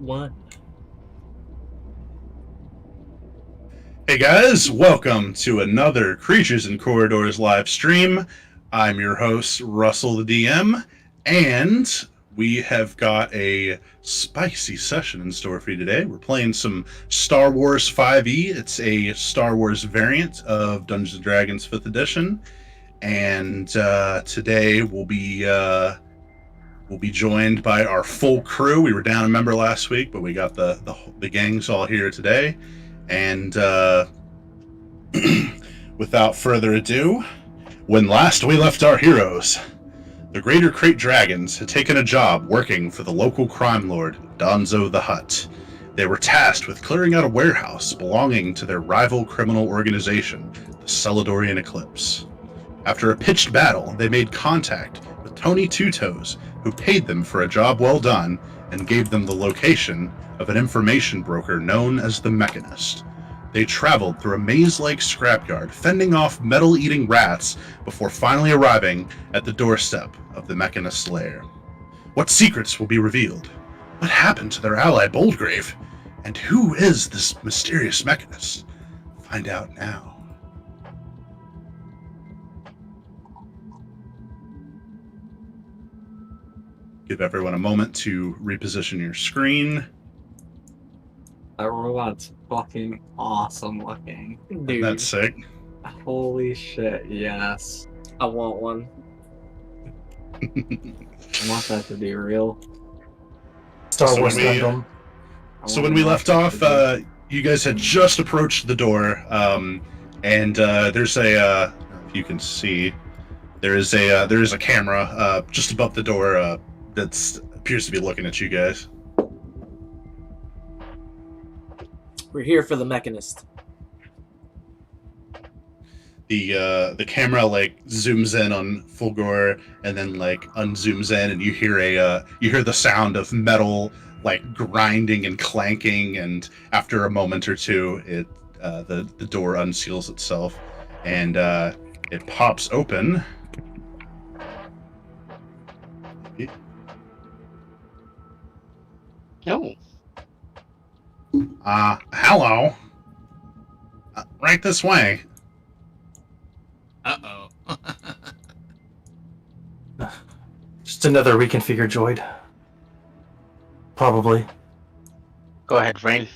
One. Hey guys, welcome to another Creatures and Corridors live stream. I'm your host, Russell the DM, and we have got a spicy session in store for you today. We're playing some Star Wars 5e. It's a Star Wars variant of Dungeons & Dragons 5th edition, and today we'll be joined by our full crew. We were down a member last week, but we got the gangs all here today. And without further ado, when last we left our heroes, the Greater Crate Dragons had taken a job working for the local crime lord, Donzo the Hutt. They were tasked with clearing out a warehouse belonging to their rival criminal organization, the Celadorian Eclipse. After a pitched battle, they made contact with Tony Two Toes, who paid them for a job well done and gave them the location of an information broker known as the Mechanist. They traveled through a maze-like scrapyard, fending off metal-eating rats before finally arriving at the doorstep of the Mechanist's lair. What secrets will be revealed? What happened to their ally Boldgrave? And who is this mysterious Mechanist? Find out now. Give everyone a moment to reposition your screen. That robot's fucking awesome looking. Dude, That's sick. Holy shit, yes. I want one. I want that to be real. Star So Wars when we- Gundam. So when we left off, you guys had just approached the door, and there's a, if you can see, there is a camera just above the door that appears to be looking at you guys. We're here for the Mechanist. The camera like zooms in on Fulgor and then like unzooms in, and you hear the sound of metal like grinding and clanking, and after a moment or two, the door unseals itself, and it pops open. No. Hello. Right this way. Uh-oh. Just another reconfigured droid. Probably. Go ahead, Rain.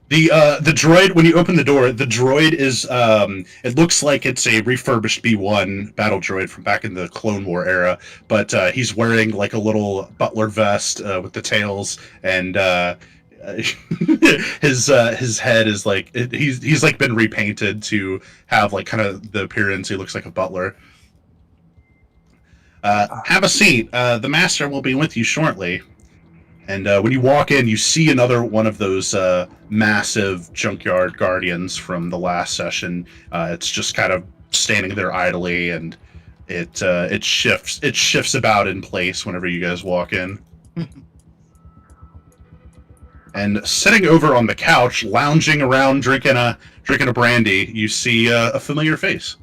The droid, when you open the door, the droid is it looks like it's a refurbished B1 battle droid from back in the Clone War era, but he's wearing like a little butler vest with the tails, and his head is like he's like been repainted to have like kind of the appearance. He looks like a butler. Have a seat. The master will be with you shortly. And when you walk in, you see another one of those massive junkyard guardians from the last session. It's just kind of standing there idly, and it shifts about in place whenever you guys walk in. And sitting over on the couch, lounging around, drinking a brandy, you see a familiar face.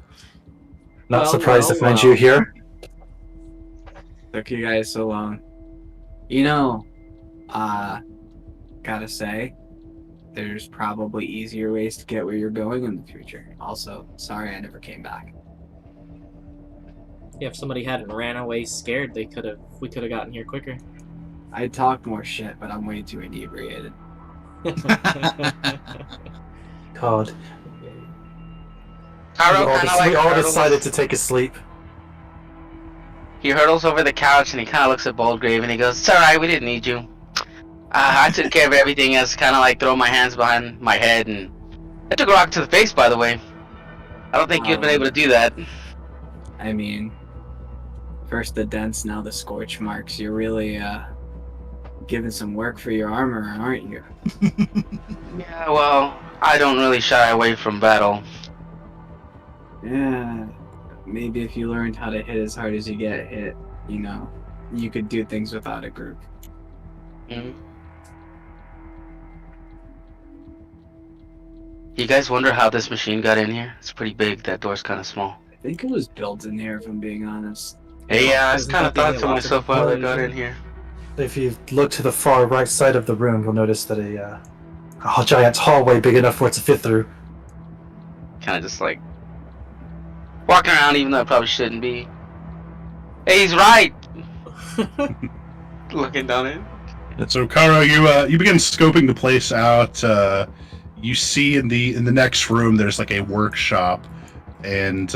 Not Well, surprised to well, find well. you here. Took you guys so long. You know, gotta say, there's probably easier ways to get where you're going in the future. Also, sorry I never came back. Yeah, if somebody hadn't ran away scared, we could have gotten here quicker. I talk more shit, but I'm way too inebriated. God. Taro We all decided to take a sleep. He hurdles over the couch and he kind of looks at Boldgrave and he goes, "It's alright, we didn't need you. I took care of everything else, kind of like throw my hands behind my head, and I took a rock to the face, by the way. I don't think you'd been able to do that." I mean, first the dents, now the scorch marks. You're really, giving some work for your armor, aren't you? Yeah, well, I don't really shy away from battle. Yeah, maybe if you learned how to hit as hard as you get hit, you know, you could do things without a group. Mhm. You guys wonder how this machine got in here? It's pretty big. That door's kind of small. I think it was built in here, if I'm being honest. Hey, yeah, I Isn't kind of that the thought to locker myself how they room? got in here. if you look to the far right side of the room, you'll notice that a giant hallway big enough for it to fit through. Kind of just like walking around, even though I probably shouldn't be. Hey, he's right. Looking down it. So, Karo, you begin scoping the place out. You see in the next room there's like a workshop, and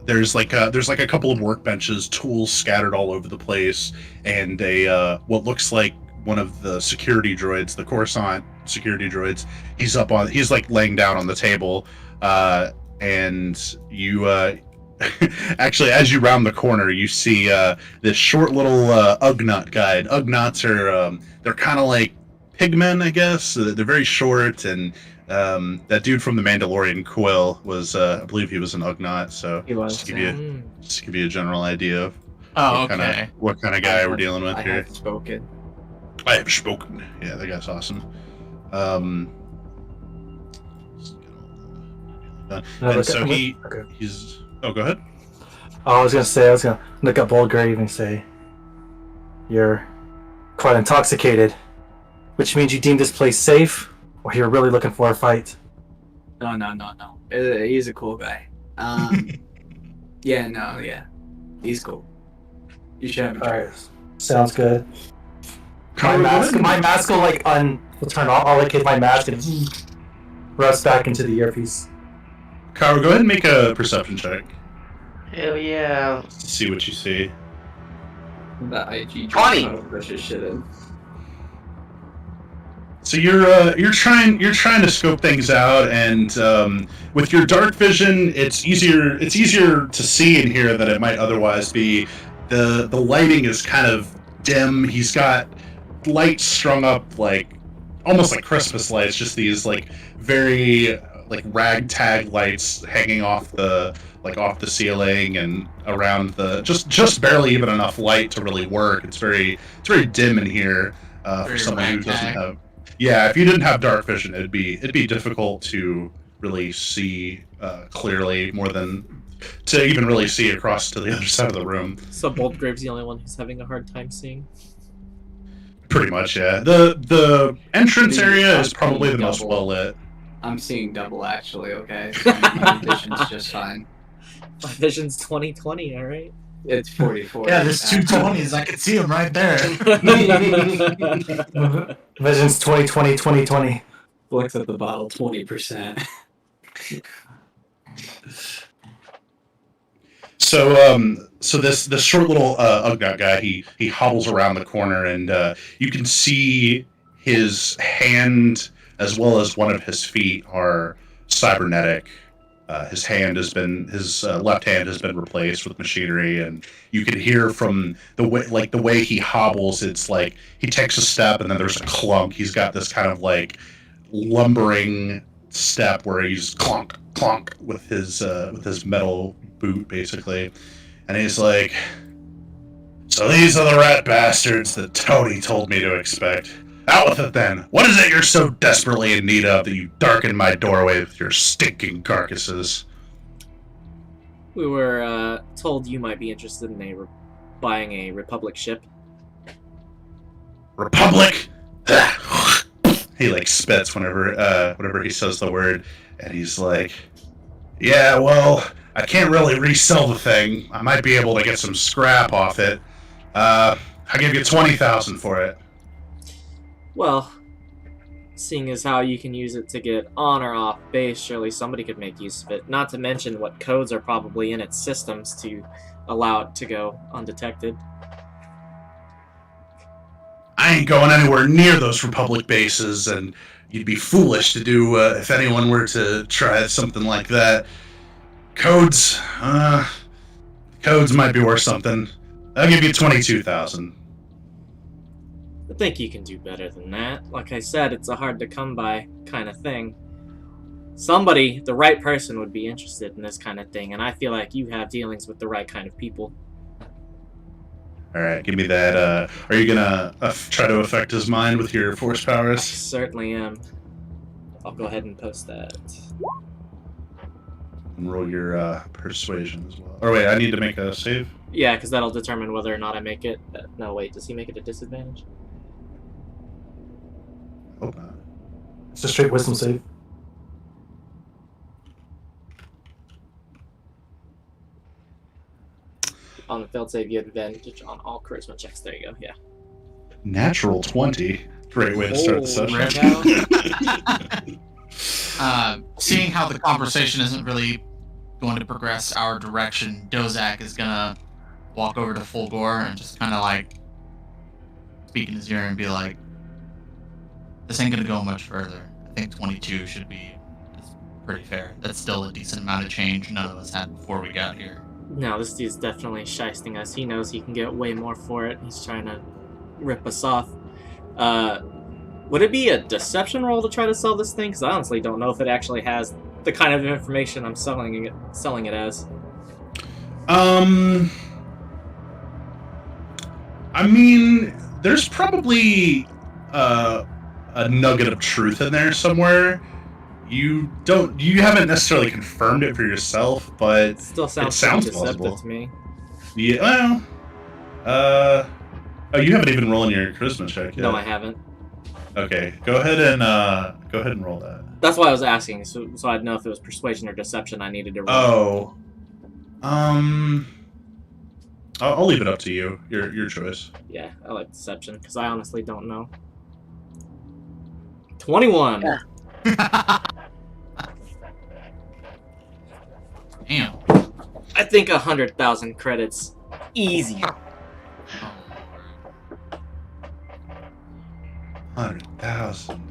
there's like a couple of workbenches, tools scattered all over the place, and a what looks like one of the security droids, the Coruscant security droids. He's like laying down on the table, and you actually, as you round the corner, you see this short little Ugnaught guide. Ugnaughts are they're kind of like pigmen, I guess. They're very short, and that dude from the Mandalorian, Quill, was I believe he was an Ugnaught. So He was, just to give you a general idea of Oh, what okay. kind of guy we're dealing with I here. have spoken. I have spoken. Yeah, that guy's awesome. And so he's. Oh, go ahead. I was gonna look up Boldgrave and say, you're quite intoxicated, which means you deem this place safe, or you're really looking for a fight. No. He's a cool guy. Yeah. He's cool. You should have a try. Alright, sounds good. Karo, go ahead. My mask will will turn off. I'll like my mask and rust back into the earpiece. Karo, go ahead and make a perception check. Hell yeah. To see what you see. The IG 20. British shit in. So you're trying to scope things out, and with your dark vision, it's easier to see and hear than it might otherwise be. The lighting is kind of dim. He's got lights strung up like almost like Christmas lights, just these like very like ragtag lights hanging off the ceiling and around the just barely even enough light to really work. It's very dim in here for Very someone who doesn't ragtag. have. Yeah, if you didn't have dark vision, it'd be difficult to really see clearly, more than to even really see across to the other side of the room. So Boldgrave's the only one who's having a hard time seeing. Pretty much, yeah. The entrance area is probably the most well lit. I'm seeing double actually, okay? My vision's just fine. My vision's 20/20, all right. It's 44. Yeah, there's two 20s. I can see them right there. Visions 2020. Looks at the bottle 20%. So this short little Ugnaught guy, he hobbles around the corner, and you can see his hand as well as one of his feet are cybernetic. His left hand has been replaced with machinery, and you can hear from the way he hobbles. It's like he takes a step and then there's a clunk. He's got this kind of like lumbering step where he's clunk clunk with his metal boot basically, and he's like, "So these are the rat bastards that Tony told me to expect. Out with it then. What is it you're so desperately in need of that you darken my doorway with your stinking carcasses?" We were told you might be interested in buying a Republic ship. Republic? He like spits whenever he says the word, and he's like, "Yeah, well, I can't really resell the thing. I might be able to get some scrap off it. I'll give you 20,000 for it." Well, seeing as how you can use it to get on or off base, surely somebody could make use of it. Not to mention what codes are probably in its systems to allow it to go undetected. I ain't going anywhere near those Republic bases, and you'd be foolish to do if anyone were to try something like that. Codes might be worth something. I'll give you 22,000. I think you can do better than that. Like I said, it's a hard to come by kind of thing. Somebody, the right person, would be interested in this kind of thing, and I feel like you have dealings with the right kind of people. All right, give me that. Are you gonna try to affect his mind with your force I powers? certainly am. I'll go ahead and post that. And roll your persuasion as well. Or wait, I need to make a save. Yeah, because that'll determine whether or not I make it. No, wait, does he make it a disadvantage? Hope not. It's a straight wisdom save. On the failed save, you have advantage on all charisma checks. There you go. Yeah. Natural 20. Great way to start the session. Seeing how the conversation isn't really going to progress our direction, Dozak is gonna walk over to Fulgore and just kind of like speak in his ear and be like, "This ain't gonna go much further. I think 22 should be pretty fair. That's still a decent amount of change none of us had before we got here." No, this dude's definitely shysting us. He knows he can get way more for it. He's trying to rip us off. Would it be a deception roll to try to sell this thing? Because I honestly don't know if it actually has the kind of information I'm selling it as. I mean, there's probably a nugget of truth in there somewhere. You haven't necessarily confirmed it for yourself, but It still sounds, it sounds deceptive plausible to me. Yeah, well, oh, you haven't even rolled your charisma check yet. No, I haven't. Okay, go ahead and roll that. That's why I was asking, so I'd know if it was persuasion or deception I needed to roll. Oh, I'll leave it up to you. Your choice. Yeah, I like deception, because I honestly don't know. 21! Yeah. Damn. I think 100,000 credits. Easy. 100,000.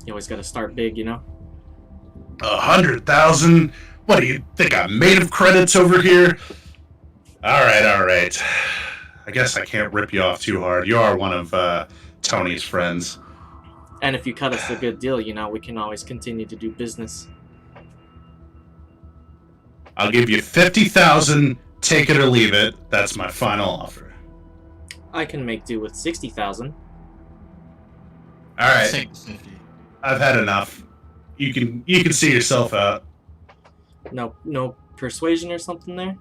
You always gotta start big, you know? 100,000? What do you think I'm made of credits over here? All right. I guess I can't rip you off too hard. You are one of Tony's friends. And if you cut us a good deal, you know, we can always continue to do business. I'll give you 50,000. Take it or leave it. That's my final offer. I can make do with 60,000. All right. Take 50. I've had enough. You can see yourself out. No persuasion or something there?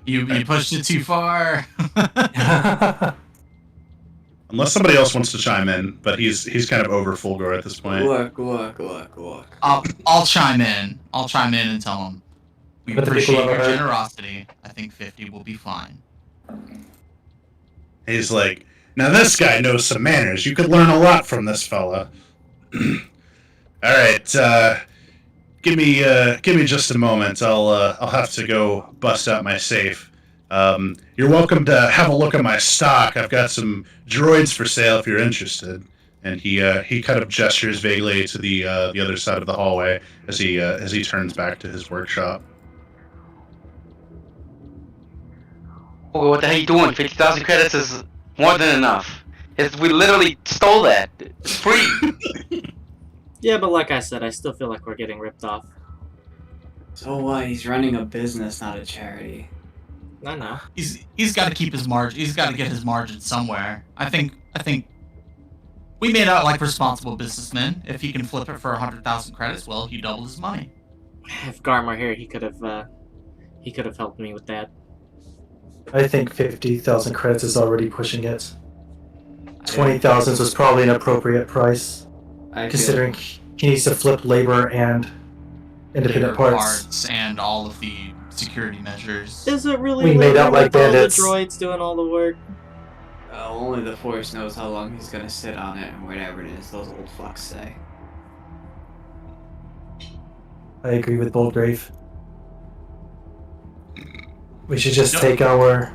You pushed it too far. Unless somebody else wants to chime in, but he's kind of over Fulgore at this point. Look. I'll chime in. I'll chime in and tell him we But the appreciate people your over- generosity. I think 50 will be fine. He's like, now this guy knows some manners. You could learn a lot from this fella. All right, give me just a moment. I'll have to go bust out my safe. You're welcome to have a look at my stock. I've got some droids for sale if you're interested. And he kind of gestures vaguely to the other side of the hallway as he turns back to his workshop. Oh, what the hell are you doing? 50,000 credits is more than enough. We literally stole that. It's free. Yeah, but like I said, I still feel like we're getting ripped off. So what? He's running a business, not a charity. I know. He's got to keep his margin. He's got to get his margin somewhere. I think we made out like responsible businessmen. If he can flip it for 100,000 credits, well, he doubled his money. If Garm were here, he could have helped me with that. I think 50,000 credits is already pushing it. 20,000 was probably an appropriate price, considering he needs to flip labor and independent Labor parts. and all of the security measures. Is it really We made out like with all the bandits. droids doing all the work? Only the Force knows how long he's gonna sit on it and whatever it is those old fucks say. I agree with Boldgrave. We should just take our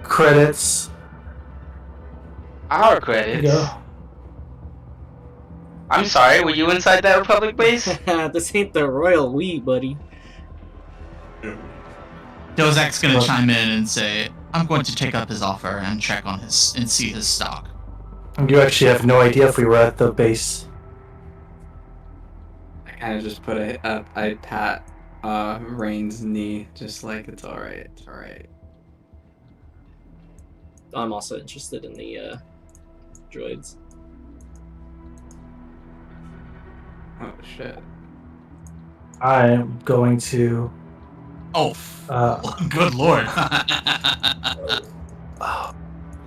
credits. Our credits? Go. I'm sorry, were you inside that Republic base? This ain't the royal we, buddy. Dozak's gonna chime in and say, "I'm going to take up his offer and check on his and see his stock." You actually have no idea if we were at the base. I kind of just I pat Rain's knee, just like it's alright. I'm also interested in the droids. Oh shit. I'm going to. Oh, good lord.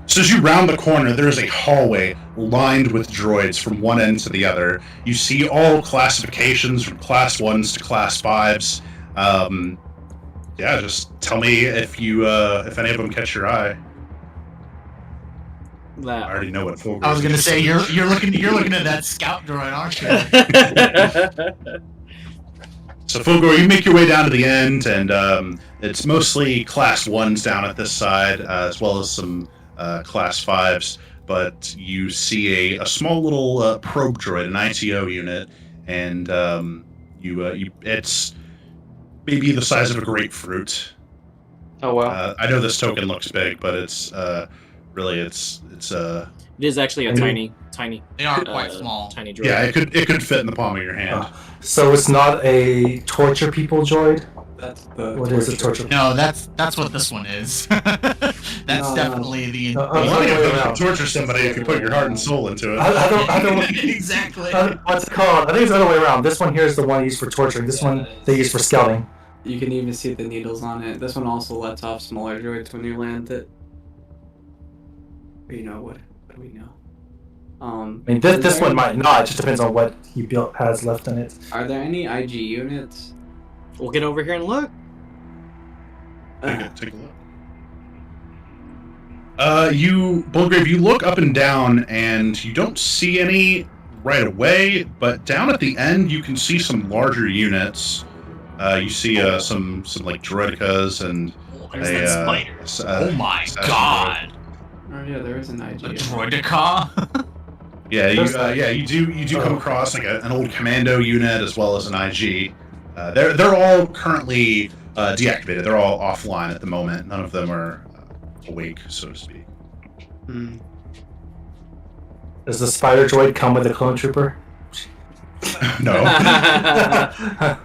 So as you round the corner, there is a hallway lined with droids from one end to the other. You see all classifications from Class 1s to Class 5s. Yeah, just tell me if any of them catch your eye. I That. already know what Fulgor I was is. gonna say you're looking at that scout droid, aren't you? So Fulgor, you make your way down to the end, and it's mostly Class 1s down at this side, as well as some Class 5s. But you see a small little probe droid, an ITO unit, and it's maybe the size of a grapefruit. Oh well. I know this token looks big, but it's really it's It is actually a I tiny They are quite small. tiny droid. yeah, it could fit in the palm of your hand. So it's not a torture people droid? That's the. What is a torture? No, that's what this one is. That's No. definitely the. No, Well, other you way can around. torture somebody if you put your heart and soul into it. I don't. Exactly. What's it called? I think it's the other way around. This one here is the one used for torturing. This one they use for scouting. You can even see the needles on it. This one also lets off smaller droids when you land it. But you know what do we know? I mean, this one might not. It just depends on what he has left in it. Are there any IG units? We'll get over here and look. Take a look. Bulgrave, you look up and down, and you don't see any right away. But down at the end, you can see some larger units. You see some like droidicas and There's that spider. Oh my assassin god! Oh yeah, there is an IG. A unit. droidica? Yeah, you do come across like an old commando unit as well as an IG. They're all currently deactivated. They're all offline at the moment. None of them are awake, so to speak. Hmm. Does the spider droid come with a clone trooper? No, I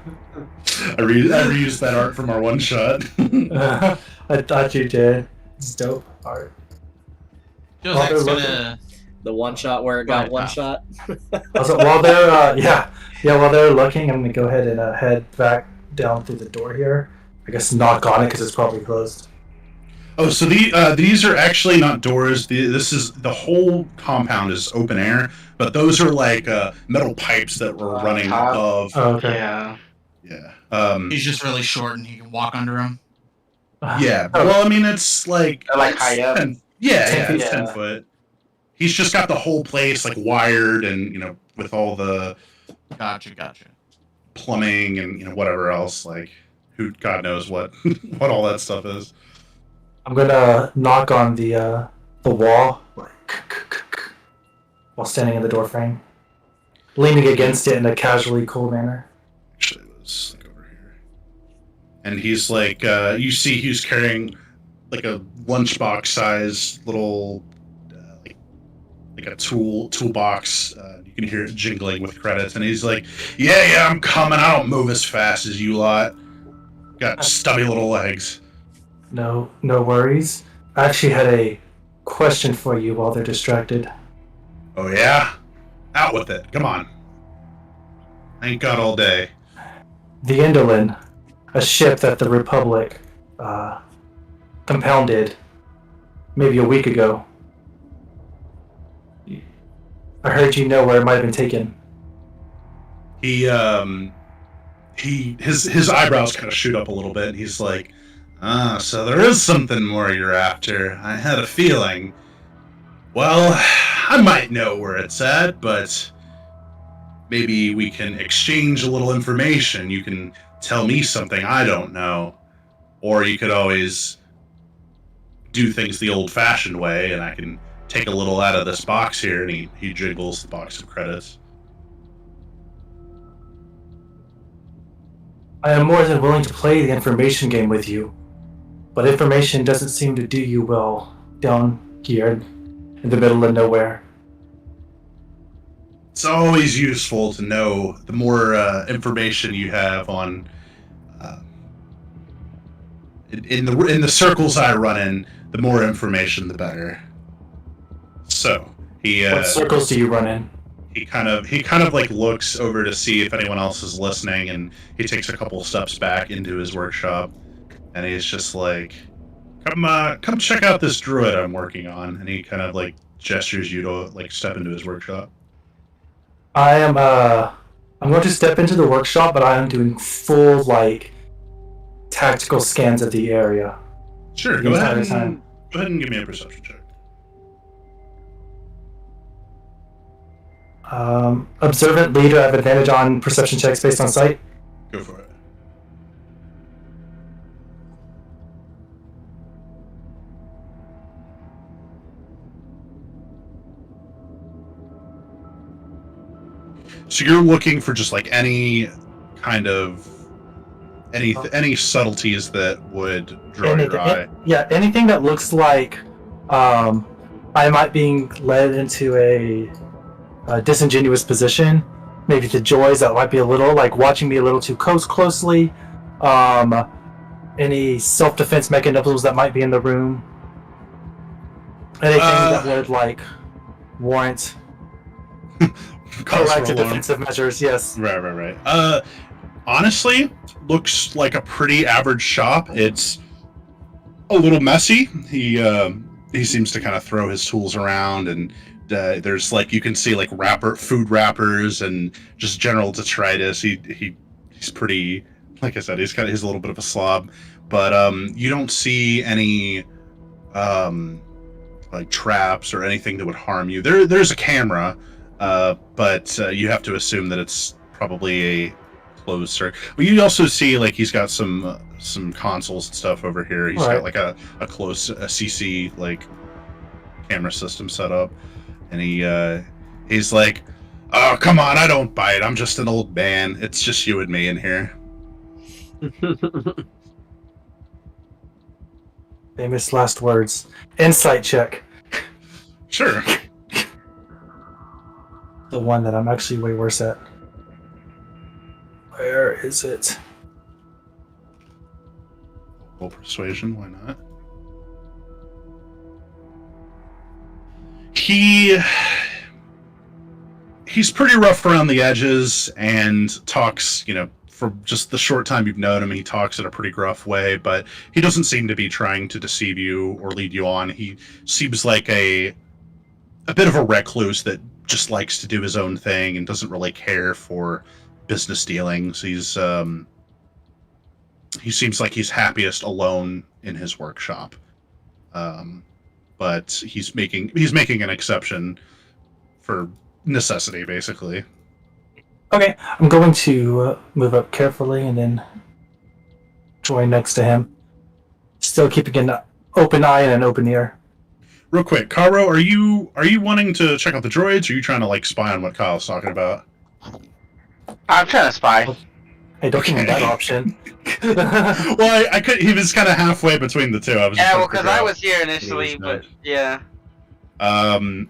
reused that art from our one shot. I thought you did. It's dope art. Josep's gonna. The one shot where it got Right, one wow. shot. Also, while they're while they're looking, I'm gonna go ahead and head back down through the door here. I guess knock on it because it's probably closed. Oh, so these are actually not doors. This is the whole compound is open air, but those are like metal pipes that were running Top. above. Oh, okay. Yeah. Yeah. He's just really short and he can walk under him. Yeah. Oh. Well, I mean, it's like They're, like, high up. 10 yeah, it's Yeah. 10 foot. He's just got the whole place like wired and with all the Gotcha. plumbing and whatever else. Like, who God knows what what all that stuff is. I'm gonna knock on the wall while standing in the doorframe, leaning against it in a casually cool manner. Actually, let's look over here. And he's like, you see, he's carrying like a lunchbox size little, like a toolbox. You can hear it jingling with credits, and he's like, "Yeah, I'm coming. I don't move as fast as you lot. Got stubby little legs." No worries. I actually had a question for you while they're distracted. Oh yeah, out with it. Come on. I ain't got all day. The Indolin, a ship that the Republic compounded maybe a week ago. I heard you know where it might have been taken. His eyebrows kind of shoot up a little bit. He's like, so there is something more you're after. I had a feeling. Well, I might know where it's at, but maybe we can exchange a little information. You can tell me something I don't know. Or you could always do things the old-fashioned way, and I can take a little out of this box here, and he jiggles the box of credits. I am more than willing to play the information game with you, but information doesn't seem to do you well down here in the middle of nowhere. It's always useful to know the more information you have on in the circles I run in. The more information, the better. So What circles do you run in? He kind of like looks over to see if anyone else is listening, and he takes a couple steps back into his workshop, and he's just like, come check out this druid I'm working on. And he kind of like gestures you to like step into his workshop. I'm going to step into the workshop, but I am doing full like tactical scans of the area. Sure, go ahead and give me a perception check. Observant leader, I have advantage on perception checks based on sight. Go for it. So you're looking for just like any kind of any subtleties that would draw your eye. Yeah, anything that looks like I might being led into a disingenuous position. Maybe the joys that might be a little like watching me a little too closely. Any self-defense mechanisms that might be in the room. Anything that would like warrant proactive defensive measures. Yes. Right. Honestly, looks like a pretty average shop. It's a little messy. He seems to kind of throw his tools around, and there's like you can see like food wrappers and just general detritus. He's pretty, like I said, he's a little bit of a slob, but you don't see any like traps or anything that would harm you. There's a camera, but you have to assume that it's probably a closed circuit. But you also see like he's got some consoles and stuff over here. He's got like a close CC like camera system set up, and he's like, "Oh, come on, I don't bite. I'm just an old man. It's just you and me in here." Famous last words. Insight check. Sure. The one that I'm actually way worse at. Where is it? Roll persuasion, why not? He's pretty rough around the edges and talks, for just the short time you've known him, he talks in a pretty gruff way, but he doesn't seem to be trying to deceive you or lead you on. He seems like a bit of a recluse that just likes to do his own thing and doesn't really care for business dealings. He seems like he's happiest alone in his workshop, but he's making an exception for necessity, basically. Okay, I'm going to move up carefully and then join next to him, still keeping an open eye and an open ear. Real quick, Karo, are you wanting to check out the droids, or are you trying to like spy on what Kyle's talking about? I'm trying to spy. Hey, don't give me that option. Well, I could. He was kind of halfway between the two. Because I was here initially, but yeah. Why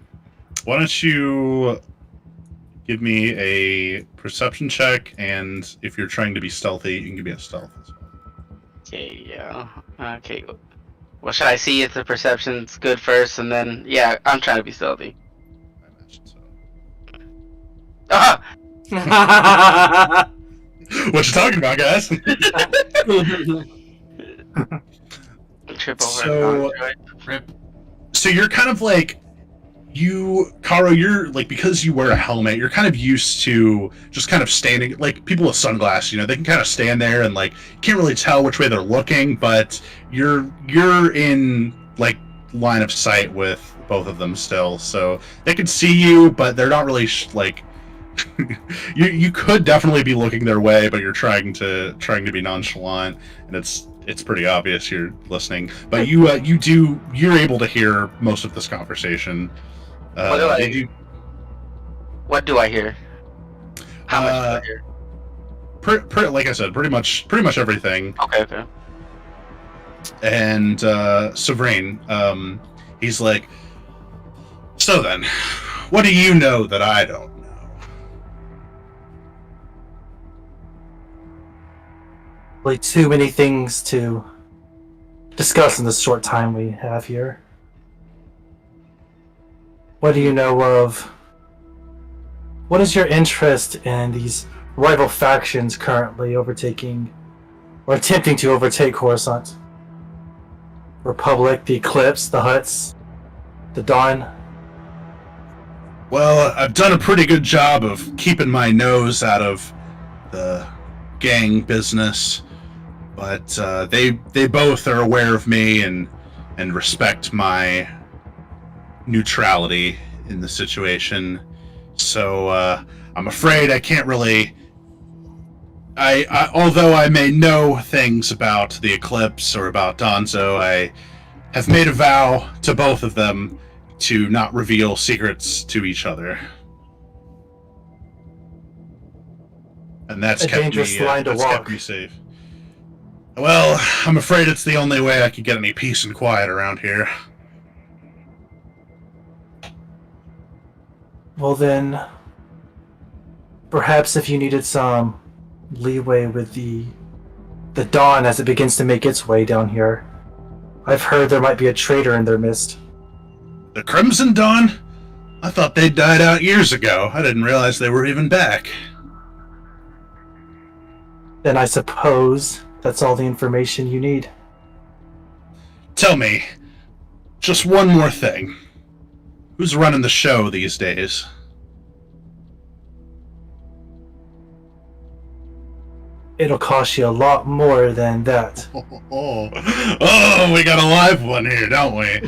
don't you give me a perception check, and if you're trying to be stealthy, you can give me a stealth as well. Okay, yeah. Okay. Well, should I see if the perception's good first, and then I'm trying to be stealthy. I imagine so. Ah! What you talking about, guys? Trip over. So you're kind of like Karo, you're like, because you wear a helmet, you're kind of used to just kind of standing, like people with sunglasses, they can kind of stand there and like can't really tell which way they're looking, but you're in like line of sight with both of them still, so they can see you, but they're not really like you could definitely be looking their way, but you're trying to be nonchalant, and it's pretty obvious you're listening, but you're able to hear most of this conversation. What do I hear? How much do I hear? Like I said, pretty much everything. Okay. And Sovereign, he's like, so then, what do you know that I don't know? Really too many things to discuss in this short time we have here. What do you know of What is your interest in these rival factions currently overtaking or attempting to overtake Coruscant? Republic, the Eclipse, the Hutts, the Dawn. Well, I've done a pretty good job of keeping my nose out of the gang business, but they both are aware of me and respect my neutrality in the situation. So I'm afraid I can't really. Although I may know things about the Eclipse or about Donzo, I have made a vow to both of them to not reveal secrets to each other. And that's kept me safe. Well, I'm afraid it's the only way I could get any peace and quiet around here. Well then, perhaps if you needed some leeway with the Dawn as it begins to make its way down here, I've heard there might be a traitor in their midst. The Crimson Dawn? I thought they died out years ago. I didn't realize they were even back. Then I suppose that's all the information you need. Tell me, just one more thing. Who's running the show these days? It'll cost you a lot more than that. Oh, we got a live one here, don't we?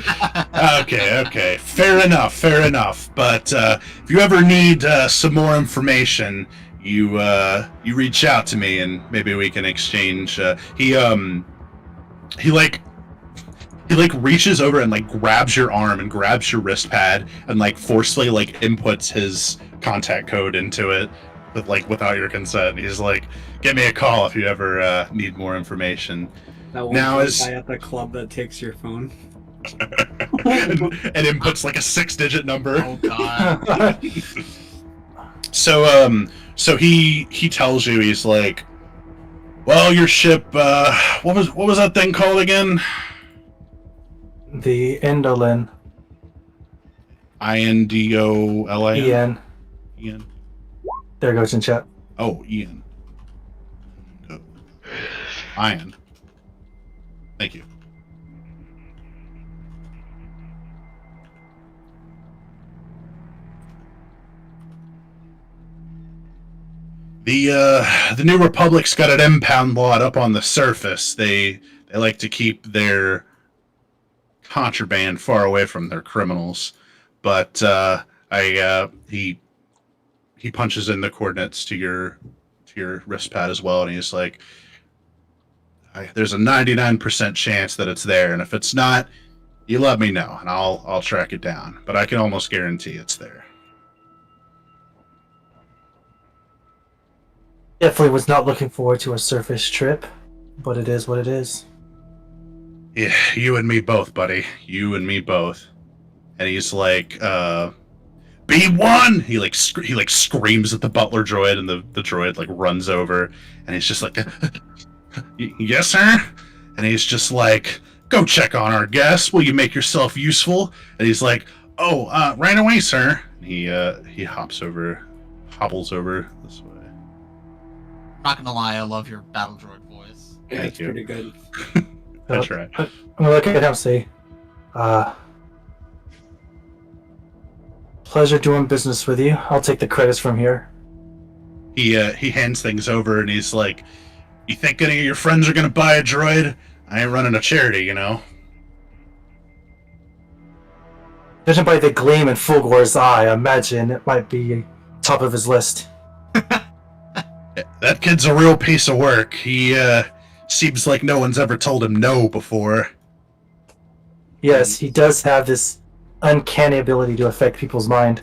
Okay. Fair enough. But if you ever need some more information, you reach out to me and maybe we can exchange. He reaches over and grabs your arm and grabs your wrist pad and forcefully inputs his contact code into it. But without your consent, he's like, "Give me a call if you ever need more information." That one Now guy at the club that takes your phone. and inputs a 6-digit number. Oh god. So he tells you, he's like, "Well, your ship, what was that thing called again?" The Indolin. Indolin. Ian. There goes in chat. Oh, Ian. Oh. Ian. Thank you. The New Republic's got an impound lot up on the surface. They like to keep their contraband far away from their criminals. But he punches in the coordinates to your wrist pad as well, and he's like, "There's a 99% chance that it's there, and if it's not, you let me know, and I'll track it down. But I can almost guarantee it's there." Definitely was not looking forward to a surface trip, but it is what it is. Yeah, you and me both, buddy. You and me both. And he's like, B1! He screams at the butler droid, and the droid runs over, and he's just like, "Yes, sir?" And he's just like, "Go check on our guests. Will you make yourself useful?" And he's like, "Oh, right away, sir." And he hobbles over this way. I'm not gonna lie, I love your battle droid voice. Yeah, Thank it's you. pretty good. That's right. I'm gonna look at him and say, pleasure doing business with you. I'll take the credits from here. He hands things over, and he's like, "You think any of your friends are gonna buy a droid? I ain't running a charity, you know." Judging by the gleam in Fulgore's eye, I imagine it might be top of his list. That kid's a real piece of work. He seems like no one's ever told him no before. Yes, he does have this uncanny ability to affect people's mind.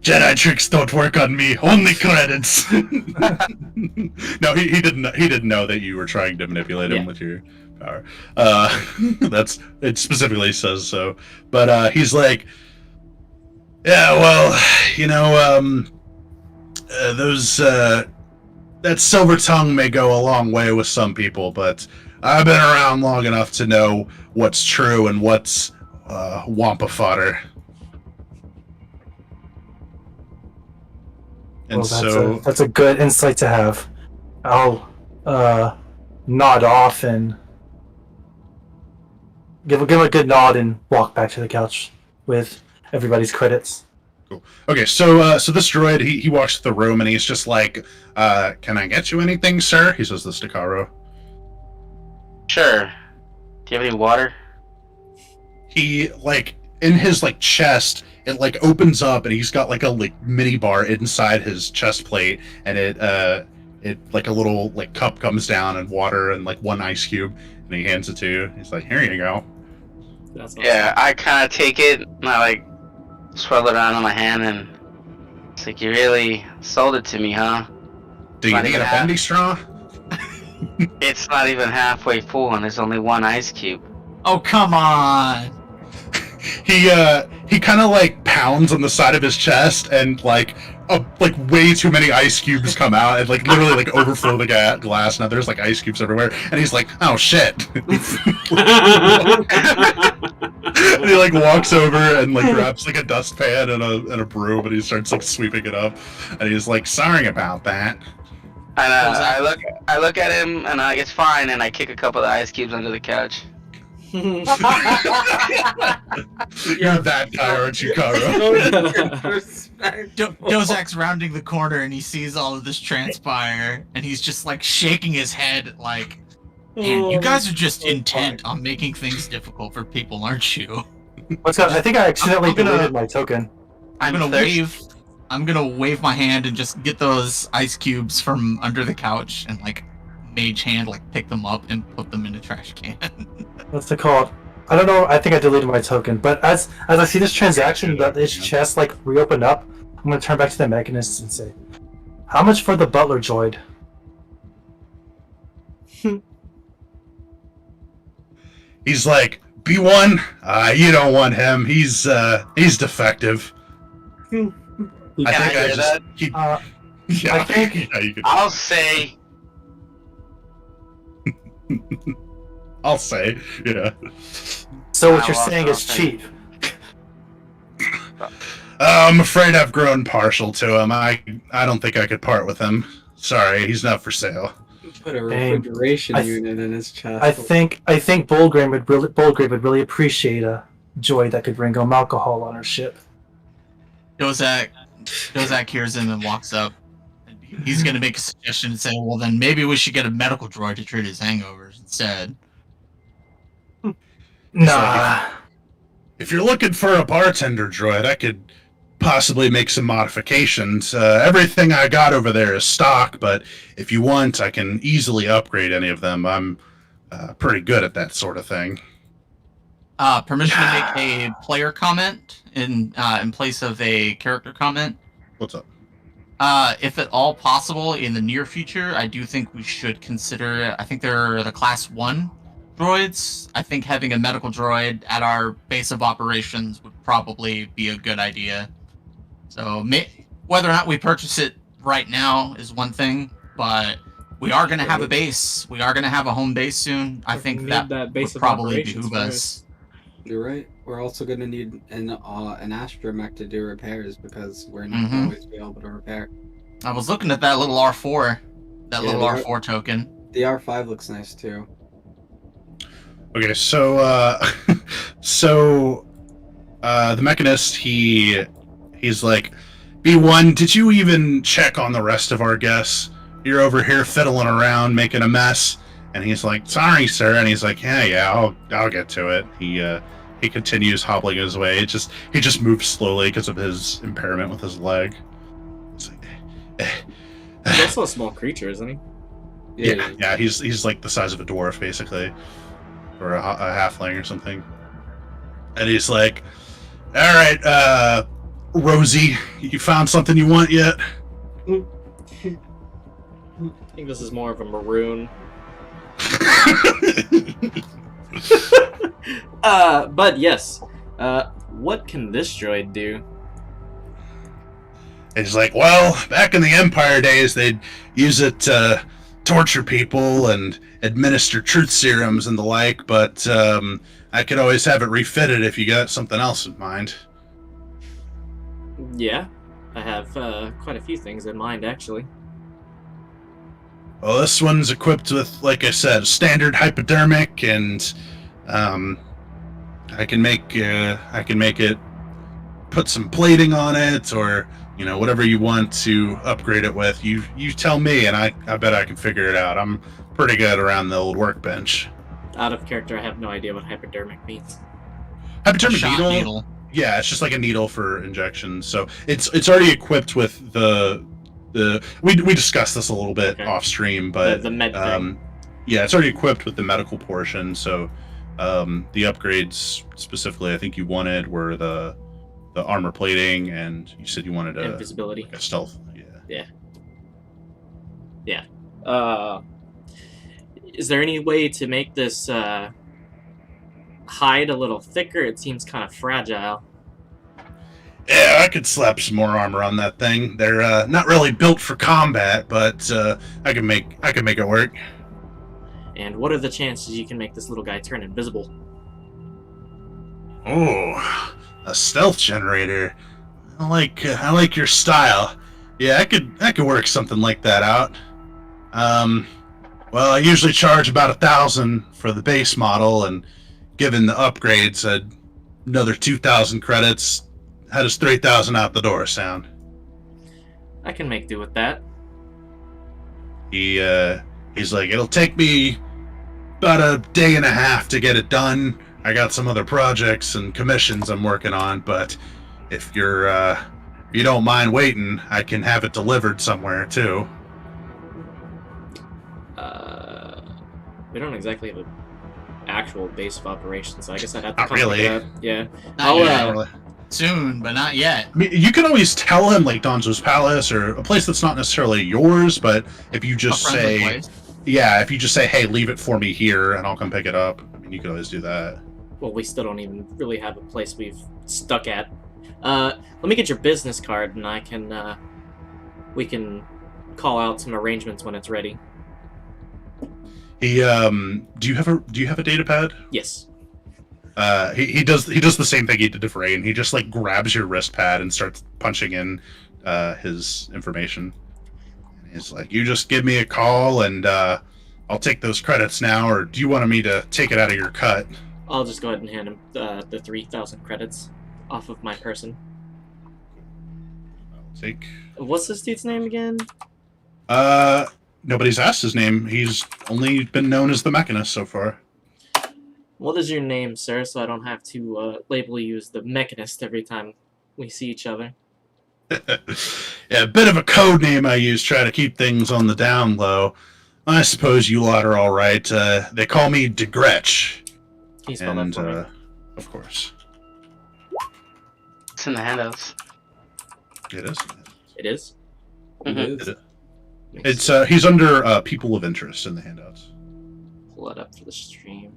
Jedi tricks don't work on me. Only credits. No, he didn't know that you were trying to manipulate him with your power. It specifically says so. But he's like, "Yeah, well, that silver tongue may go a long way with some people, but I've been around long enough to know what's true and what's wampa fodder." And Well, that's a good insight to have. I'll nod off and give him a good nod and walk back to the couch with everybody's credits. Okay, so this droid, he walks to the room and he's just like, can I get you anything, sir? He says this to Karo. Sure. Do you have any water? He, like, in his, like, chest, it, like, opens up and he's got, like, a, like, mini bar inside his chest plate, and it, like, a little, like, cup comes down and water and, like, one ice cube, and he hands it to you. He's like, here you go. That's awesome. Yeah, I kind of take it and I like swirl it around in my hand and it's like, you really sold it to me, huh? Do you Not need even a half. bendy straw? It's not even halfway full and there's only one ice cube. Oh, come on. He kind of, like, pounds on the side of his chest, and, like way too many ice cubes come out and, like, literally, like, overflow the glass. Now there's, like, ice cubes everywhere, and he's like, oh, shit. And he, like, walks over and, like, grabs, like, a dustpan and a broom, and he starts, like, sweeping it up, and he's like, sorry about that. And I look at him and it's fine and I kick a couple of ice cubes under the couch. You're that guy, aren't you, Karo? Dozak's rounding the corner and he sees all of this transpire, and he's just like shaking his head like, man, you guys are just intent on making things difficult for people, aren't you? What's up? I think I accidentally I'm gonna- deleted my token. I'm gonna wave my hand and just get those ice cubes from under the couch and like mage hand, like pick them up and put them in a trash can. What's it called? I don't know. I think I deleted my token. But as I see this transaction, that his chest like reopened up, I'm gonna turn back to the mechanist and say, "How much for the butler droid?" He's like, B1, you don't want him. He's defective. Can I hear that? Yeah, I think- yeah, you could. I'll say I'll say, yeah. So what Oh, you're well, saying is okay. cheap. I'm afraid I've grown partial to him. I don't think I could part with him. Sorry, he's not for sale. Put a Dang. refrigeration I- unit in his chest. I think Bolgrave would really appreciate a droid that could bring home alcohol on her ship. Dozak hears him and walks up. He's gonna make a suggestion and say, well then maybe we should get a medical droid to treat his hangovers instead. Nah. If you're looking for a bartender droid, I could possibly make some modifications. Everything I got over there is stock, but if you want, I can easily upgrade any of them. I'm pretty good at that sort of thing. Permission to make a player comment in place of a character comment. What's up? If at all possible in the near future, I do think we should consider, I think they're the class 1 droids. I think having a medical droid at our base of operations would probably be a good idea. So whether or not we purchase it right now is one thing, but we are going to have a base. We are going to have a home base soon. I think Need that base would of probably operations behoove first. us. You're right. We're also going to need an astromech to do repairs because we're not Mhm. going to always be able to repair. I was looking at that little R4, Yeah, little they are- R4 token. The R5 looks nice too. Okay, so the mechanist, he's like, B1, did you even check on the rest of our guests? You're over here fiddling around, making a mess. And he's like, sorry, sir. And he's like, yeah, I'll get to it. He continues hobbling his way. He just moves slowly because of his impairment with his leg. It's like, He's also a small creature, isn't he? yeah. He's like the size of a dwarf, basically, or a halfling or something. And he's like, all right, Rosie, you found something you want yet? I think this is more of a maroon. But yes. What can this droid do? And he's like, well, back in the Empire days, they'd use it to torture people and administer truth serums and the like, but I could always have it refitted if you got something else in mind. Yeah. I have quite a few things in mind, actually. Well, this one's equipped with, like I said, standard hypodermic, and I can make it, put some plating on it, or whatever you want to upgrade it with. You tell me, and I bet I can figure it out. I'm pretty good around the old workbench. Out of character, I have no idea what hypodermic means. Hypodermic Shot needle. Yeah, it's just like a needle for injections. So it's already equipped with the we discussed this a little bit off stream, but the med thing. Yeah, it's already equipped with the medical portion. So the upgrades specifically, I think you wanted were the armor plating, and you said you wanted Invisibility. a stealth. Yeah. Is there any way to make this hide a little thicker? It seems kind of fragile. Yeah, I could slap some more armor on that thing. They're not really built for combat, but I can make it work. And what are the chances you can make this little guy turn invisible? Oh, a stealth generator. I like your style. Yeah, I could work something like that out. Well, I usually charge about 1,000 for the base model, and given the upgrades, another 2,000 credits. How does 3,000 out the door sound? I can make do with that. He's like, it'll take me about a day and a half to get it done. I got some other projects and commissions I'm working on, but if you don't mind waiting, I can have it delivered somewhere too. We don't exactly have an actual base of operations, so I guess I'd have to Not come really. pick it up. Yeah. Not yet. Soon, but not yet. I mean, you can always tell him like Donzo's Palace or a place that's not necessarily yours, but if you just A friendly say, place. yeah, if you just say, hey, leave it for me here, and I'll come pick it up. I mean, you can always do that. Well, we still don't even really have a place we've stuck at. Let me get your business card, and I can, we can call out some arrangements when it's ready. He, do you have a data pad? Yes. He does the same thing he did to Vrain. He just like grabs your wrist pad and starts punching in his information. And he's like, "You just give me a call and I'll take those credits now, or do you want me to take it out of your cut?" I'll just go ahead and hand him the 3,000 credits off of my person. I'll take. What's this dude's name again? Nobody's asked his name. He's only been known as the Mechanist so far. What is your name, sir, so I don't have to label you as the Mechanist every time we see each other? Yeah, a bit of a code name I use, try to keep things on the down low. I suppose you lot are all right. They call me DeGretch. Can you spell that for me? Of course. It's in the handouts. It is. It is? Mhm. It's he's under people of interest in the handouts. Pull it up for the stream.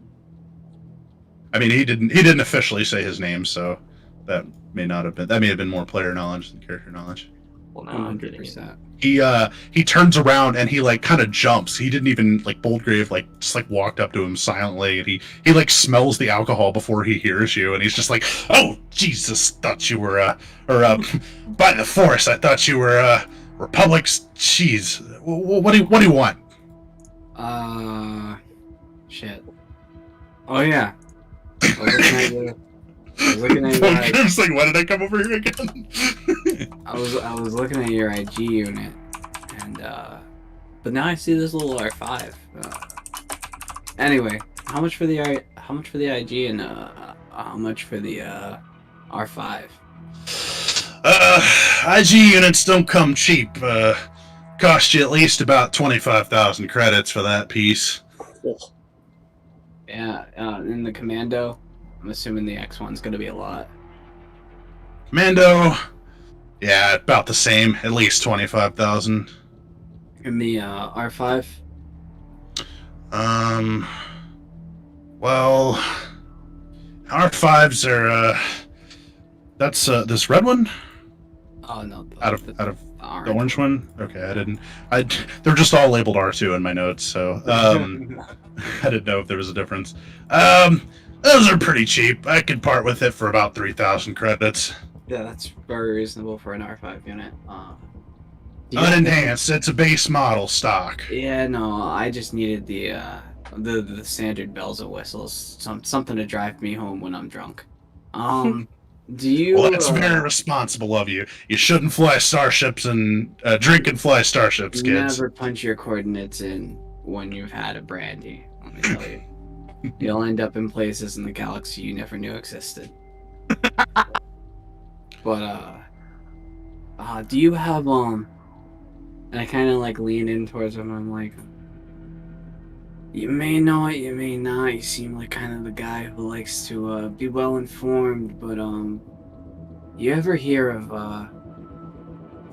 I mean, he didn't officially say his name, so that may have been more player knowledge than character knowledge. Well, now I'm getting it. 100%. He turns around and he like kind of jumps. He didn't even like Boldgrave just walked up to him silently, and he like smells the alcohol before he hears you, and he's just like, "Oh Jesus, thought you were by the Force, I thought you were Republic's cheese. What do you want?" Shit. Oh yeah. I was looking at your IG. Boldgrave's like, "Why did I come over here again?" I was looking at your IG unit, and but now I see this little R5. Anyway, how much for the IG and how much for the R5? IG units don't come cheap. Cost you at least about 25,000 credits for that piece. Yeah, in the Commando, I'm assuming the X1's gonna be a lot. Commando, yeah, about the same. At least 25,000. In the R5, Well, R5s are that's this red one oh no, out of the orange. orange one. Okay, they're just all labeled R2 in my notes, so I didn't know if there was a difference. Those are pretty cheap. I could part with it for about 3,000 credits. Yeah, that's very reasonable for an R5 unit. Do you have Unenhanced. It's a base model stock. Yeah, no, I just needed the standard bells and whistles, something to drive me home when I'm drunk. Do you? Well, that's very responsible of you. You shouldn't fly starships and drink and fly starships, kids. Never punch your coordinates in when you've had a brandy. Let me tell you, you'll end up in places in the galaxy you never knew existed. But do you have And I kind of like lean in towards him. I'm like, you may know it, you may not. You seem like kind of the guy who likes to be well informed. But you ever hear of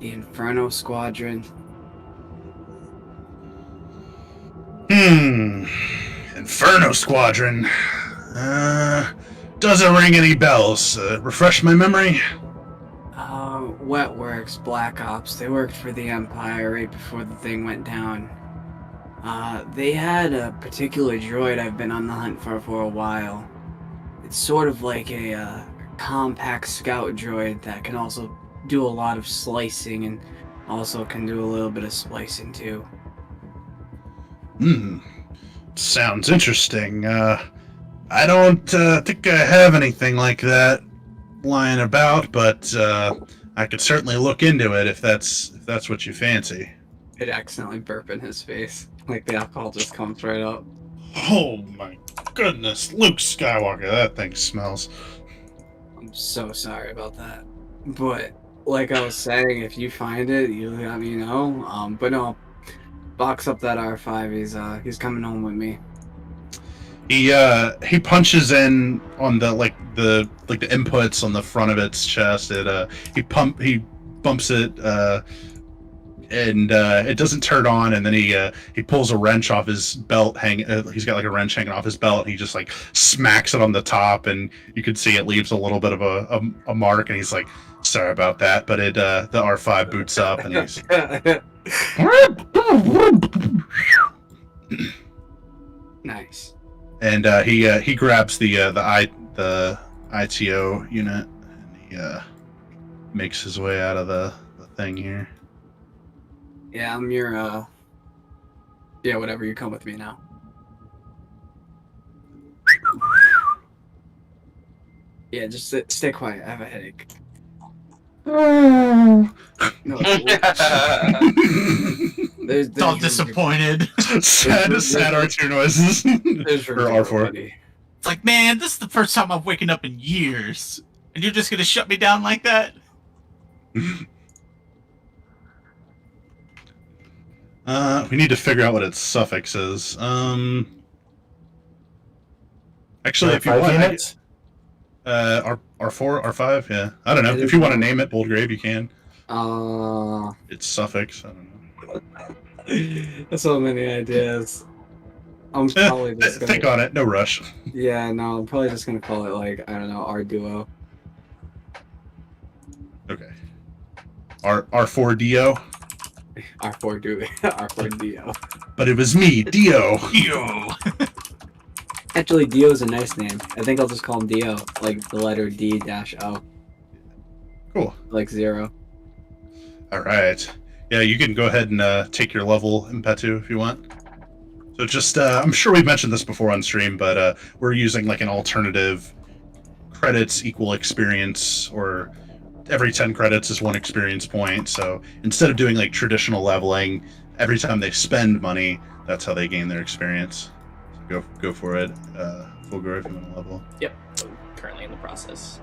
the Inferno Squadron? Inferno Squadron. Doesn't ring any bells. Refresh my memory. Wetworks, Black Ops. They worked for the Empire right before the thing went down. They had a particular droid I've been on the hunt for a while. It's sort of like a compact scout droid that can also do a lot of slicing and also can do a little bit of splicing too. Sounds interesting. I don't think I have anything like that lying about, but I could certainly look into it if that's what you fancy. It accidentally burp in his face. Like the alcohol just comes right up. Oh my goodness, Luke Skywalker, that thing smells. I'm so sorry about that. But like I was saying, if you find it, you let me know. But no, box up that R5. He's coming home with me. He punches in on the inputs on the front of its chest. He bumps it and it doesn't turn on, and then he pulls a wrench off his belt. He's got like a wrench hanging off his belt, and he just like smacks it on the top, and you can see it leaves a little bit of a mark, and he's like, sorry about that, but the R5 boots up, and he's Nice. And he grabs the ITO unit, and he makes his way out of the thing here. Yeah, I'm your yeah, whatever, you come with me now. Yeah, just stay quiet. I have a headache. No, It's all disappointed. sad R2 noises. Or R4. It's like, man, this is the first time I'm waking up in years, and you're just gonna shut me down like that? We need to figure out what its suffix is. Actually, if you R5 want, units? R4, R5, yeah. I don't know. If you want to name it Boldgrave, you can. Its suffix, I don't know. That's so many ideas. I'm probably just gonna think on it. No rush. Yeah, no, I'm probably just gonna call it like, I don't know, R Duo. Okay. R4 Dio. R4 Duo. R4 Dio. But it was me, Dio. Yo. Actually, Dio's a nice name. I think I'll just call him Dio, like the letter D-O. Cool. Like 0. All right. Yeah, you can go ahead and take your level, Impetu, if you want. So just, I'm sure we've mentioned this before on stream, but we're using like an alternative credits equal experience, or every 10 credits is 1 experience point. So instead of doing like traditional leveling, every time they spend money, that's how they gain their experience. So go for it, Fulgur, if you want to level. Yep, I'm currently in the process.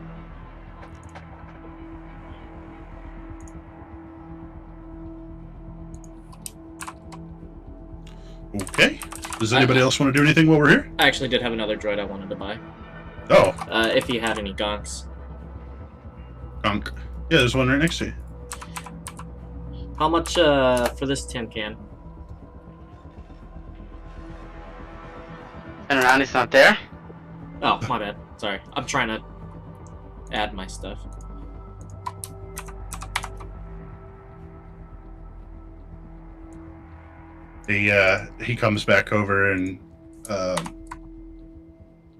Okay. Does anybody else want to do anything while we're here? I actually did have another droid I wanted to buy. Oh, If you had any gonks. Gunk. Yeah, there's one right next to you. How much for this tin can? And around, it's not there. Oh, my bad. Sorry. I'm trying to add my stuff. He comes back over and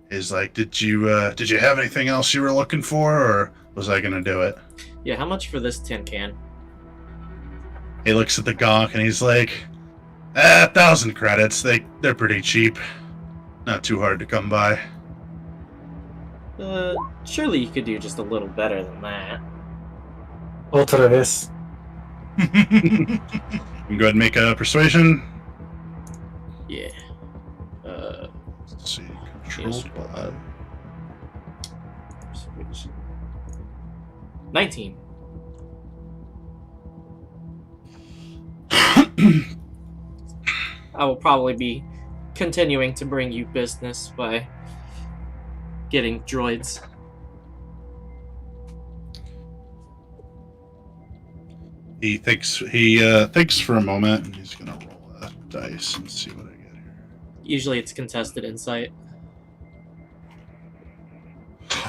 is like, did you have anything else you were looking for, or Was I gonna do it? Yeah, how much for this tin can? He looks at the gonk and he's like, 1,000 credits. They're pretty cheap. Not too hard to come by. Surely you could do just a little better than that. Otra vez. You can go ahead and make a persuasion. Yeah. Let's see. Controlled by. Persuasion. 19. I will probably be continuing to bring you business by getting droids. He thinks for a moment, and he's gonna roll a dice and see what I get here. Usually it's contested insight.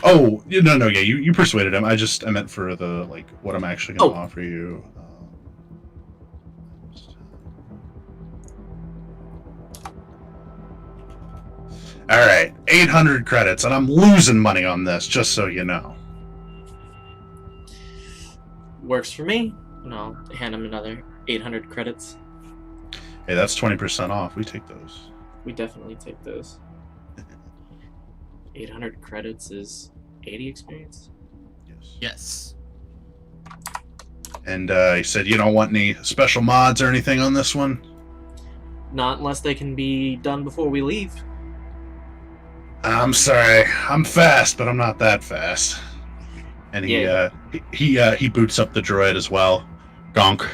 Oh, no, yeah, you persuaded him. I meant for the what I'm actually gonna Oh. offer you. All right, 800 credits, and I'm losing money on this, just so you know. Works for me. And I'll hand him another 800 credits. Hey, that's 20% off. We take those. We definitely take those. 800 credits is 80 experience. Yes. Yes. And he said, you don't want any special mods or anything on this one? Not unless they can be done before we leave. I'm sorry. I'm fast, but I'm not that fast. And he boots up the droid as well. Gonk.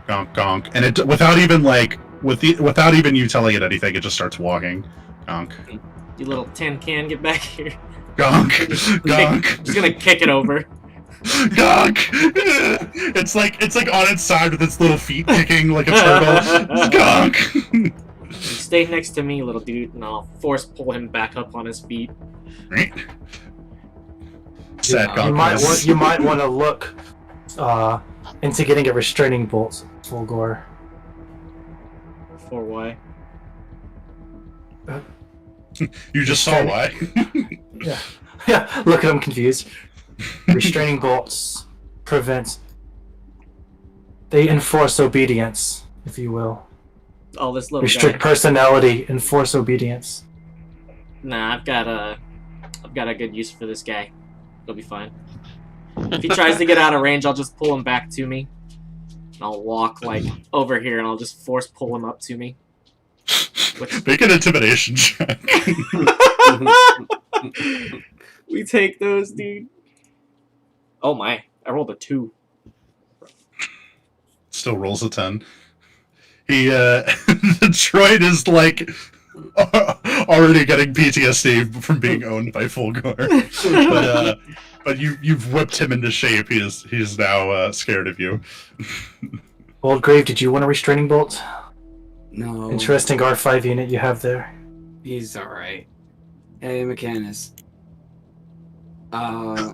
Gonk, gonk. And it without even you telling it anything, it just starts walking. Gonk. You little tin can, get back here. Gonk. Gonk. Just gonna kick it over. Gonk! It's like on its side with its little feet kicking like a turtle. Gonk! You stay next to me, little dude, and I'll force pull him back up on his feet. Sad Gonk. You might want to look into getting a restraining bolt, Fulgor. For why? You just saw why. Yeah. Yeah, look at him confused. Restraining bolts prevent. They enforce obedience, if you will. Oh, this little Restrict guy. personality, enforce obedience. Nah, I've got a good use for this guy. It'll be fine. If he tries to get out of range, I'll just pull him back to me. And I'll walk over here, and I'll just force pull him up to me. Make an intimidation check. We take those, dude. Oh my! I rolled a 2. Still rolls a 10. He the droid is already getting PTSD from being owned by Fulgor. But you've whipped him into shape. He is now scared of you. Oldgrave, did you want a restraining bolt? No. Interesting R5 unit you have there. He's alright. Hey, Mechanus. I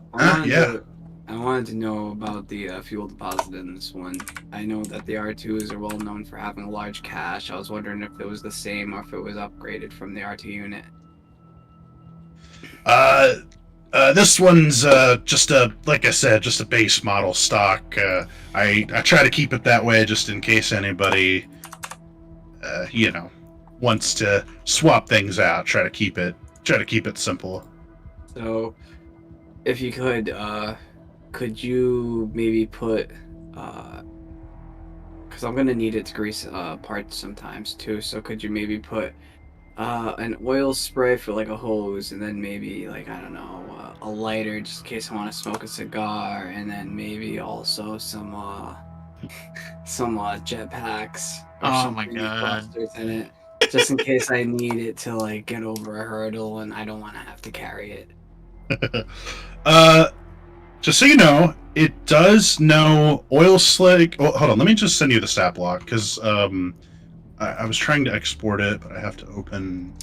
wanted to know about the fuel deposit in this one. I know that the R2s are well known for having a large cache. I was wondering if it was the same or if it was upgraded from the R2 unit. This one's like I said, just a base model stock. I try to keep it that way just in case anybody wants to swap things out. Try to keep it simple. So, if you could you maybe put, because I'm gonna need it to grease parts sometimes too, so could you maybe put an oil spray for a hose, and then maybe I don't know, a lighter just in case I want to smoke a cigar, and then maybe also some jetpacks. Oh my God. In it, just in case I need it to get over a hurdle and I don't want to have to carry it. Just so you know, it does know oil slick. Oh, hold on, let me just send you the stat block because I was trying to export it, but I have to open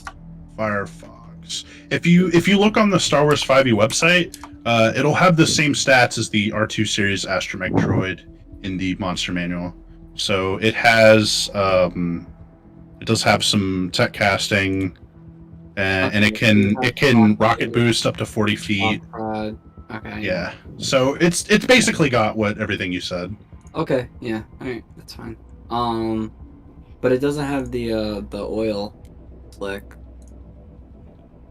Firefox. If you look on the Star Wars 5e website, it'll have the same stats as the R2 series astromech droid in the monster manual. So it has it does have some tech casting, and it can rocket boost up to 40 feet. Okay. Yeah. So it's basically got what everything you said. Okay. Yeah. All right. That's fine. But it doesn't have the oil slick.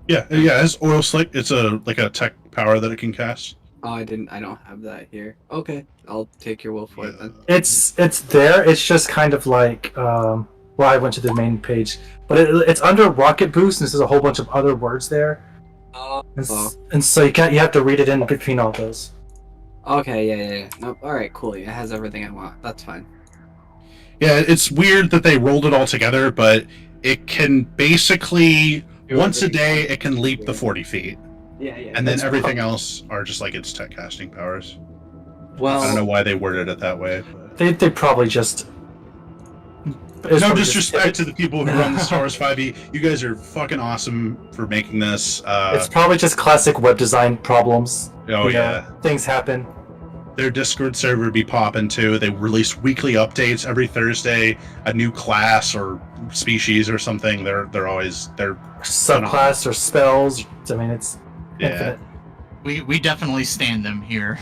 Yeah, yeah. It's oil slick. It's a tech power that it can cast. Oh, I don't have that here. Okay, I'll take your will for it then. It's there. It's just kind of like well, I went to the main page, but it's under rocket boost, and there's a whole bunch of other words there, and so you have to read it in between all those. Okay, yeah. Nope. All right, cool. Yeah, it has everything I want. That's fine. Yeah, it's weird that they rolled it all together, but it can basically once a day it can leap the 40 feet. Yeah. And then everything else are just like its tech casting powers. Well, I don't know why they worded it that way. But... They probably just. No disrespect to the people who run the Star Wars 5e. You guys are fucking awesome for making this. It's probably just classic web design problems. Oh, You know, yeah. things happen. Their Discord server be popping too. They release weekly updates every Thursday. A new class or species or something. They're Subclass or spells. I mean, it's yeah. infinite. We definitely stand them here.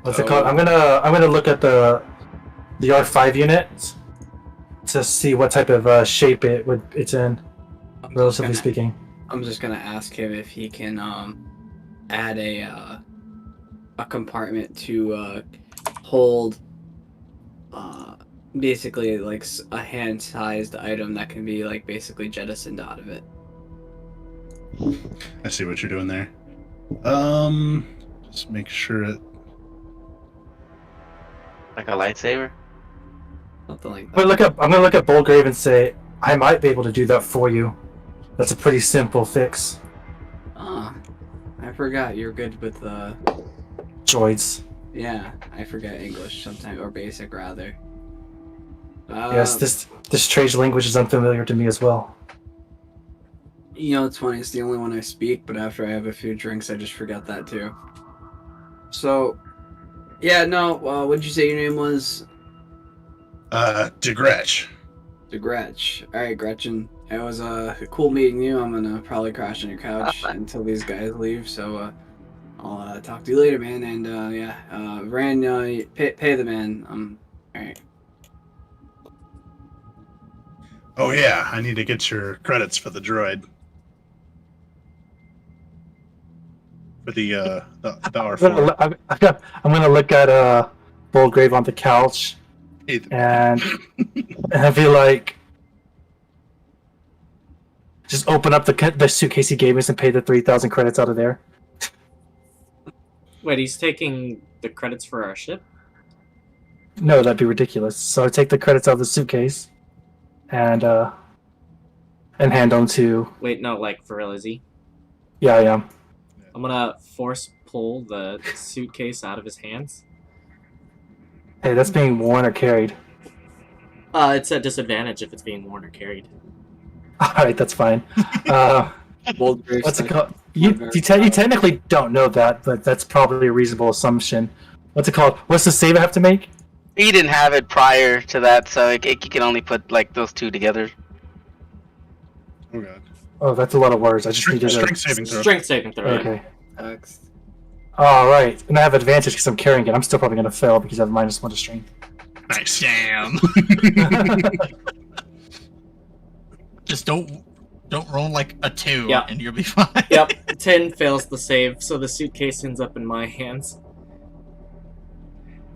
What's it called? I'm gonna look at the R5 unit to see what type of shape it's in, relatively speaking. I'm just gonna ask him if he can add a compartment to hold basically like a hand-sized item that can be like basically jettisoned out of it. I see what you're doing there. Just make sure it. Like a lightsaber? Something like I'm that. gonna look at Bolgrave and say I might be able to do that for you. That's a pretty simple fix. I forgot you're good with Droids. yeah, I forget English sometimes, or basic rather. Yes, this strange language is unfamiliar to me as well. You know, it's funny, it's the only one I speak, but after I have a few drinks, I just forget that too. So, yeah, no, what did you say your name was? DeGretch. The Gretch. Alright, Gretchen. It was cool meeting you. I'm gonna probably crash on your couch until these guys leave, so I'll talk to you later, man. And yeah, Ran, pay the man. Alright. Oh yeah, I need to get your credits for the droid. For the R4. I'm gonna look at Bolgrave on the couch and be like, just open up the suitcase he gave us and pay the 3,000 credits out of there. Wait, he's taking the credits for our ship? No, that'd be ridiculous. So I take the credits out of the suitcase and hand them to. Wait, no, like for real, is he? Yeah, I am. I'm gonna force pull the suitcase out of his hands. Hey, that's being worn or carried. It's a disadvantage if it's being worn or carried. All right, that's fine. Bolgrave What's it called? You technically don't know that, but that's probably a reasonable assumption. What's it called? What's the save I have to make? He didn't have it prior to that, so you can only put like those two together. Oh god. Oh, that's a lot of words. I just needed Strength saving throw. Strength saving throw. Okay. All right, and I have advantage because I'm carrying it. I'm still probably gonna fail because I have -1 to strength. Nice. Damn. Just don't roll like a 2 Yep. and you'll be fine. Yep, 10 fails the save, so the suitcase ends up in my hands.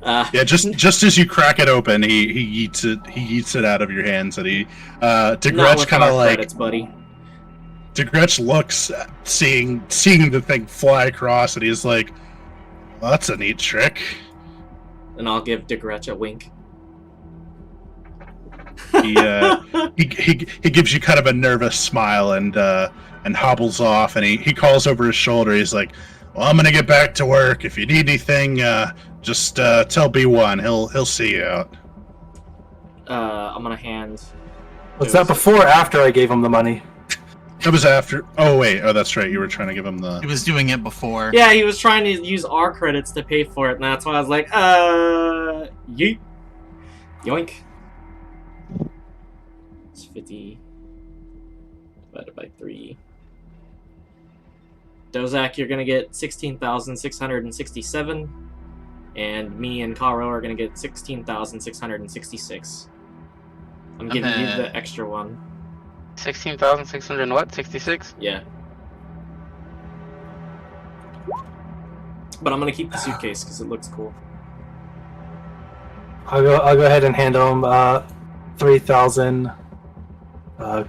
Yeah, just as you crack it open, he yeets it out of your hands, and DeGretch kind of like credits, buddy. DeGretch looks, seeing the thing fly across, and he's like, well, "That's a neat trick." And I'll give DeGretch a wink. He gives you kind of a nervous smile and hobbles off, and he calls over his shoulder. He's like, "Well, I'm gonna get back to work. If you need anything, just tell B1. He'll see you out." I'm gonna hand. Was that before or after I gave him the money? It was after. Oh wait. Oh, that's right. You were trying to give him the. He was doing it before. Yeah, he was trying to use our credits to pay for it, and that's why I was like, yeet. Yoink. It's 50 divided by 3. Dozak, you're gonna get 16,667, and me and Karo are gonna get 16,666. I'm giving you the extra one. 16,600 what? 66? Yeah. But I'm gonna keep the suitcase because it looks cool. I'll go ahead and hand him 3,000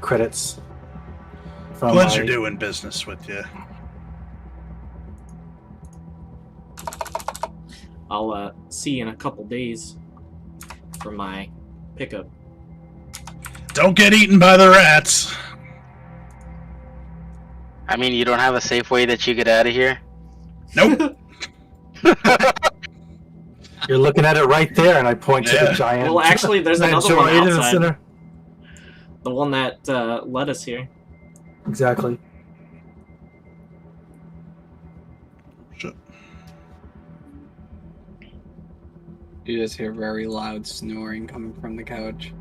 credits. From Pleasure my- doing business with you. I'll see you in a couple days for my pickup. Don't get eaten by the rats. I mean, you don't have a safe way that you get out of here? Nope. You're looking at it right there, and I point to Yeah. the giant. Well, actually, there's giant another one droid in the outside. center. The one that led us here. Exactly. Shit. You just hear very loud snoring coming from the couch.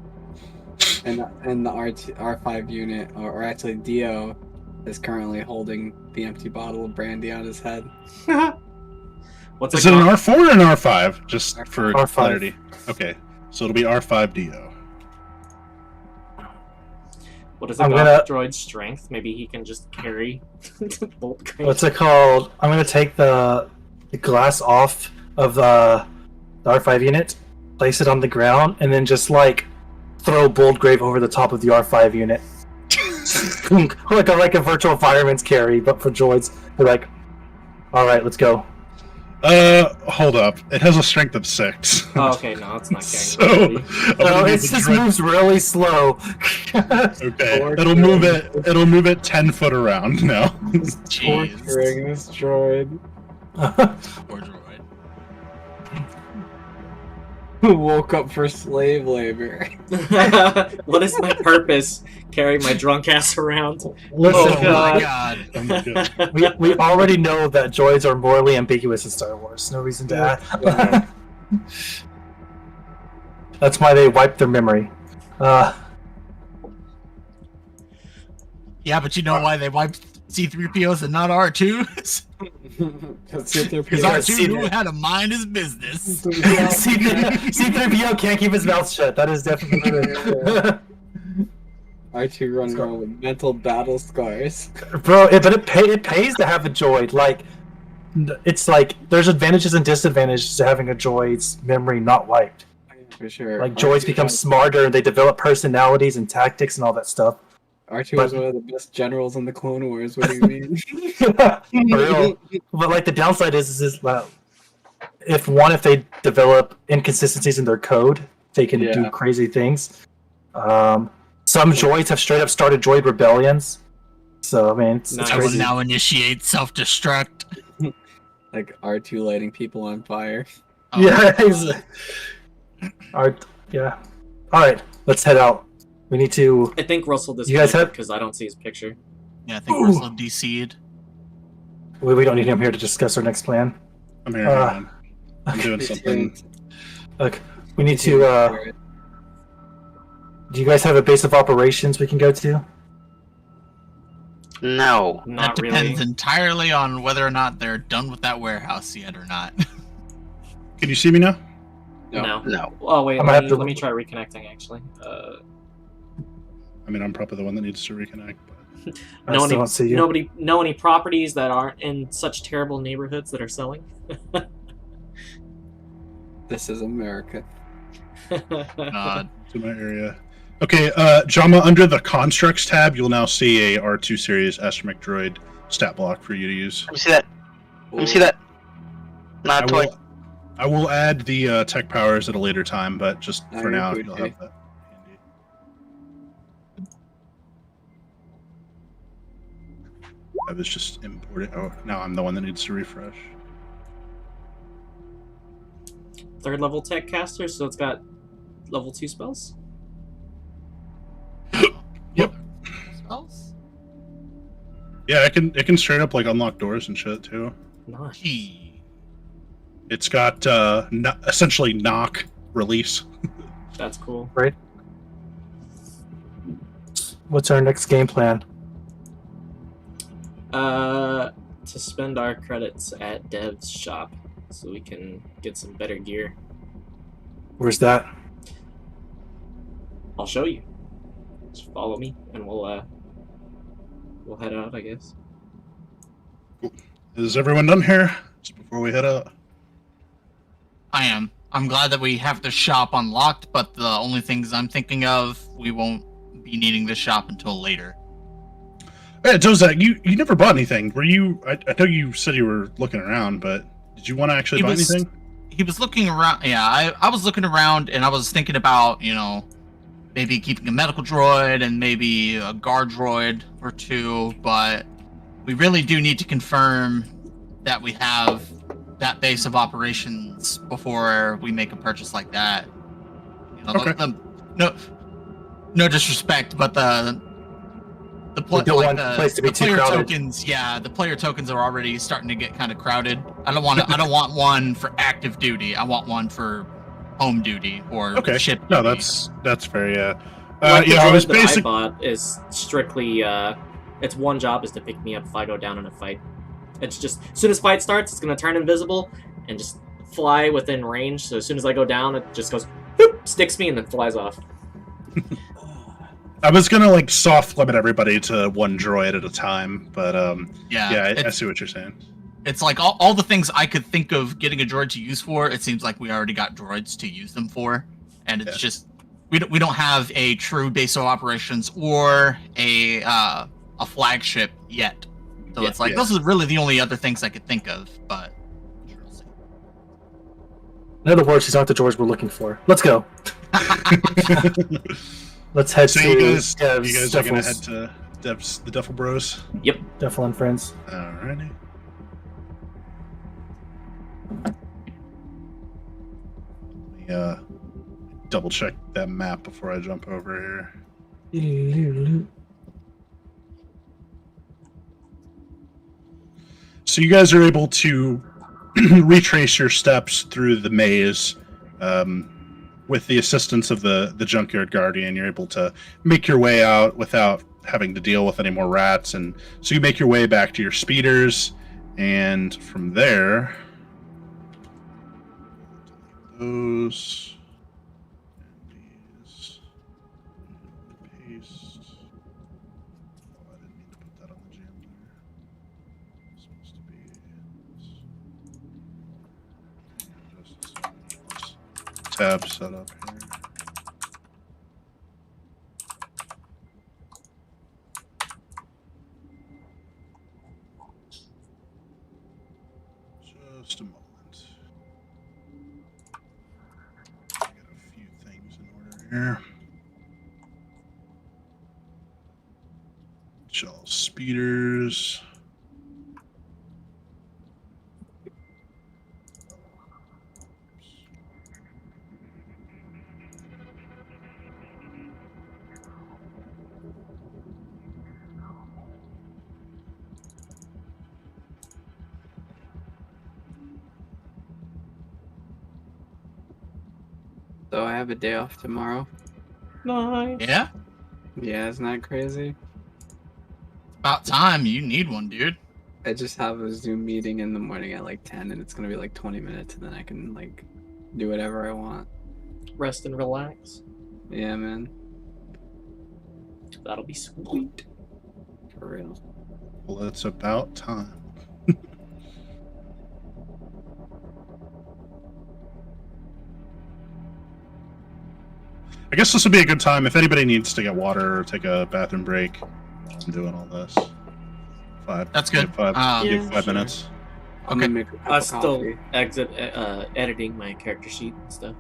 And the R5 unit, or actually Dio, is currently holding the empty bottle of brandy on his head. What's Is it an called? R4 or an R5? Just for R5. clarity. Okay, so it'll be R5DO. What is it I'm about gonna- droid strength? Maybe he can just carry bolt crane. What's it called? I'm gonna take the glass off of the R5 unit, place it on the ground, and then just like throw Boldgrave over the top of the R5 unit. like a virtual fireman's carry, but for droids. They're like, all right, let's go. Hold up. It has a strength of 6. Oh, okay, no, it's not So, carrying. I'm No, gonna it need the just droid- moves really slow. Okay, it'll move it. It'll move it 10 foot around now. Jeez. Torturing this droid. Poor droid. Who woke up for slave labor. What is my purpose? Carry my drunk ass around. Listen, Oh, Oh my God. god. Oh my God. we already know that droids are morally ambiguous in Star Wars. No reason to add. That's why they wipe their memory. Yeah, but you know why they wiped C-3POs and not R2s? Because R2 knew how to mind his business. C-3PO can't keep his mouth shut. That is definitely it. R2 running around with mental battle scars. Bro, it pays to have a droid. Like, it's like there's advantages and disadvantages to having a droid's memory not wiped. For sure. Like droids become smarter and they develop personalities and tactics and all that stuff. R2 was one of the best generals in the Clone Wars. What do you mean? For real. But like the downside is if they develop inconsistencies in their code, they can do Yeah. crazy things. Some droids have straight up started droid rebellions. So I mean, it's Nice. I will crazy. now initiate self-destruct. Like R2 lighting people on fire. Oh, Yeah, God. exactly. Yeah. All right, let's head out. We need to. I think Russell You guys have- because I don't see his picture. Yeah, I think Ooh. Russell DC'd. We don't need him here to discuss our next plan. I'm here. man. I'm doing something. Look, we need to. Do you guys have a base of operations we can go to? No. That Not depends really. entirely on whether or not they're done with that warehouse yet or not. Can you see me now? No. No. Oh wait, I might have to- let me try reconnecting actually. I mean, I'm probably the one that needs to reconnect. But... I Know still any, don't see you. nobody know any properties that aren't in such terrible neighborhoods that are selling? This is America. God. To my area. Okay, Jama, under the constructs tab, you'll now see a R2 series astromech droid stat block for you to use. Let me see that. Let me see that. Not a toy. I will add the tech powers at a later time, but just I for now, agree, you'll Jay. have that handy. I was just importing. Oh, now I'm the one that needs to refresh. Third level tech caster, so it's got level 2 spells. Yep. Spells? Yeah, it can straight up like unlock doors and shit too. Nice. Gee. It's got essentially knock release. That's cool. What's our next game plan? to spend our credits at Dev's shop so we can get some better gear. Where's that? I'll show you. Just follow me, and we'll head out, I guess. Is everyone done here? Just before we head out. I am. I'm glad that we have the shop unlocked, but the only things I'm thinking of, we won't be needing this shop until later. Hey, Dozak, you never bought anything. Were you? I know you said you were looking around, but did you want to actually buy anything? He was looking around. Yeah, I was looking around, and I was thinking about, maybe keeping a medical droid and maybe a guard droid or two, but we really do need to confirm that we have that base of operations before we make a purchase like that. Okay. No disrespect, but the We don't want the place to be too player crowded. tokens, the player tokens are already starting to get kind of crowded. I don't want one for active duty. I want one for home duty or ship duty. No, that's fair. Yeah. Like the I was droid that I basic. bought is strictly its one job is to pick me up if I go down in a fight. It's just as soon as fight starts, it's gonna turn invisible and just fly within range. So as soon as I go down, it just goes whoop, sticks me, and then flies off. I was gonna soft limit everybody to one droid at a time, but I see what you're saying. It's like all the things I could think of getting a droid to use for. It seems like we already got droids to use them for, and it's just we don't have a true base of operations or a flagship yet. So it's like those are really the only other things I could think of. But In other words, these aren't the droids we're looking for. Let's go. Let's head So to you guys Dev's, are gonna Deffel's- head to the Duffel Bros. Defel and Friends. Alrighty. Let me double check that map before I jump over here. So you guys are able to retrace your steps through the maze with the assistance of the Junkyard Guardian. You're able to make your way out without having to deal with any more rats, and so you make your way back to your speeders, and from there, those and these paste. Oh, I didn't mean to put that on the jam there. It's supposed to be just a tab set up here. Just a moment. Get a few things in order here. Shell speeders. So I have a day off tomorrow. Nice. yeah, Yeah, isn't that crazy? about time. You need one, dude. I just have a Zoom meeting in the morning at like 10, and it's gonna be like 20 minutes, and then I can do whatever I want. Rest and relax. Yeah, man, That'll be sweet. for real. Well, it's about time. I guess this would be a good time if anybody needs to get water or take a bathroom break. I'm doing all this. That's good. Give Yeah, 5 sure. minutes. I'm Okay. gonna make a cup I of still coffee. exit editing my character sheet and stuff.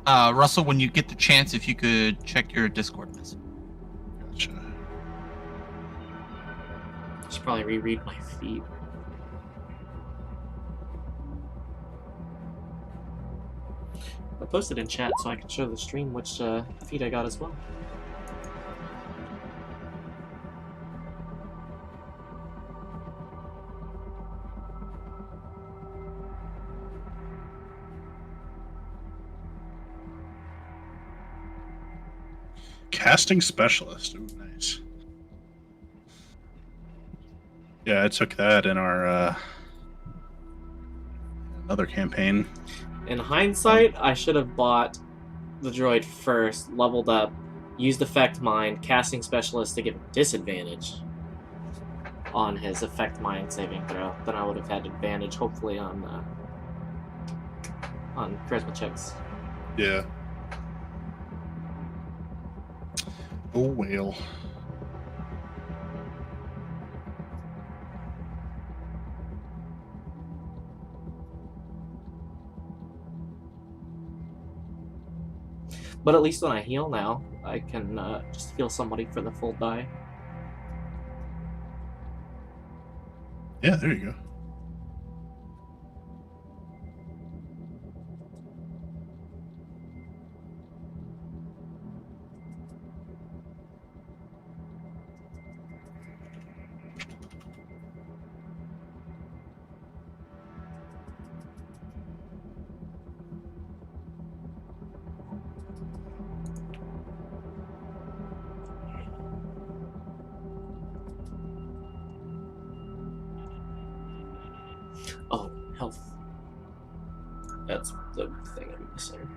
Alright. Russell, when you get the chance, if you could check your Discord message. Gotcha. Should probably reread my feed. I posted in chat so I can show the stream which feed I got as well. Casting specialist. Ooh, nice. Yeah, I took that in our another campaign. In hindsight, I should have bought the droid first, leveled up, used Effect Mind, casting specialist to give him disadvantage on his Effect Mind saving throw. Then I would have had advantage, hopefully, on charisma checks. Yeah. Oh well. But at least when I heal now, I can just heal somebody for the full die. Yeah, there you go. Oh, health. That's the thing I'm missing.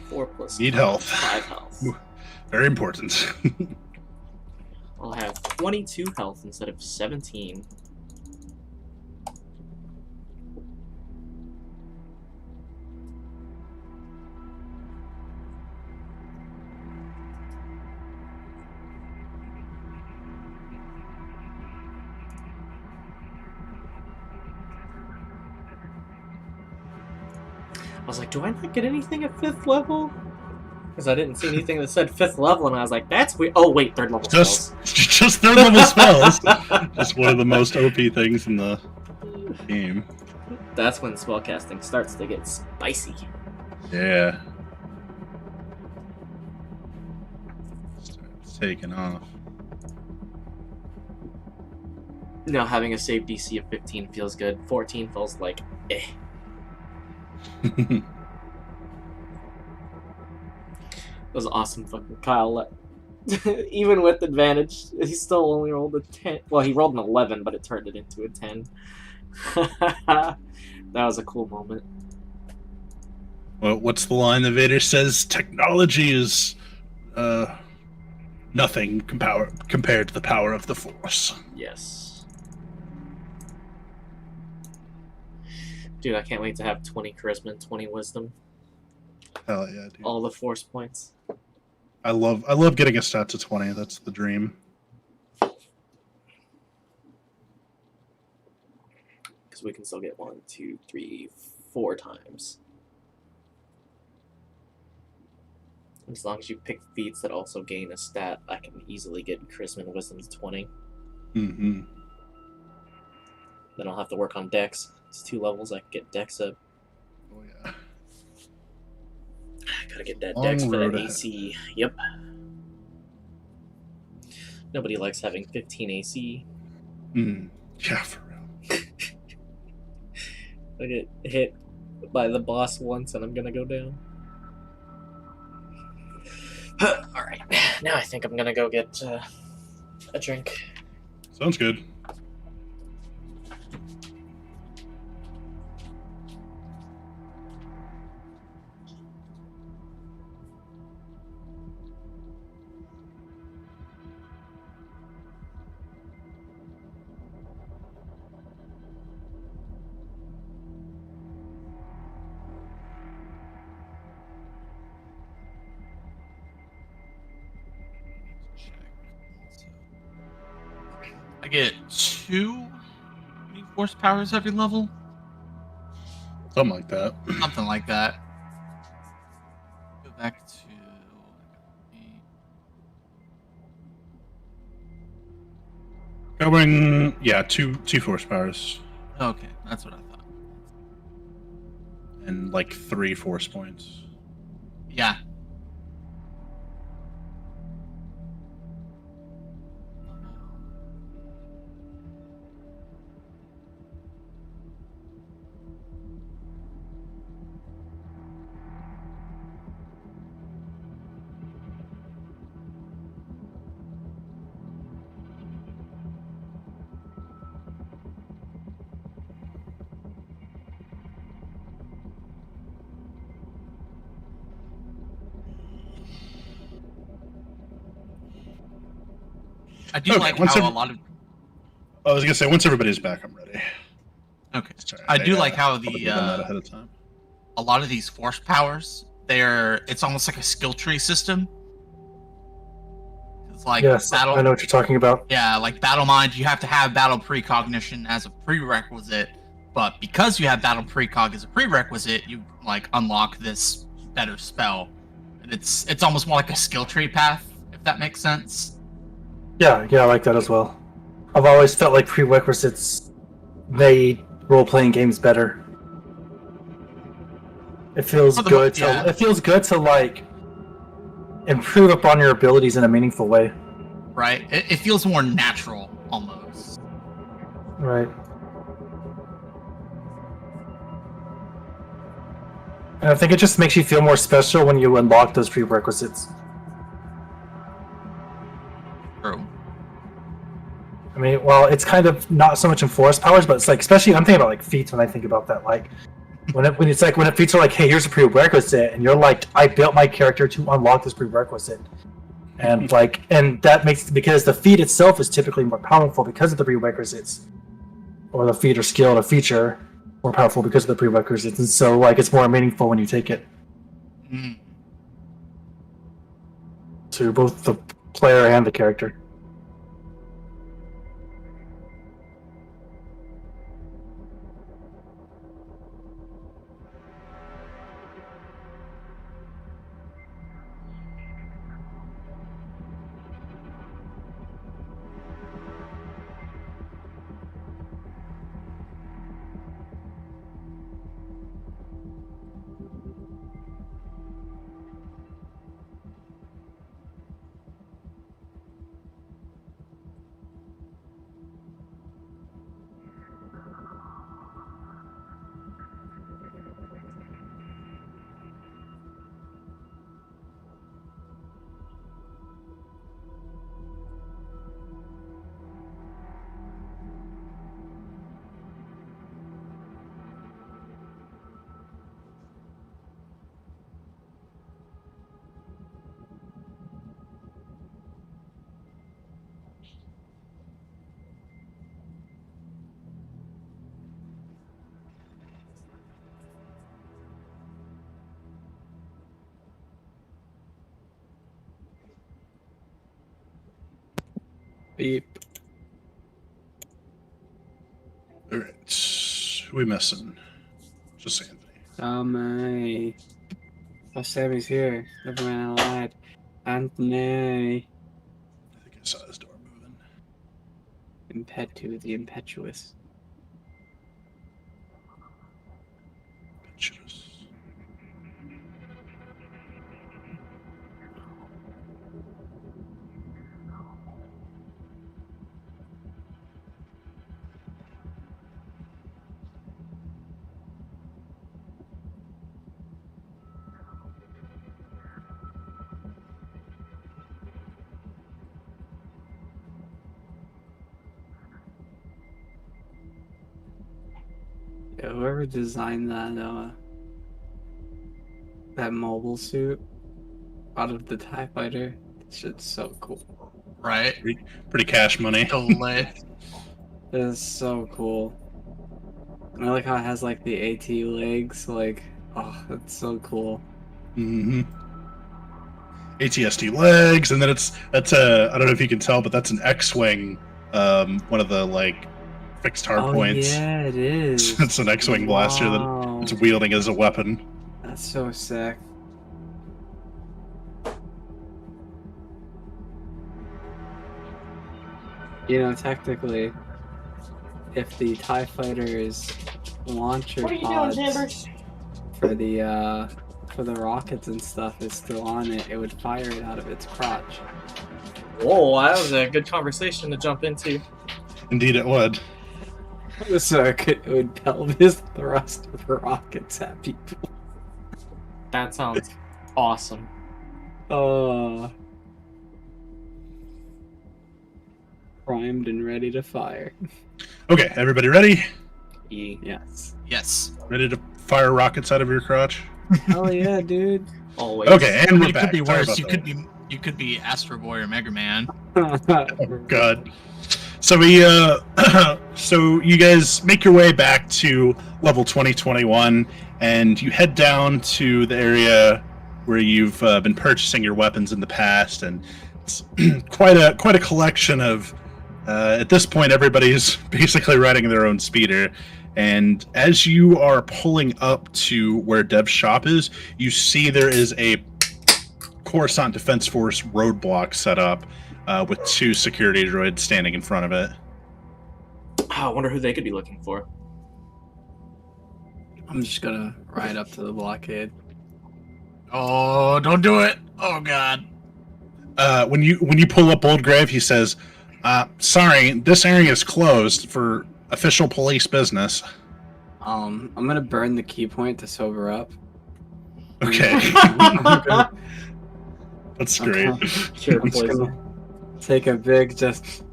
4 plus Need health. 5 health. Very important. I'll have 22 health instead of 17. I was like, do I not get anything at 5th level? Because I didn't see anything that said 5th level, and I was like, that's weird. Oh, wait, 3rd level spells. Just third level spells. Just one of the most OP things in the game. That's when spellcasting starts to get spicy. Yeah. Starts taking off. Now, having a save DC of 15 feels good. 14 feels like, eh. It was awesome fucking Kyle. Even with advantage, he still only rolled a 10. Well, he rolled an 11, but it turned it into a 10. That was a cool moment. Well, what's the line that Vader says? Technology is nothing compared to the power of the Force. Yes. Dude, I can't wait to have 20 charisma and 20 wisdom. Hell yeah, dude. All the force points. I love getting a stat to 20. That's the dream. Because we can still get 1, 2, 3, 4 times. As long as you pick feats that also gain a stat, I can easily get charisma and wisdom to 20. Mm-hmm. Then I'll have to work on dex. It's 2 levels, I can get dex up. Oh yeah. Gotta get that Long dex for road that ahead. AC. Yep. Nobody likes having 15 AC. Yeah, for real. I get hit by the boss once and I'm gonna go down. Alright, now I think I'm gonna go get a drink. Sounds good. I get 2 new force powers every level. Something like that. Something like that. Go back to. Going, yeah, two force powers Okay, that's what I thought. and like 3 force points. Yeah. I do Okay, like once how every- a lot of I was gonna say once everybody's back, I'm ready. okay. Sorry, I do they, like how probably done that the ahead of time. a lot of these force powers, it's almost like a skill tree system. It's like Yes, battle. I know what you're talking about. Yeah, like battle mind, you have to have battle precognition as a prerequisite, but because you have battle precog as a prerequisite, you like unlock this better spell. And it's almost more like a skill tree path, if that makes sense. Yeah, I like that as well. I've always felt like prerequisites made role-playing games better. It feels For the good mo- yeah. to. It feels good to like improve upon your abilities in a meaningful way. Right? It feels more natural almost. Right. And I think it just makes you feel more special when you unlock those prerequisites. True. I mean, well, it's kind of not so much in forest powers, but it's like, especially I'm thinking about like feats when I think about that. Like when feats are like, hey, here's a prerequisite, and you're like, I built my character to unlock this prerequisite, and like, and that makes because the feat itself is typically more powerful because of the prerequisites, or the feat or skill or feature more powerful because of the prerequisites, and so like it's more meaningful when you take it Mm. to both the player and the character. Beep. All right, who we missing? Just Anthony. Sammy. Oh, Sammy's here. Never mind, I lied. Anthony. I think I saw his door moving. Impetu, the impetuous. Pictures. Yeah, whoever designed that mobile suit out of the TIE fighter, it's just so cool. Right? Pretty cash money. So lit. It is so cool. And I like how it has like the AT legs, like, oh, that's so cool. Mm-hmm. ATST legs, and then that's a I don't know if you can tell, but that's an X-wing, one of the like fixed hard points. Yeah, it is. It's an X-wing blaster that Wow. it's wielding as a weapon. That's so sick. You know, technically, if the TIE Fighter's launcher pods for the rockets and stuff is still on it, it would fire it out of its crotch. Whoa, that was a good conversation to jump into. Indeed, it would. So it would pelvis thrust the rockets at people. That sounds awesome. Oh. Primed and ready to fire. Okay, everybody ready? Yes. Yes. Ready to fire rockets out of your crotch? Hell yeah, dude. Always. Okay, and I mean, we're it back. could be Sorry worse. about You that. could be You could be Astro Boy or Mega Man. Oh, God. So so you guys make your way back to level 2021, and you head down to the area where you've been purchasing your weapons in the past, and it's quite a collection of. At this point, everybody's basically riding their own speeder, and as you are pulling up to where Dev's shop is, you see there is a Coruscant Defense Force roadblock set up with 2 security droids standing in front of it. I wonder who they could be looking for. I'm just gonna ride up to the blockade. Oh, don't do it! Oh God. When you pull up Old Grave, he says, "Sorry, this area is closed for official police business." I'm gonna burn the key point to sober up. Okay, that's great. Okay. Sure, I'm just poison. gonna take a big just.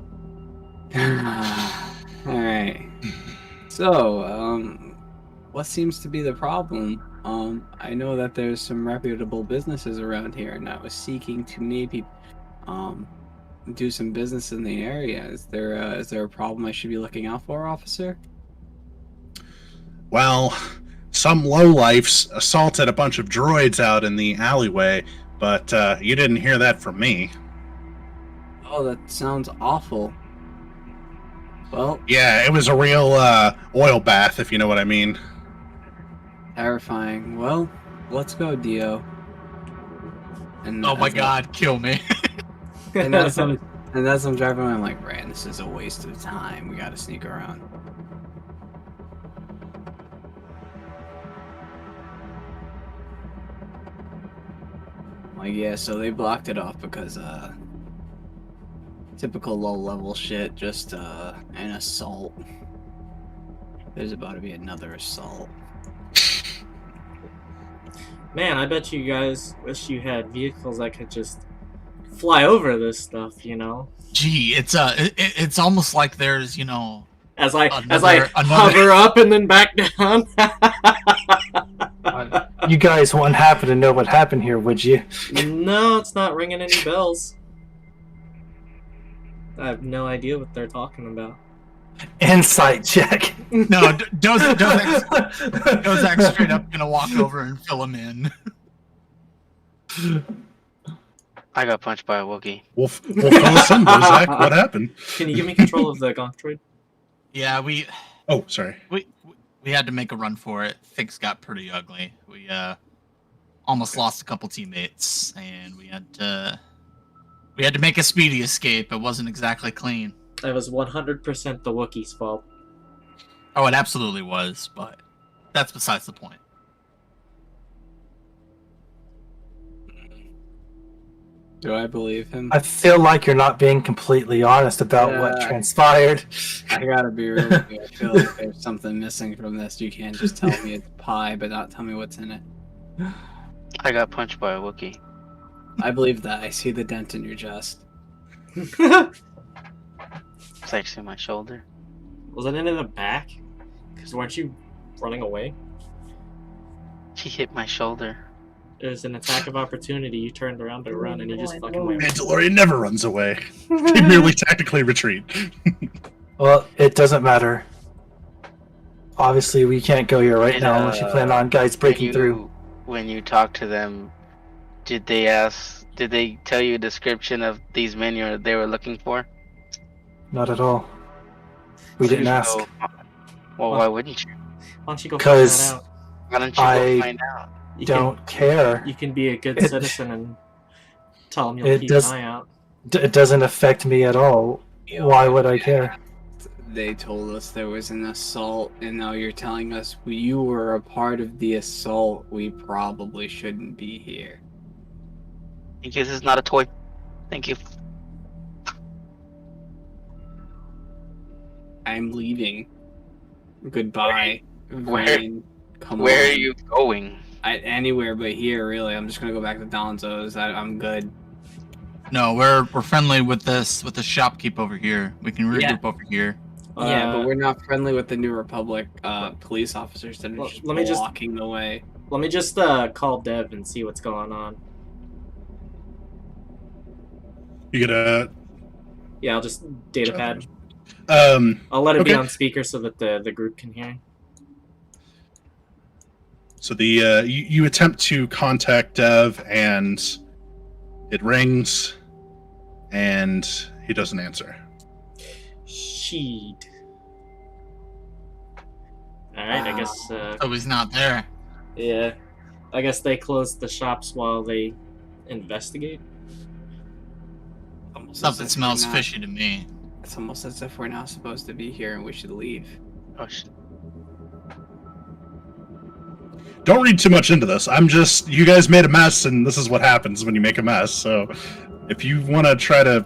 Alright. So, what seems to be the problem? I know that there's some reputable businesses around here, and I was seeking to maybe, do some business in the area. Is there a problem I should be looking out for, officer? Well, some lowlifes assaulted a bunch of droids out in the alleyway, but you didn't hear that from me. Oh, that sounds awful. Well, Yeah, it was a real oil bath, if you know what I mean. terrifying. Well, let's go, Dio. And Oh my as I- God, kill me. And as I'm driving, I'm like, Rand, this is a waste of time. We gotta sneak around. Like, yeah, so they blocked it off because, typical low-level shit, just, an assault. There's about to be another assault. Man, I bet you guys wish you had vehicles that could just fly over this stuff, you know? Gee, it's almost like there's, you know, As I Another- hover up and then back down. You guys wouldn't happen to know what happened here, would you? No, it's not ringing any bells. I have no idea what they're talking about. Insight check. no, Dozak's straight up gonna walk over and fill him in. I got punched by a Wookiee. We'll fill us in, Zach. What happened? Can you give me control of the Gonk droid? Yeah, we Oh, sorry. had to make a run for it. Things got pretty ugly. We almost lost a couple teammates, and we had to make a speedy escape. It wasn't exactly clean. It was 100% the Wookiee's fault. Oh, it absolutely was, but that's besides the point. Do I believe him? I feel like you're not being completely honest about what Yeah. transpired. I gotta be real with you. I feel like there's something missing from this. You can't just tell me it's pie, but not tell me what's in it. I got punched by a Wookiee. I believe that. I see the dent in your chest. It's actually my shoulder. Was it into the back? Because weren't you running away? He hit my shoulder. It was an attack of opportunity. You turned around to run and you just fucking went. Mandalorian never runs away. They merely tactically retreat. Well, it doesn't matter. Obviously, we can't go here right And, now unless you plan on guys breaking through. When you talked to them, did they tell you a description of these men they were looking for? Not at all. We didn't ask. So, well, why wouldn't you? Why don't you go find 'Cause that out? Why don't you I go find out? You Don't care. You can be a good It- citizen and tell them you'll it keep does- an eye out. It doesn't affect me at all. Why would I care? They told us there was an assault, and now you're telling us you were a part of the assault. We probably shouldn't be here. Thank you. This is not a toy. Thank you. I'm leaving. Goodbye. Where- Vane. Come Where on. are you going? Anywhere but here, really. I'm just gonna go back to Donzo's. I'm good. No, we're friendly with the shopkeep over here. We can regroup Yeah. over here. Yeah, Uh, but we're not friendly with the New Republic police officers that are Well, just let me just- blocking the way. Let me just call Dev and see what's going on. You gonna Yeah, I'll just data pad. I'll let it be okay. on speaker so that the group can hear. So you attempt to contact Dev, and it rings, and he doesn't answer. Sheet. Alright, I guess, So he's not there. yeah. I guess they closed the shops while they investigate. Almost as Something if smells we're not- fishy to me. It's almost as if we're not supposed to be here and we should leave. Oh shit. Don't read too much into this. You guys made a mess, and this is what happens when you make a mess. So, if you want to try to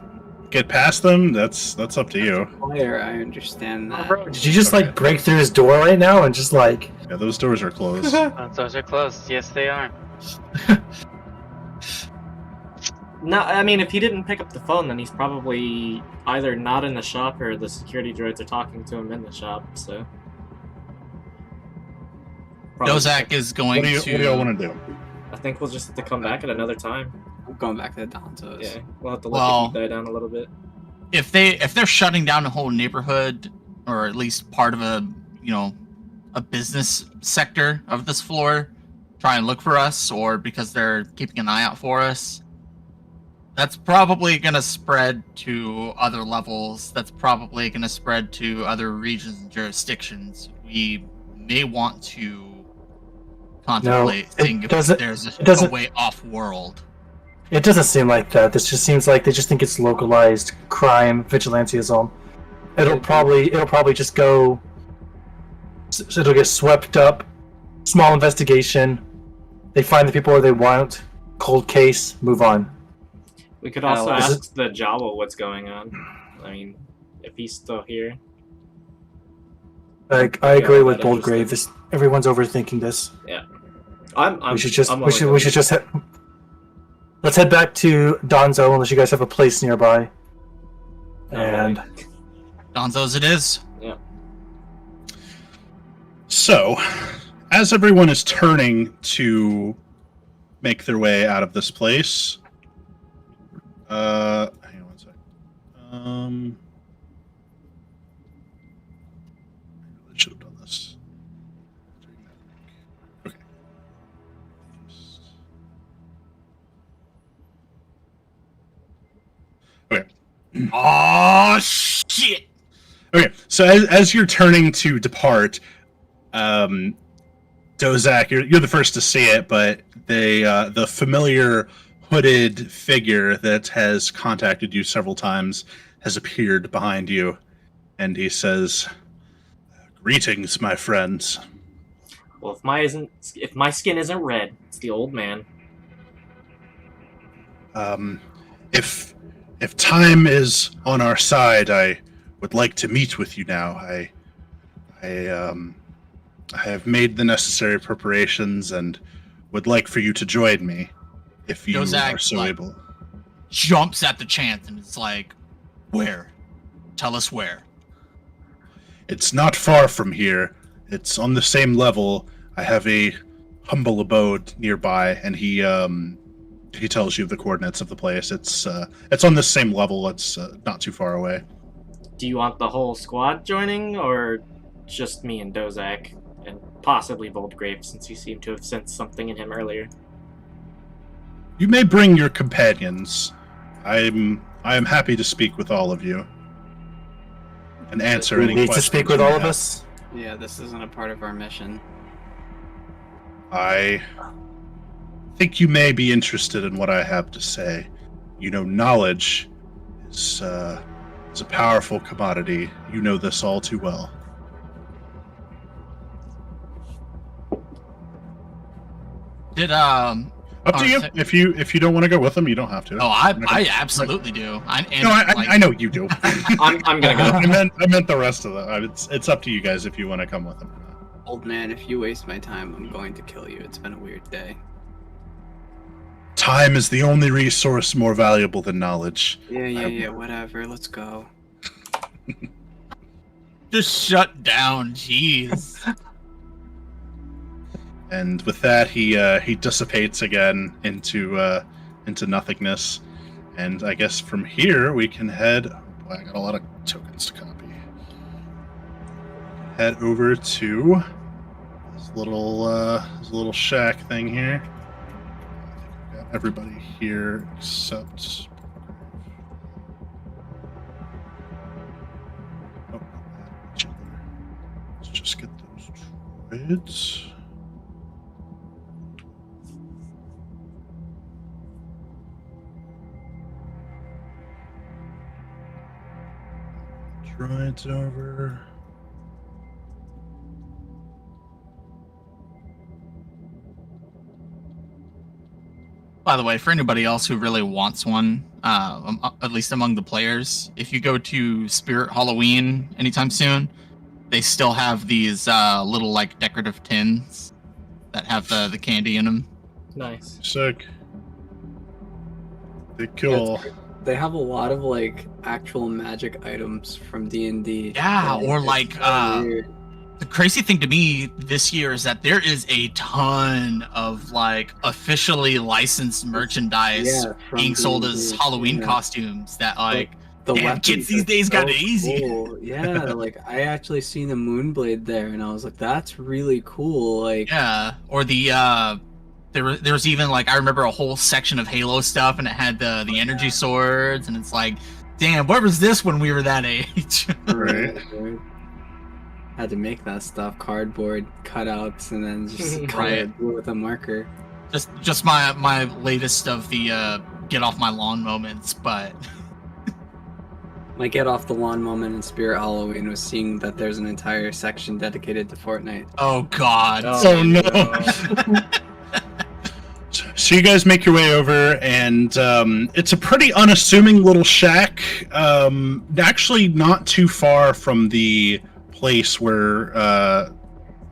get past them, that's up to you. Fire, I understand that. Did you just like break through his door right now and just like? Yeah, those doors are closed. Those are closed. Yes, they are. No, I mean, if he didn't pick up the phone, then he's probably either not in the shop or the security droids are talking to him in the shop, so... Probably Dozak is going What do to. y'all want to do? I think we'll just have to come back at another time. I'm going back to the Dontos. Yeah, we'll have to let Well- the heat die down a little bit. If they're shutting down the whole neighborhood, or at least part of a business sector of this floor, try and look for us, or because they're keeping an eye out for us, that's probably going to spread to other levels. That's probably going to spread to other regions and jurisdictions. We may want to contemplate it seeing if doesn't- there's it a doesn't- way off world. It doesn't seem like that. This just seems like they just think it's localized crime, vigilantism. It'll probably just go. It'll get swept up. Small investigation. They find the people where they want. Cold case. Move on. We could also is ask the Jawa what's going on. I mean, if he's still here. I agree with Boldgrave. Everyone's overthinking this. I'm We should just. I'm We should. willing We to- should just. Let's head back to Donzo unless you guys have a place nearby. And Donzo's it is. So, as everyone is turning to make their way out of this place, hang on one second. I should have done this. Okay. Okay. Oh shit! Okay, so as you're turning to depart, Dozak, you're the first to see it, but the familiar hooded figure that has contacted you several times has appeared behind you, and he says, "Greetings, my friends." Well, if my skin isn't red, it's the old man. If time is on our side, I would like to meet with you now. I have made the necessary preparations and would like for you to join me, if you Dozak, are so like- able. Jumps at the chance and it's like, where? Tell us where. It's not far from here. It's on the same level. I have a humble abode nearby, and he tells you the coordinates of the place. It's on the same level. It's not too far away. Do you want the whole squad joining, or just me and Dozak, and possibly Boldgrave, since you seem to have sensed something in him earlier? You may bring your companions. I am happy to speak with all of you and answer we any need to questions speak with you all may of have. us. Yeah, this isn't a part of our mission. I think you may be interested in what I have to say. You know, knowledge is a powerful commodity. You know this all too well. Did Up to you. If you don't want to go with them, you don't have to. Oh, I absolutely do. I know you do. I'm gonna go. I meant the rest of them. It's up to you guys if you want to come with them or not. Old man, if you waste my time, I'm going to kill you. It's been a weird day. Time is the only resource more valuable than knowledge. Yeah, whatever. Let's go. Just shut down. Jeez. And with that, he dissipates again into nothingness, And I guess from here we can head. Oh boy, I got a lot of tokens to copy. Head over to this little shack thing here. I think I've got everybody here except. Oh, let's just get those droids. Droids over. By the way, for anybody else who really wants one, at least among the players, if you go to Spirit Halloween anytime soon, they still have these little like decorative tins that have the candy in them. Nice. Sick. They kill. They have a lot of like actual magic items from D&D. Yeah, and or it's like so weird. the crazy thing to me this year is that there is a ton of like officially licensed merchandise from being sold as D&D, Halloween yeah. costumes that like The damn, weapons kids these are days got so it easy. cool. Yeah, like I actually seen a Moonblade there, and I was like, "That's really cool." Like, Yeah, or the there was even like I remember a whole section of Halo stuff, and it had the energy swords, and it's like, damn, where was this when we were that age? Right. dude. Had to make that stuff, cardboard cutouts, and then just color Right. it with a marker. just my latest of the get off my lawn moments, but My get off the lawn moment in Spirit Halloween was seeing that there's an entire section dedicated to Fortnite. oh god, Oh, no. So you guys make your way over, and it's a pretty unassuming little shack. Actually, not too far from the place where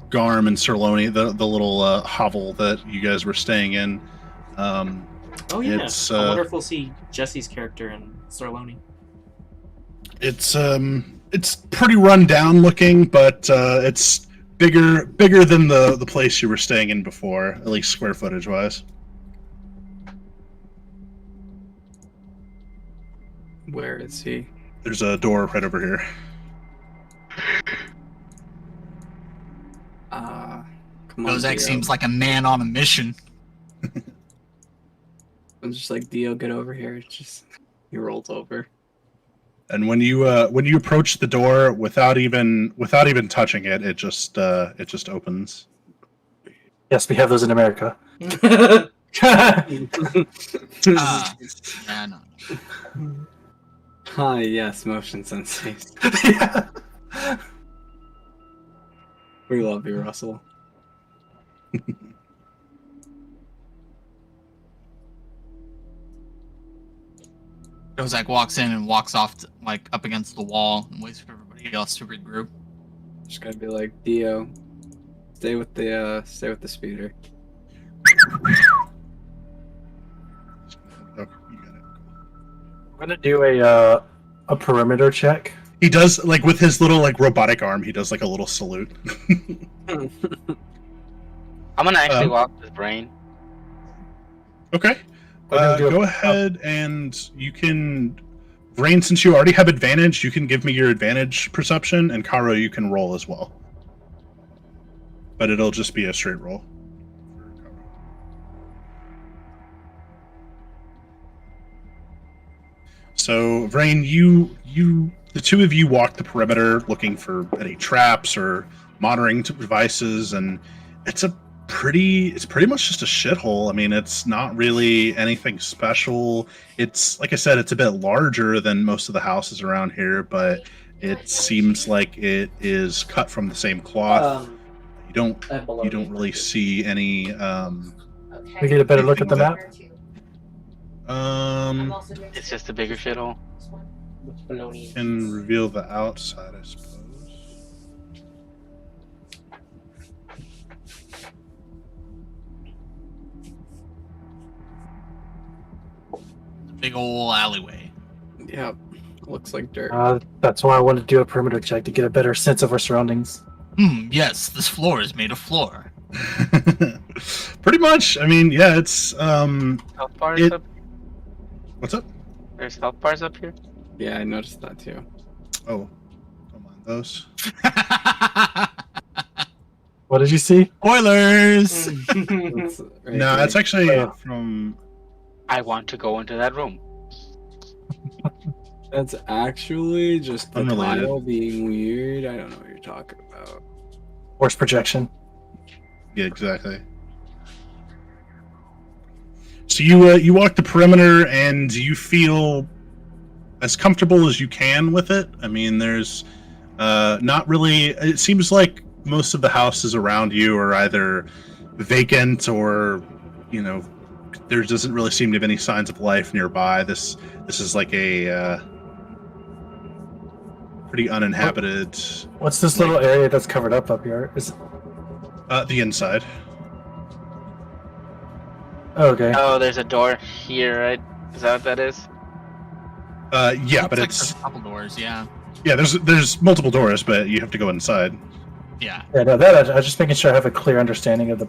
Garm and Serloni, the little hovel that you guys were staying in. Oh yeah. It's, I wonder if we'll see Jesse's character in Sarloni. It's pretty run down looking, but it's bigger than the place you were staying in before, at least square footage wise. Where is he? There's a door right over here. Come on, Kozak Dio. seems like a man on a mission. I'm just like, Dio, get over here. It's just he rolls over. And when you approach the door without even touching it, it just opens. Yes, we have those in America. Yeah, no. Ah, yes, motion sensors. Yeah. We love you, Russell. Kozak walks in and walks off like up against the wall and waits for everybody else to regroup. Just gotta be like, Dio, stay with the speeder. Oh, you got it. I'm gonna do a perimeter check. He does, like, with his little like robotic arm, he does like a little salute. I'm gonna actually Um, walk with Brain. Okay. We're gonna do a- Go ahead and you can, Vrain, since you already have advantage, you can give me your advantage perception, and Karo, you can roll as well. But it'll just be a straight roll. So, Vrain, the two of you walk the perimeter looking for any traps or monitoring devices, and it's pretty much just a shithole. I mean, it's not really anything special. It's, like I said, it's a bit larger than most of the houses around here, but it seems like it is cut from the same cloth. You don't really see any We get a better look at the map. It's just a bigger shithole. can reveal the outside, I suppose. Big ol' alleyway. Yep, looks like dirt. That's why I wanted to do a perimeter check to get a better sense of our surroundings. Yes, this floor is made of floor. Pretty much. I mean, yeah, it's How far It- is up? what's up? There's health bars up here. Yeah, I noticed that too. Oh, don't mind those. What did you see? Spoilers. That's right No, there. it's actually Oh. from. I want to go into that room. That's actually just the Unrelated. tile being weird. I don't know what you're talking about. Force projection. Yeah, exactly. So you walk the perimeter and you feel as comfortable as you can with it. I mean, there's not really. It seems like most of the houses around you are either vacant or, there doesn't really seem to be any signs of life nearby. This is like a pretty uninhabited. What's this little area that's covered up here? Is The inside. okay. Oh, there's a door here, right? Is that what that is? Yeah, Looks but like it's there's a couple doors. Yeah. there's multiple doors, but you have to go inside. Yeah. Yeah, no, that I'm just making sure I have a clear understanding of the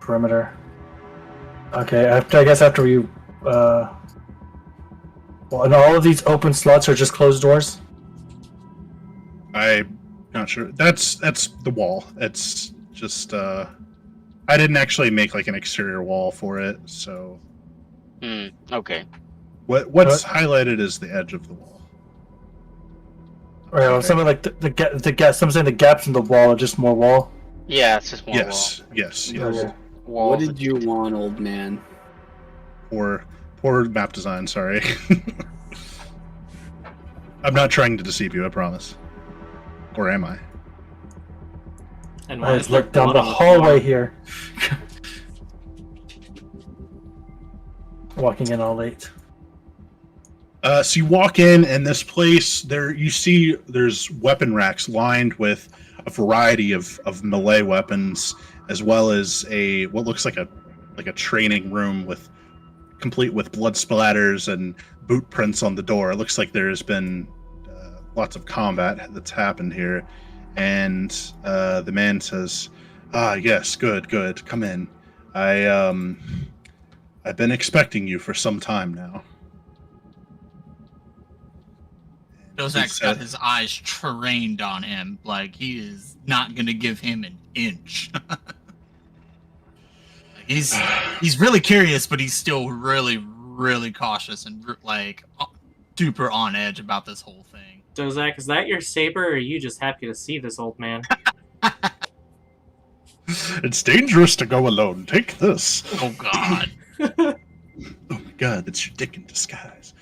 perimeter. Okay, I guess after you, well, and all of these open slots are just closed doors. I'm not sure. That's the wall. It's just I didn't actually make like an exterior wall for it, so Okay. what's highlighted is the edge of the wall. Or something like the gap. Some saying the gaps in the wall are just more wall. Yeah, it's just one Yes. Okay. wall. What did you want, old man? Poor map design. Sorry. I'm not trying to deceive you. I promise. Or am I? And I why just is there look down blood the on hallway floor? here. Walking in all late. So you walk in, and this place you see there's weapon racks lined with a variety of melee weapons, as well as what looks like a training room complete with blood splatters and boot prints on the door. It looks like there's been lots of combat that's happened here. And the man says, yes, good, come in. I've been expecting you for some time now. Dozak's got his eyes trained on him. Like, he is not going to give him an inch. He's really curious, but he's still really, really cautious and, like, super on edge about this whole thing. Dozak, is that your saber, or are you just happy to see this old man? It's dangerous to go alone. Take this. Oh, God. Oh my god, that's your dick in disguise.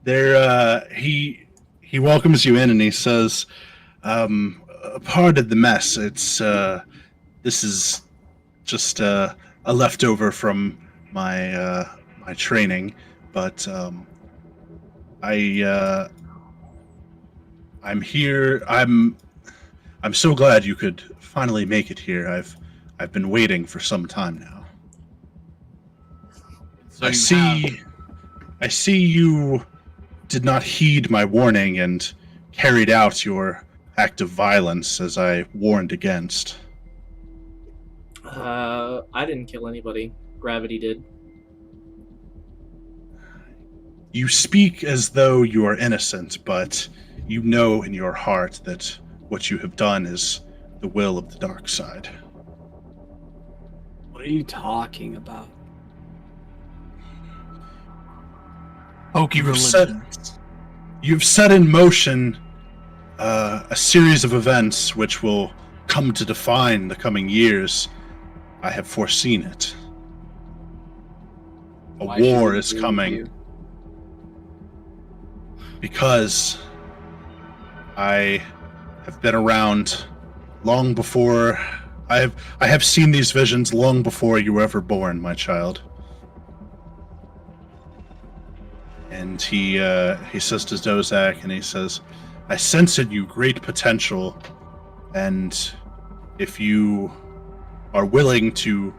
He welcomes you in and he says, pardon the mess. It's this is just a leftover from my my training, but I'm here. I'm so glad you could finally make it here. I've been waiting for some time now. So I see you did not heed my warning and carried out your act of violence as I warned against. I didn't kill anybody. Gravity did. You speak as though you are innocent, but you know in your heart that what you have done is the will of the dark side. What are you talking about? Pokey You've religion. You've set in motion a series of events which will come to define the coming years. I have foreseen it. A Why should war we is believe coming you? because I have been around long before I have seen these visions long before you were ever born, my child. And he says to Dozak, and he says, I sense in you great potential, and if you are willing to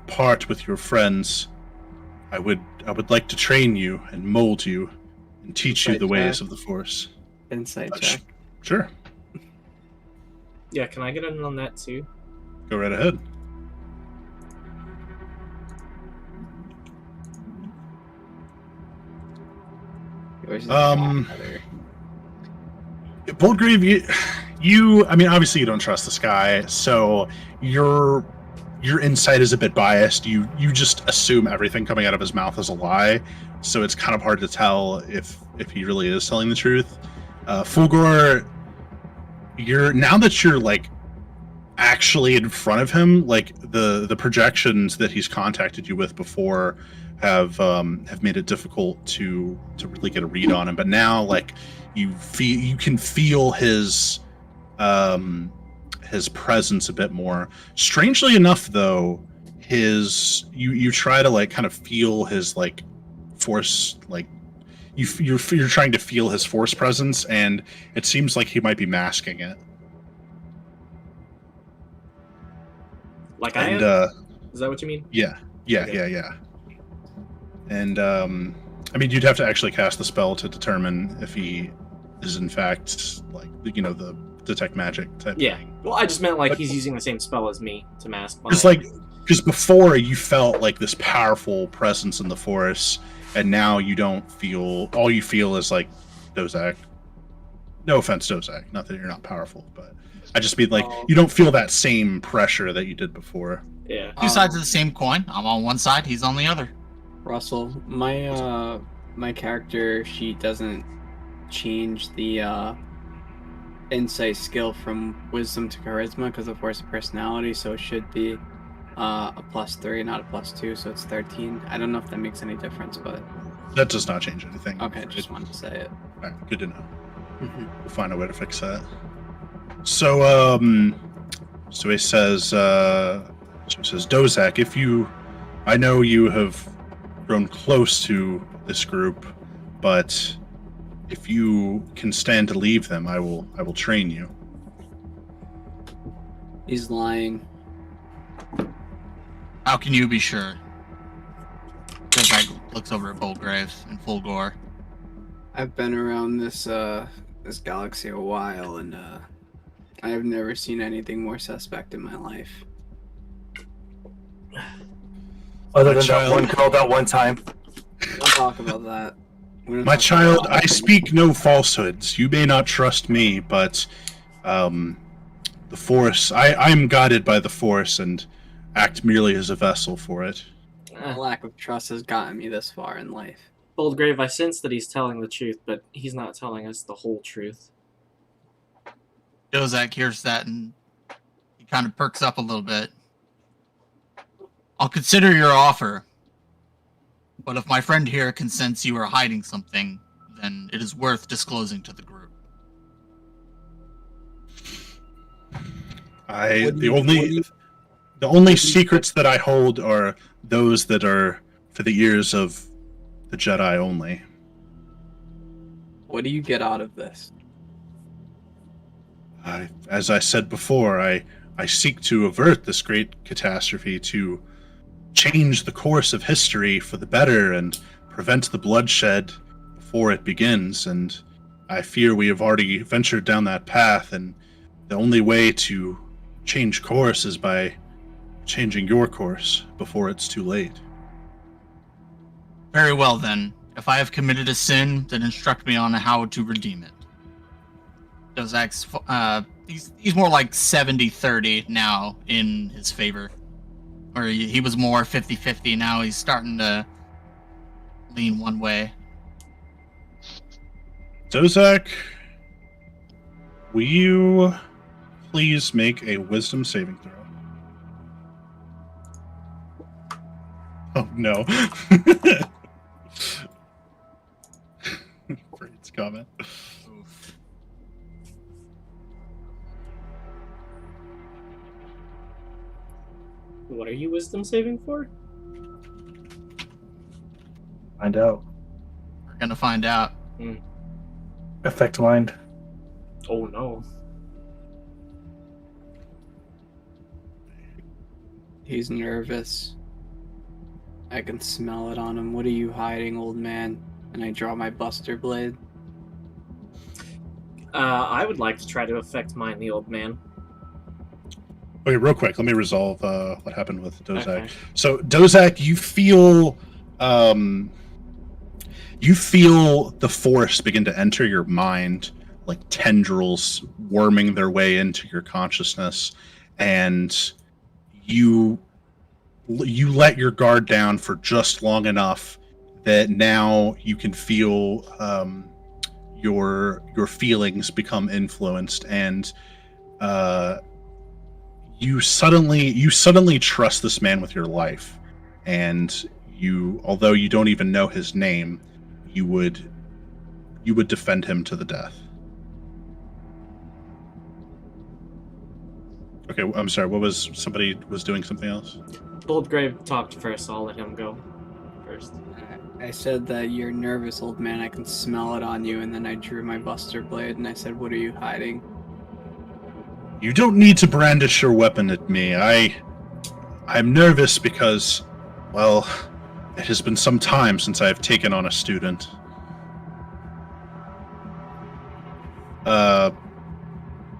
part with your friends, I would like to train you and mold you and teach you the ways of the Force. Insight Sh- check. Sure. Yeah, can I get in on that too? Go right ahead. Yours is a lot better. Boldgrave, you, I mean, obviously you don't trust this guy, so your insight is a bit biased. You just assume everything coming out of his mouth is a lie, so it's kind of hard to tell if he really is telling the truth. Fulgor, now that you're like actually in front of him, like the projections that he's contacted you with before have made it difficult to really get a read on him. But now, like, you can feel his presence a bit more. Strangely enough, though, you try to like kind of feel his like force, like you're trying to feel his force presence, and it seems like he might be masking it. Like I am? Is that what you mean? Yeah. Okay. Yeah. And I mean, you'd have to actually cast the spell to determine if he is in fact like the detect magic type. Yeah. Thing. Well, I just meant like But- he's using the same spell as me to mask my. Because before you felt like this powerful presence in the forest, and now you don't feel. All you feel is like Dozak. No offense, Dozak. Not that you're not powerful, but I just mean like you don't feel that same pressure that you did before. Yeah. Two sides of the same coin. I'm on one side, he's on the other. Russell, my character sheet doesn't change the insight skill from wisdom to charisma because of force of personality, so it should be a +3, not a +2, so it's 13. I don't know if that makes any difference, but That does not change anything. okay, just wanted to say it. All right, good to know. Mhm. We'll find a way to fix that. So he says, Dozak, I know you have grown close to this group, but if you can stand to leave them, I will train you. He's lying. How can you be sure? Dozak looks over at Boldgraves and Fulgor. I've been around this galaxy a while, and I have never seen anything more suspect in my life. Other My than child. that one girl that one time. We'll talk about that. We don't My talk child, about I speak no falsehoods. You may not trust me, but the Force, I am guided by the Force and act merely as a vessel for it. Lack of trust has gotten me this far in life. Boldgrave, I sense that he's telling the truth, but he's not telling us the whole truth. Dozak hears that and he kind of perks up a little bit. I'll consider your offer, but if my friend here can sense you are hiding something, then it is worth disclosing to the group. The only secrets that I hold are those that are for the ears of the Jedi only. What do you get out of this? As I said before, I seek to avert this great catastrophe, to change the course of history for the better and prevent the bloodshed before it begins. And I fear we have already ventured down that path, and the only way to change course is by changing your course before it's too late. Very well then. If I have committed a sin, then instruct me on how to redeem it. Dozak's, he's more like 70-30 now in his favor. Or he was more 50-50, now he's starting to lean one way. Dozak, will you please make a wisdom saving throw? Oh no. Braid's comment. Oof. What are you wisdom saving for? Find out. We're gonna find out. Affect mind. Oh no. He's nervous. I can smell it on him. What are you hiding, old man? And I draw my buster blade. I would like to try to affect mine, the old man. Okay, real quick, let me resolve what happened with Dozak. Okay. So, Dozak, you feel You feel the force begin to enter your mind, like tendrils worming their way into your consciousness, and you let your guard down for just long enough that now you can feel your feelings become influenced, and you suddenly trust this man with your life, and although you don't even know his name, you would defend him to the death. Okay, I'm sorry. Somebody was doing something else? Boldgrave talked first, so I'll let him go first. I said that you're nervous, old man. I can smell it on you, and then I drew my Buster Blade, and I said, "What are you hiding?" You don't need to brandish your weapon at me. I'm nervous because, well, it has been some time since I have taken on a student.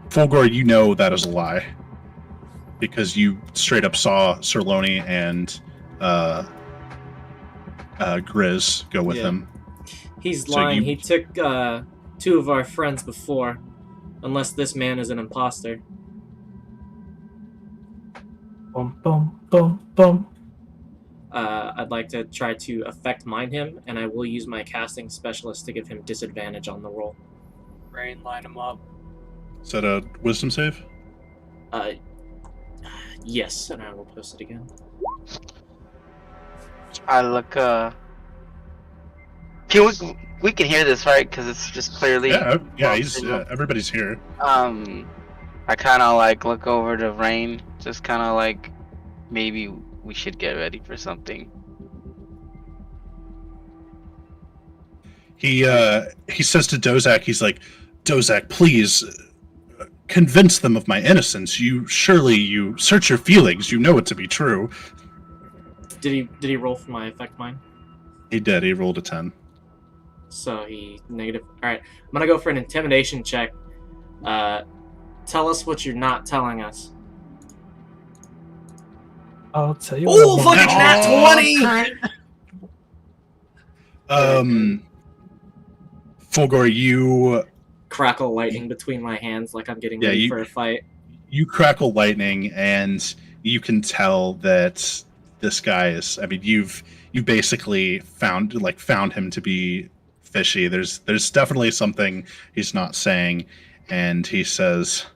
Fulgor, you know that is a lie, because you straight up saw Serloni and Grizz go with him. He's So lying. you- He took 2 of our friends before, unless this man is an imposter. Boom, boom, boom, boom. I'd like to try to affect mine him, and I will use my casting specialist to give him disadvantage on the roll. Rain, line him up. Is that a wisdom save? Yes, and I will post it again. I look. We can hear this, right? Because it's just clearly. Yeah. Everybody's here. I kind of like look over to Rain, just kind of like maybe we should get ready for something. He says to Dozak, he's like, Dozak, please convince them of my innocence. You search your feelings. You know it to be true. Did he roll for my affect mine? He did. He rolled a 10. So he negative. All right, I'm gonna go for an intimidation check. Tell us what you're not telling us. I'll tell you. Oh, what I fucking want. nat 20! Fulgor, you Crackle lightning between my hands like I'm getting Yeah, ready you- for a fight. crackle lightning, and you can tell that this guy is. I mean, you've basically found him to be fishy. There's definitely something he's not saying, and he says,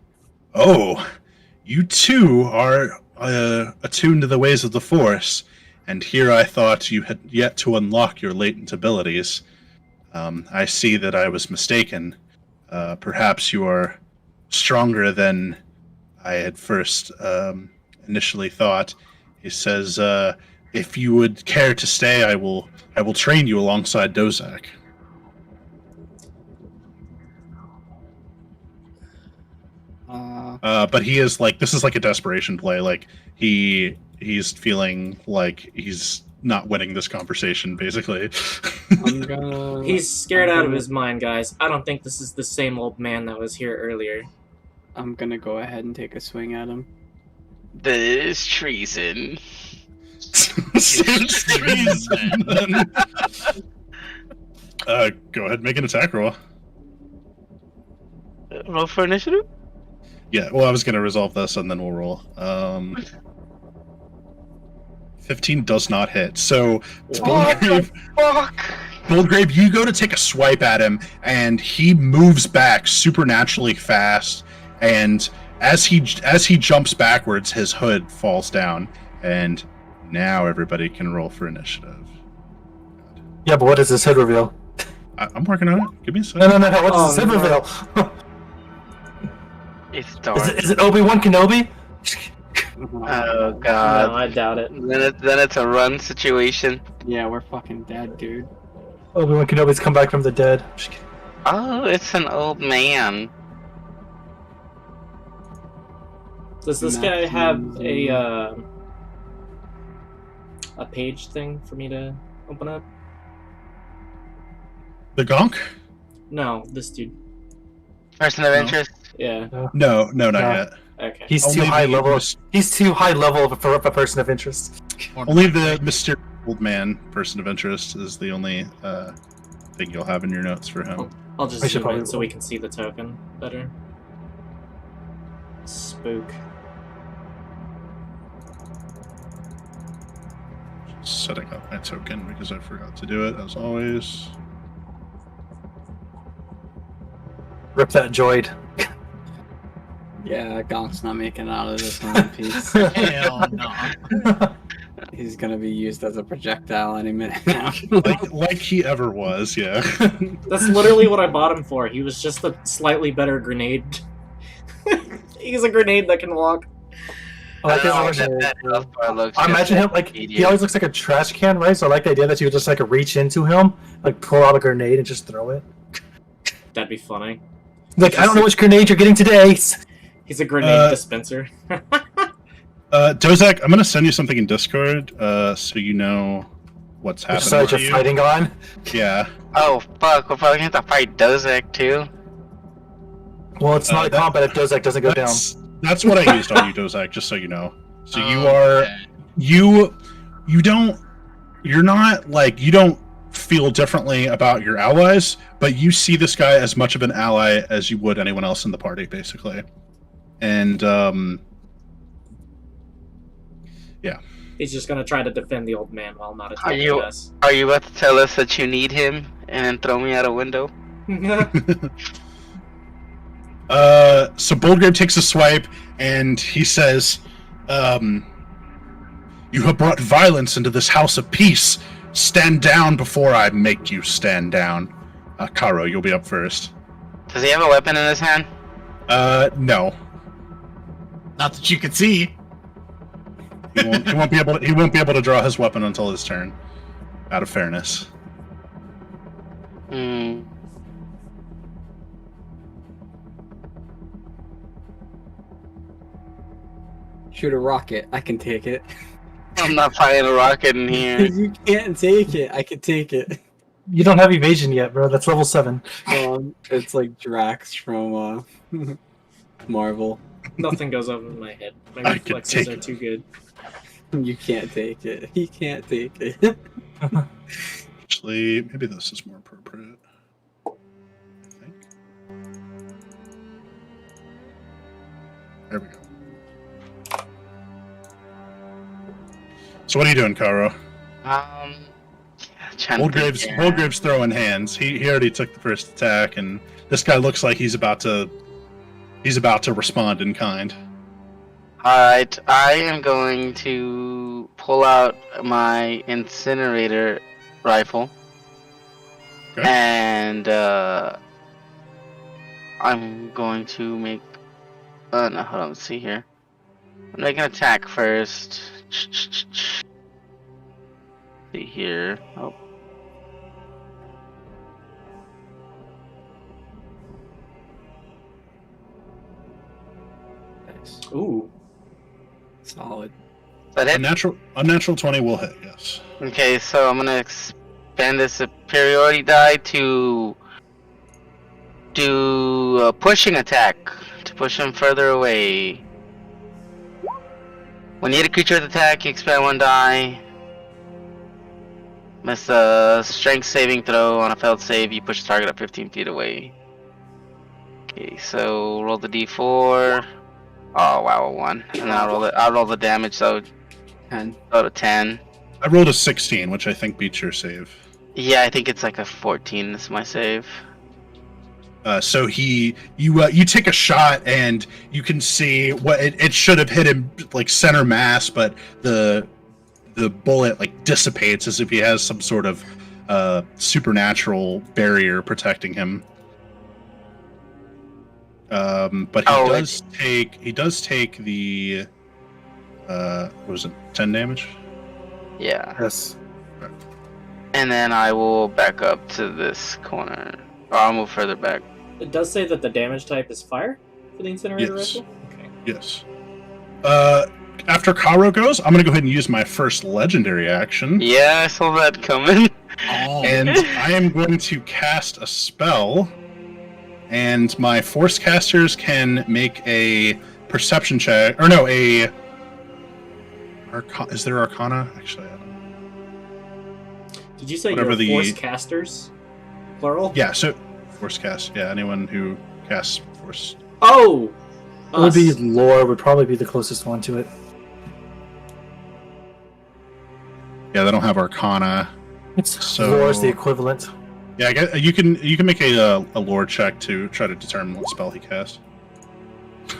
"Oh, you too are attuned to the ways of the Force, and here I thought you had yet to unlock your latent abilities. I see that I was mistaken. Perhaps you are stronger than I had first initially thought." He says, "If you would care to stay, I will train you alongside Dozak." But he is like, this is like a desperation play. Like he's feeling like he's not winning this conversation, basically. I'm gonna. He's scared out of his mind, guys. I don't think this is the same old man that was here earlier. I'm gonna go ahead and take a swing at him. This is treason. Go ahead, make an attack roll. Roll for initiative? Yeah, well, I was going to resolve this and then we'll roll. 15 does not hit. So, Boldgrave, you go to take a swipe at him, and he moves back supernaturally fast. And as he jumps backwards, his hood falls down. And now everybody can roll for initiative. Yeah, but what does this hood reveal? I'm working on it. Give me a second. No. What does this hood reveal? It's dark. Is it Obi-Wan Kenobi? Oh god. No, I doubt it. Then it's a run situation. Yeah, we're fucking dead, dude. Obi-Wan Kenobi's come back from the dead. Just kidding. Oh, it's an old man. Does this guy have a page thing for me to open up? The Gonk? No, this dude. Person of No. interest. Yeah. No, not No. yet. Okay. He's Only too high the level. mis- He's too high level for a person of interest. Only the mysterious old man person of interest is the only thing you'll have in your notes for him. I'll just I should zoom probably in so we can see the token better. Spook. Setting up my token because I forgot to do it, as always. Rip that droid. Yeah, Gonk's not making it out of this one piece. Hell no. He's gonna be used as a projectile any minute now. like he ever was, yeah. That's literally what I bought him for. He was just a slightly better grenade. He's a grenade that can walk. I like his I version. that health bar looks I just imagine him like he idiot. always looks like a trash can, right? So I like the idea that you would just like reach into him, like pull out a grenade and just throw it. That'd be funny. Like I don't know which grenade you're getting today. He's a grenade dispenser. Dozak, I'm gonna send you something in Discord, so you know what's Which happening side to you're you. fighting on? Yeah. Oh fuck, we're probably gonna have to fight Dozak too. Well, it's not a that- combat if Dozak doesn't go down. That's what I used on you, Dozak, just so you know. So you Oh, are okay. you don't feel differently about your allies, but you see this guy as much of an ally as you would anyone else in the party, basically. And He's just gonna try to defend the old man while not Are attacking you- us. Are you about to tell us that you need him and then throw me out a window? so Boldgrave takes a swipe and he says, "You have brought violence into this house of peace. Stand down before I make you stand down." Karo, you'll be up first. Does he have a weapon in his hand? No. Not that you could see. He won't be able to draw his weapon until his turn. Out of fairness. Hmm. Shoot a rocket. I can take it. I'm not fighting a rocket in here. You can't take it. I can take it. You don't have evasion yet, bro. That's level 7. It's like Drax from Marvel. Nothing goes over my head. My I could reflexes take are it. too good. You can't take it. He can't take it. Actually, maybe this is more appropriate. I think. There we go. So what are you doing, Karo? Trying to think, yeah. Boldgrave's throwing hands. He already took the first attack, and this guy looks like he's about to respond in kind. Alright, I am going to pull out my incinerator rifle. Okay. And I'm going to make no, hold on, let's see here. I'm making an attack first. See here. Oh. Nice. Ooh. Solid. That A hit? natural 20 will hit, yes. Okay, so I'm gonna expand the superiority die to do a pushing attack to push him further away. When you hit a creature with attack, you expand one die. Miss a strength saving throw on a failed save, you push the target up 15 feet away. Okay, so roll the d4. Oh wow, a 1. And then I'll roll the damage, so 10. go to 10. I rolled a 16, which I think beats your save. Yeah, I think it's like a 14 is my save. So you take a shot and you can see what it should have hit him like center mass, but the bullet like dissipates as if he has some sort of supernatural barrier protecting him. But he does take the what was it, 10 damage? Yeah. Yes. And then I will back up to this corner. Or I'll move further back. It does say that the damage type is fire for the incinerator Yes. rifle? Okay. Yes. After Karo goes, I'm gonna go ahead and use my first legendary action. Yeah, I saw that coming. Oh, And I am going to cast a spell, and my force casters can make a perception check. Or no, is there Arcana? Actually, I don't know. Did you say Whatever you're the- force casters? Plural? Yeah, so force cast. Yeah, anyone who casts force. Oh! It would be Us. lore would probably be the closest one to it. Yeah, they don't have Arcana. It's So- lore is the equivalent. Yeah, I guess you can make a lore check to try to determine what spell he cast.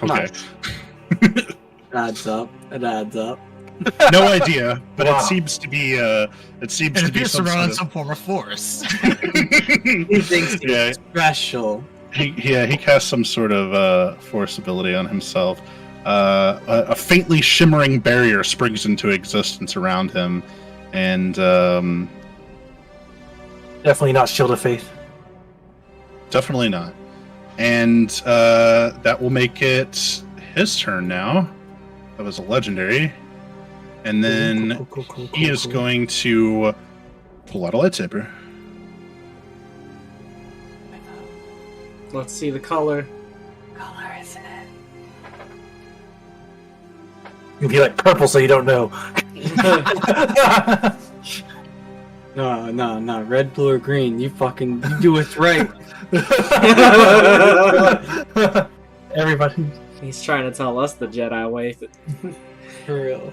Okay. Nice. Adds up. It adds up. No idea, but Wow. it seems to be It appears to some run on sort some form of force. He thinks he's yeah, special. he casts some sort of force ability on himself. A faintly shimmering barrier springs into existence around him, and Definitely not Shield of Faith. definitely not. And that will make it his turn now. That was a legendary. And then Cool, he is cool. going to pull out a lightsaber. Let's see the color. Color is it? You'd be like purple, so you don't know. No. Red, blue, or green. You do it right. Everybody. He's trying to tell us the Jedi way. For real.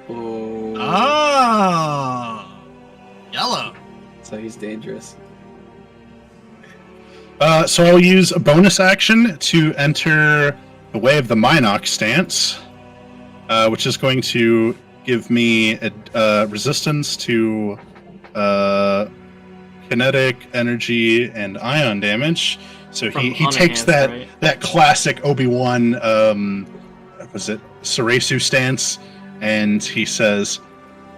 Oh. Oh, yellow. So he's dangerous. So I'll use a bonus action to enter the Way of the Minoc stance, which is going to give me a resistance to kinetic, energy, and ion damage. So he From takes unenhanced, that right? that classic Obi-Wan was it Ceresu stance, and he says,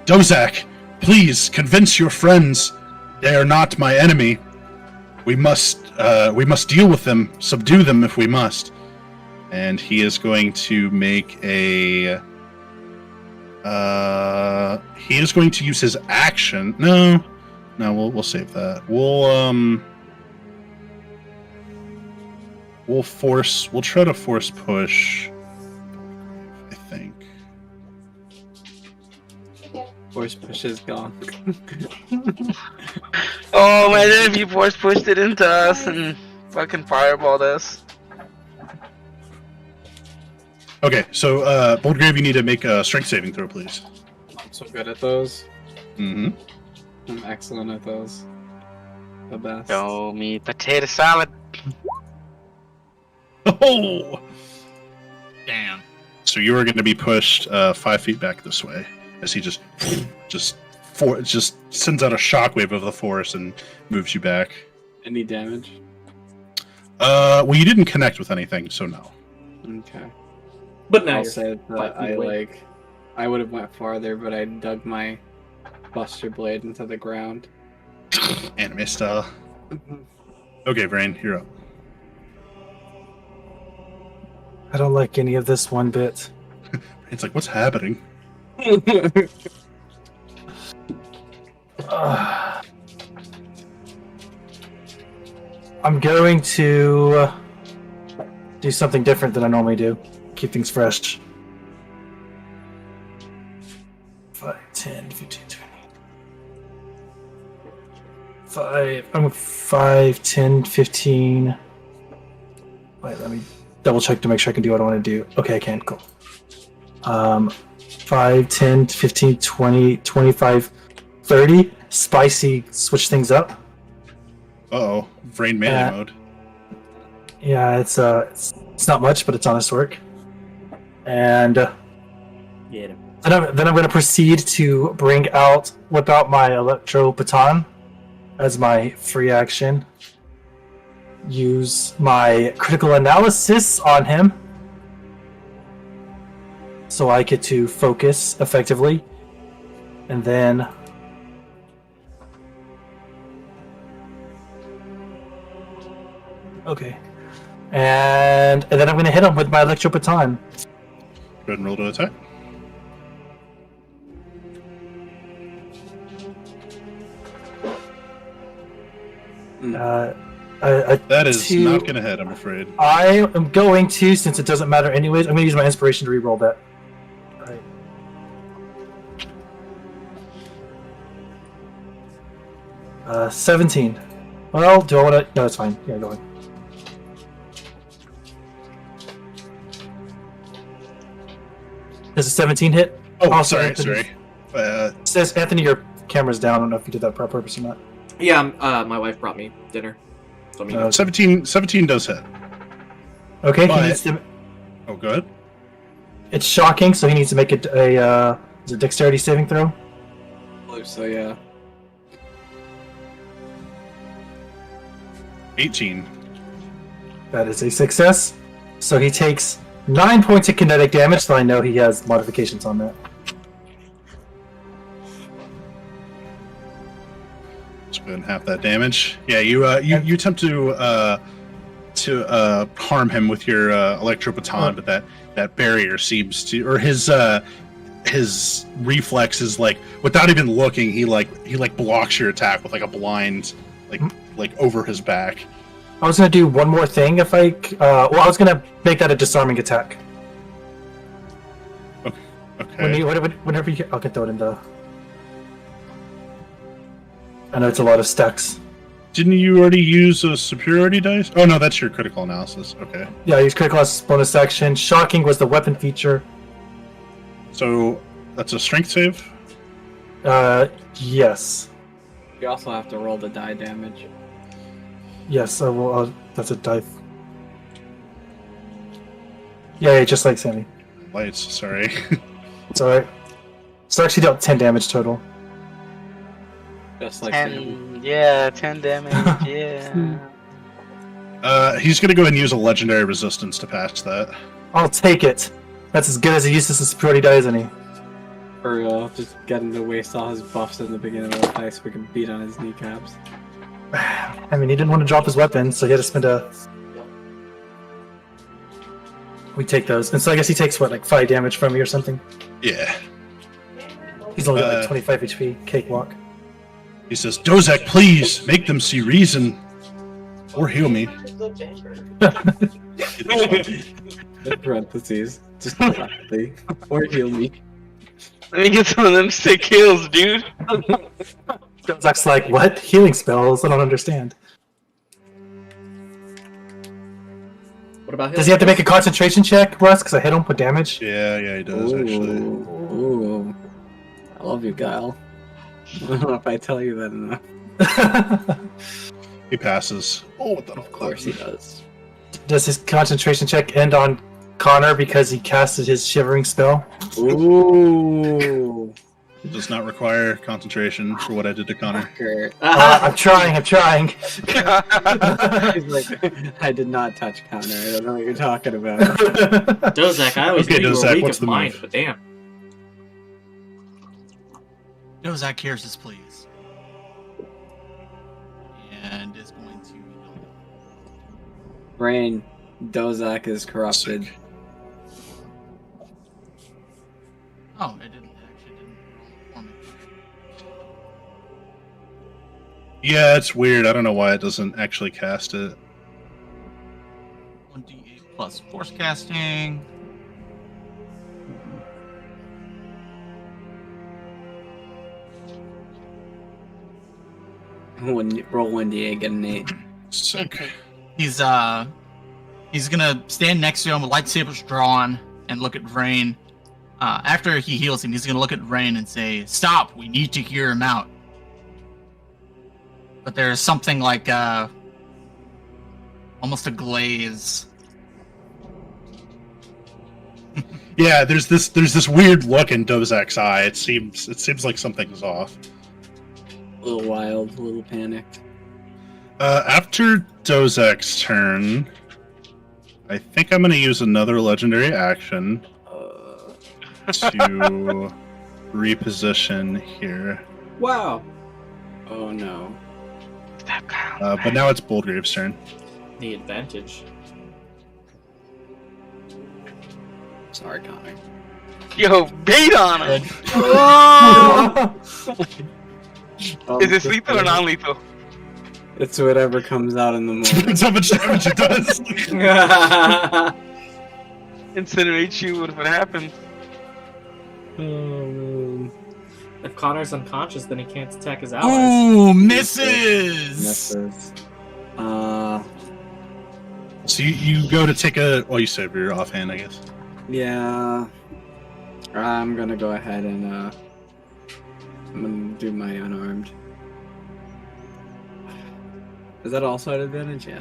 "Dozak, please convince your friends they are not my enemy. We must deal with them, subdue them if we must." And he is going to make a. He is going to use his action. No, we'll save that. We'll try to force push. I think. Force push is gone. Oh, imagine if you force pushed it into us and fucking fireballed us. Okay, so Boldgrave, you need to make a strength saving throw, please. I'm so good at those. Mm-hmm. I'm excellent at those. The best. Show me potato salad. Oh! Damn. So you are going to be pushed 5 feet back this way as he just sends out a shockwave of the force and moves you back. Any damage? Well, you didn't connect with anything, so no. Okay. But now I'll you're say that 5 feet away. I would have went farther, but I dug my Buster Blade into the ground. Anime style. Okay, Vrain, you're up. I don't like any of this one bit. It's like, what's happening? I'm going to do something different than I normally do. Keep things fresh. 5, 10, 15, 20. 5, 10, 15. Wait, let me double check to make sure I can do what I want to do. Okay, I can. Cool. 5, 10, 15, 20, 25, 30. Spicy, switch things up. Uh-oh. Vrain melee mode. Yeah, it's not much, but it's honest work. And Get him. then I'm going to proceed to whip out my Electro Baton as my free action. Use my critical analysis on him, so I get to focus effectively, and then. Okay. And then I'm going to hit him with my Electro Baton. Go ahead and roll to attack. That is Two. not going to hit, I'm afraid. I am going to, since it doesn't matter anyways, I'm going to use my inspiration to re-roll that. Alright. 17. Well, do I want to? No, it's fine. Yeah, go ahead. Does a 17 hit? Oh, Also, sorry, Anthony. sorry. It says, Anthony, your camera's down. I don't know if you did that for purpose or not. Yeah, my wife brought me dinner. So I'm eating. 17 does hit. Okay, But- he needs to. Oh, good. It's shocking, so he needs to make it a is it dexterity saving throw? I believe so, yeah. 18. That is a success. So he takes 9 points of kinetic damage, so I know he has modifications on that. Let's go ahead and half that damage. Yeah, you attempt to harm him with your electro baton, but that barrier seems to, or his reflex is like, without even looking, he blocks your attack with like a blind, like over his back. I was gonna do one more thing if I. I was gonna make that a disarming attack. Okay. Whenever you, I can throw it in the. I know it's a lot of stacks. Didn't you already use a superiority dice? Oh no, that's your critical analysis. Okay. Yeah, I used critical as bonus action. Shocking was the weapon feature. So that's a strength save. Yes. You also have to roll the die damage. Yes, I will. That's a die. Yeah, just like Sammy. Lights. Sorry. It's alright. So I actually dealt 10 damage total. Just like 10, yeah, 10 damage, yeah. He's gonna go ahead and use a legendary resistance to patch that. I'll take it. That's as good as he uses his superiority die, isn't he? Or just get him to waste all his buffs in the beginning of the fight so we can beat on his kneecaps. I mean, he didn't want to drop his weapon, so he had to spend a. We take those, and so I guess he takes what, like 5 damage from me or something. Yeah. He's only got like 25 HP. Cakewalk. He says, "Dozak, please make them see reason, or heal me." In parentheses, just directly. Or heal me. Let me get some of them sick kills, dude. Zach's like, what? Healing spells? I don't understand. What about him? Does he have to make a concentration check, Russ? Because I hit him with damage? Yeah, he does actually. Ooh. I love you, Kyle. I don't know if I tell you that enough. He passes. Oh, what the Of course he does. Does his concentration check end on Connor because he casted his shivering spell? Ooh. It does not require concentration for what I did to Connor. Fucker. I'm trying. He's like, I did not touch Connor. I don't know what you're talking about. Dozak, I always Okay, knew you Dozak, were weak what's of the mind, move? but damn. Dozak hears this, please. And is going to. Rain, Dozak is corrupted. Sick. Oh, it didn't roll for me. Yeah, it's weird. I don't know why it doesn't actually cast it. 1d8 plus force casting. Roll 1d8, get an 8. Sick. He's gonna stand next to him with lightsabers drawn and look at Vrain. After he heals him, he's gonna look at Vrain and say, "Stop! We need to hear him out." But there's something like almost a glaze. Yeah, there's this weird look in Dozak's eye. It seems like something's off. A little wild, a little panicked. After Dozak's turn, I think I'm going to use another legendary action to reposition here. Wow. Oh no. Stop, Kyle. But now it's Boldgrave's turn. The advantage. Sorry, Connor. Yo, bait on him! Is it lethal or non-lethal? It's whatever comes out in the moment. That's how much damage it does. Incinerate you, what happens? Oh, man. If Connor's unconscious, then he can't attack his allies. Ooh, misses! Misses. So you go to take a. Well, you said you're offhand, I guess. Yeah. I'm gonna go ahead and I'm gonna do my unarmed. Is that also an advantage? Yeah.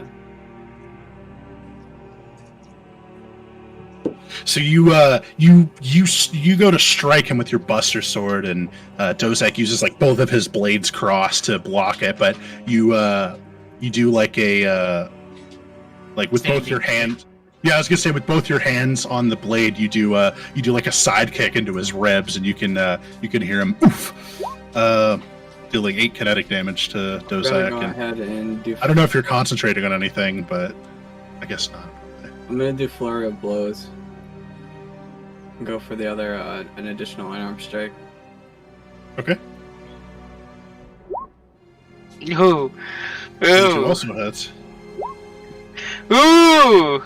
So you go to strike him with your Buster Sword, and Dozak uses like both of his blades crossed to block it, but you do like a like with both your hands. Yeah, I was gonna say with both your hands on the blade, you do like a side kick into his ribs, and you can hear him oof, dealing 8 kinetic damage to Dozak. Go ahead and do. I don't know if you're concentrating on anything, but I guess not. I'm gonna do flurry of blows. Go for the other an additional unarmed strike. Okay. Ooh. Two Ooh. also hits. Ooh.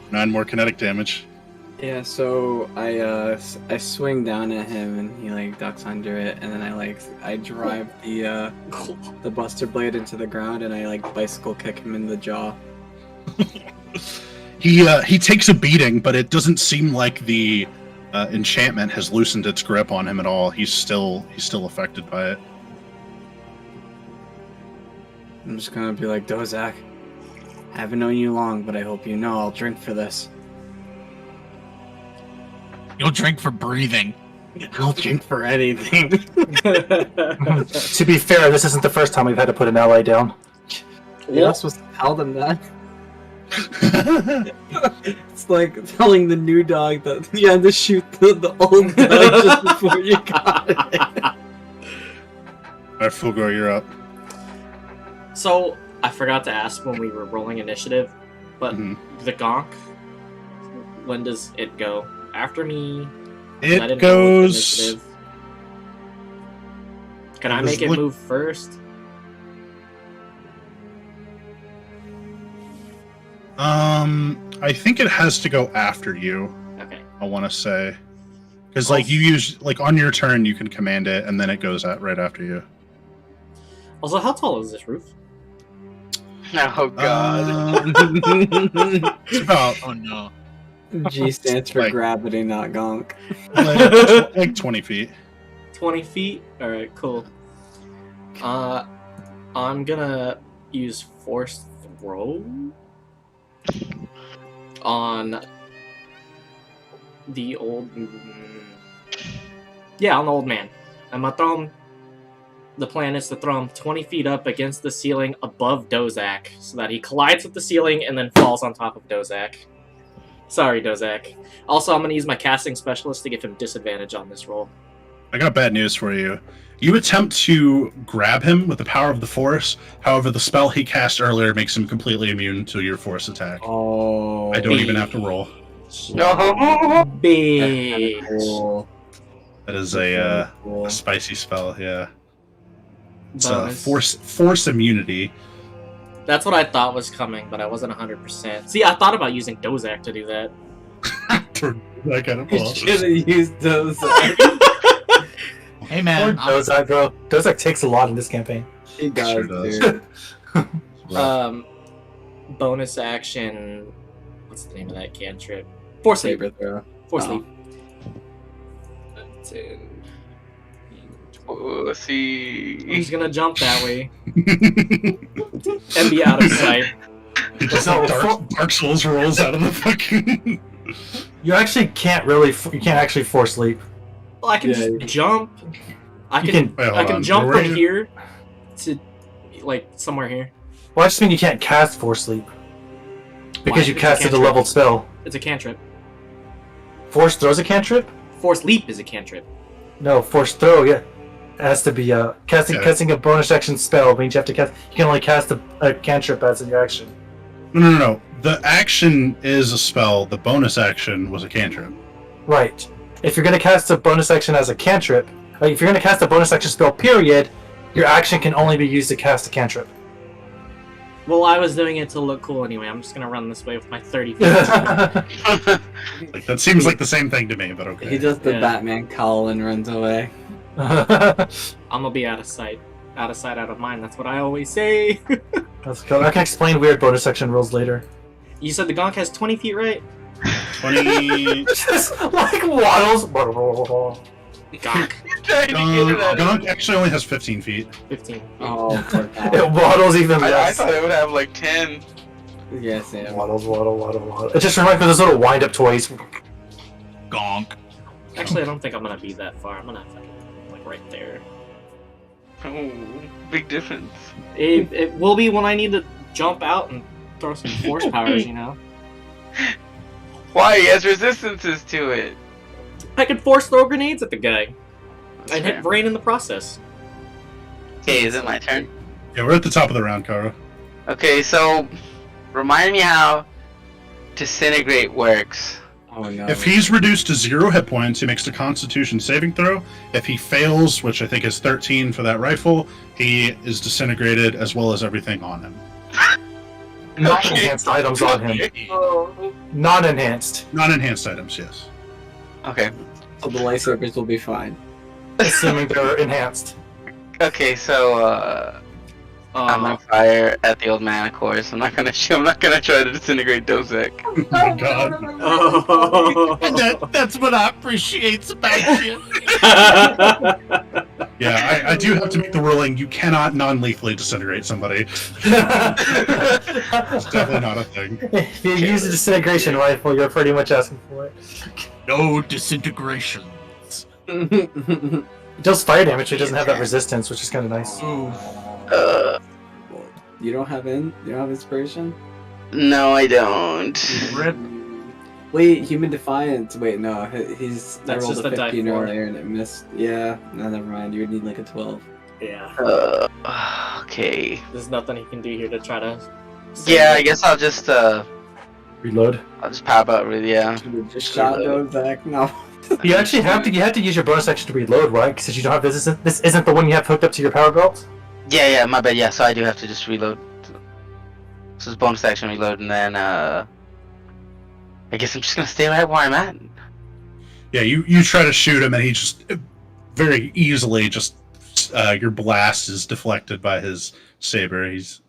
9 more kinetic damage. Yeah, so I swing down at him and he like ducks under it, and then I drive the Buster Blade into the ground and I like bicycle kick him in the jaw. He takes a beating, but it doesn't seem like the enchantment has loosened its grip on him at all. He's still affected by it. I'm just gonna be like, Dozak, haven't known you long, but I hope you know I'll drink for this. You'll drink for breathing. I'll drink for anything. To be fair, this isn't the first time we've had to put an ally down. You're not supposed to tell them that. It's like telling the new dog that you had to shoot the old dog just before you got it. Alright, Fulgor, you're up. So, I forgot to ask when we were rolling initiative, but the Gonk, when does it go? After me? I It didn't roll with goes. initiative. Can I It make was it move first? I think it has to go after you. Okay. I want to say, because like you use like on your turn you can command it, and then it goes out right after you. Also, how tall is this roof? Oh god. It's about Oh no. G stands for Like- gravity, not gonk. like 20 feet. 20 feet? Alright, cool. I'm gonna use Force Throw on the old... Yeah, on the old man. I'm gonna throw him... The plan is to throw him 20 feet up against the ceiling above Dozak, so that he collides with the ceiling and then falls on top of Dozak. Sorry, Dozak. Also, I'm gonna use my casting specialist to give him disadvantage on this roll. I got bad news for you. You attempt to grab him with the power of the Force. However, the spell he cast earlier makes him completely immune to your Force attack. Oh. I don't even have to roll. No. Bitch. Cool. That is a Cool. spicy spell. Yeah, it's Bonus. force immunity. That's what I thought was coming, but I wasn't 100%. See, I thought about using Dozak to do that. That kind of You ball. should have used those. Hey man, Dozak, bro. Dozak takes a lot in this campaign. He does, Sure does. dude. Bonus action. What's the name of that cantrip? Force Leap. Saber throw. Force Oh. Leap. 10, Pussy. I'm just gonna jump that way and be out of sight. He just No, Dark Souls rolls out of the fucking. You actually can't really. You can't actually force leap. Well, I can Yeah, just jump. I You can. can. Wait, I hold can on. jump Where from are you? here to like somewhere here. Well, I just mean you can't cast force leap because Why? you It's a casted a cantrip. leveled spell. It's a cantrip. Force throws a cantrip. Force Leap is a cantrip. No, force throw. Yeah, it has to be casting. Yeah. Casting a bonus action spell means you have to cast. You can only cast a cantrip as in your action. No. The action is a spell. The bonus action was a cantrip. Right. If you're gonna cast a bonus action as a cantrip, if you're gonna cast a bonus action spell, period, your action can only be used to cast a cantrip. Well, I was doing it to look cool anyway. I'm just gonna run this way with my 30 feet. Like, that seems like the same thing to me, but okay. He does the Yeah. Batman cowl and runs away. I'm gonna be out of sight. Out of sight, out of mind. That's what I always say. Let's go. I can explain weird bonus section rules later. You said the Gonk has 20 feet, right? 20. Just like waddles. Gonk. Trying to get it out. Gonk actually only has 15 feet. 15. Oh, poor It cow. waddles even I less. thought it would have like 10. Yes, yeah. Waddles, waddle, waddle, waddle. It just reminds me of those little wind-up toys. Gonk. Actually, I don't think I'm gonna be that far. I'm gonna have to, like, right there. Oh, big difference. It will be when I need to jump out and throw some force powers, you know? Why? He has resistances to it. I could force throw grenades at the guy. That's And fair. hit brain in the process. Okay, is it my turn? Yeah, we're at the top of the round, Kara. Okay, so remind me how disintegrate works. Oh no. If he's reduced to 0 hit points, he makes a Constitution saving throw. If he fails, which I think is 13 for that rifle, he is disintegrated as well as everything on him. Non-enhanced items on him. Non-enhanced. Non-enhanced items, yes. Okay. So the lightsabers will be fine. Assuming they're enhanced. Okay, so I'm on fire at the old man, of course. I'm not gonna I'm not gonna try to disintegrate Dozek. Oh my god. Oh. That's what I appreciate about you. Yeah, I do have to make the ruling, you cannot non-lethally disintegrate somebody. It's definitely not a thing. If you use a disintegration rifle, you're pretty much asking for it. No disintegration. It does fire damage, it doesn't have that resistance, which is kind of nice. You don't have inspiration? No, I don't. Rip. Wait, human defiance. Wait, no, he's. That's I rolled just a a die 15 4. earlier and it missed. Yeah, no, never mind. You would need like a 12. Yeah. Okay. There's nothing he can do here to try to... Yeah, I guess I'll just Reload. pop out with yeah. Just shot those back. No. You actually have to use your bonus action to reload, right? Because you don't have this isn't the one you have hooked up to your power belt. Yeah, my bad. Yeah, so I do have to just reload. So it's bonus action reload, and then I guess I'm just gonna stay right where I'm at. Yeah, you try to shoot him and he just very easily just your blast is deflected by his saber. He's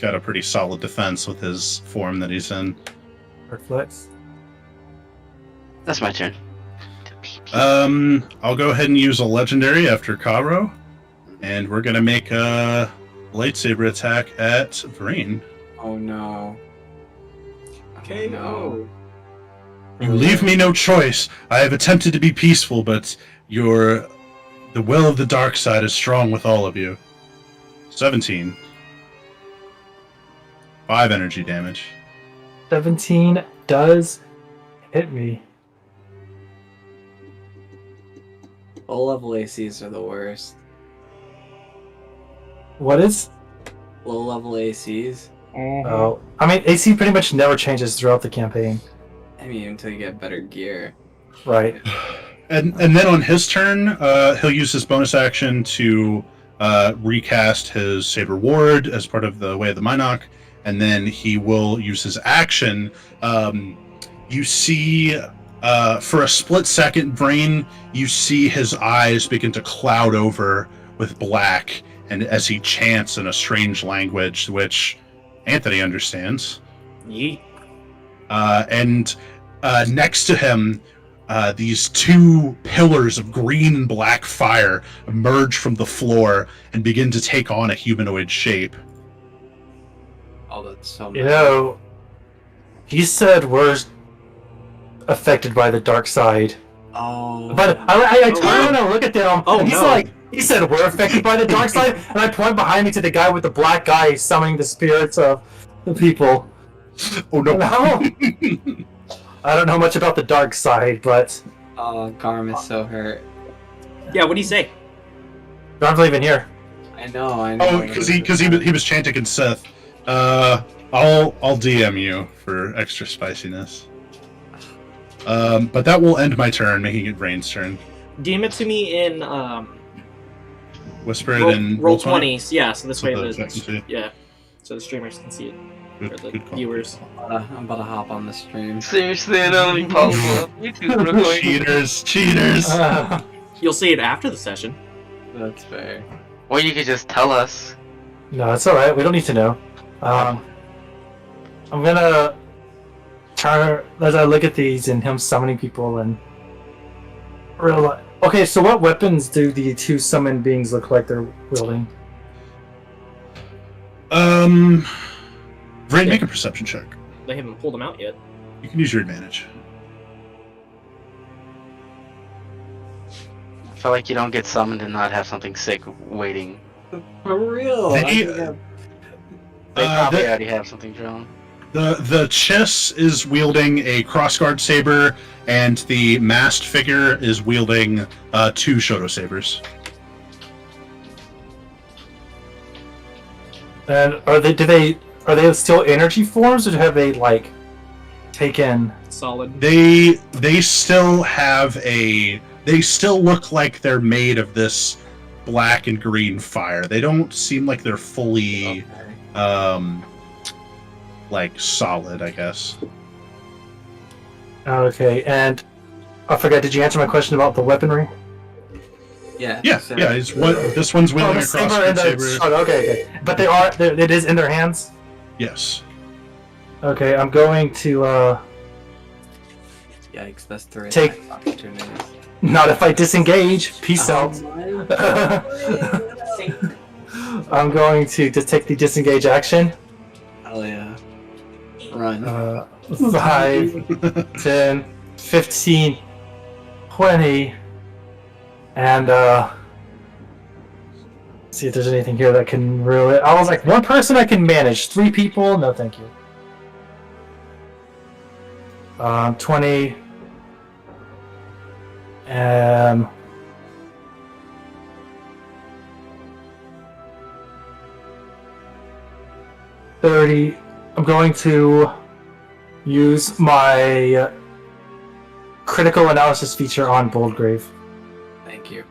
got a pretty solid defense with his form that he's in. Reflex. That's my turn. I'll go ahead and use a legendary after Karo, and we're gonna make a lightsaber attack at Vrain. Oh no. Okay, no. You leave me no choice. I have attempted to be peaceful, but the will of the dark side is strong with all of you. 17. 5 energy damage. 17 does hit me. Low level ACs are the worst. What is? Low level ACs. Oh, I mean, AC pretty much never changes throughout the campaign. I mean, until you get better gear. Right. And then on his turn, he'll use his bonus action to recast his Saber Ward as part of the Way of the Minok, and then he will use his action. You see, for a split second, Brain, you see his eyes begin to cloud over with black, and as he chants in a strange language, which Anthony understands. Yeet. And next to him, these two pillars of green and black fire emerge from the floor and begin to take on a humanoid shape. Oh, that's so You know, he said we're affected by the dark side. Oh. But I turn around and look at them, Oh, and he's no. like, he said we're affected by the dark side, and I point behind me to the guy with the black eye summoning the spirits of the people. Oh no! No. I don't know much about the dark side, but Oh, Garm is so hurt. Yeah, what do you say? I'm not even here. I know. Oh, because he was chanting in Sith. I'll DM you for extra spiciness. But that will end my turn, making it Rain's turn. DM it to me in Whisper it in roll 20s. Yeah, so this So way the the effectiveness. yeah. so the streamers can see it. Good, For the good call. viewers. I'm about to hop on the stream. Seriously, I don't even pop up. YouTube's recording. Cheaters. You'll see it after the session. That's fair. Or you could just tell us. No, it's alright. We don't need to know. I'm gonna try as I look at these and him summoning people and realize. Okay, so what weapons do the two summoned beings look like they're wielding? Vrain, make a perception check. They haven't pulled them out yet. You can use your advantage. I feel like you don't get summoned and not have something sick waiting. For real. They- They Uh, probably the- already have something drawn. The Chiss is wielding a crossguard saber, and the masked figure is wielding 2 Shoto sabers. And are they still energy forms, or have they like taken? Solid. They still have they still look like they're made of this black and green fire. They don't seem like they're fully like solid, I guess. Okay, and I forgot. Did you answer my question about the weaponry? Yeah. Yeah, yeah. It's what this one's wielding a crossguard saber. Oh, okay. But it is in their hands. Yes. Okay, I'm going to Yikes, that's 3 Take- opportunities. not if I disengage. Peace out. I'm going to just take the disengage action. Hell yeah. Run. 5, 10, 15, 20, and see if there's anything here that can really. I was like, one person I can manage. 3 people? No, thank you. 20. 30. I'm going to use my critical analysis feature on Boldgrave. Thank you.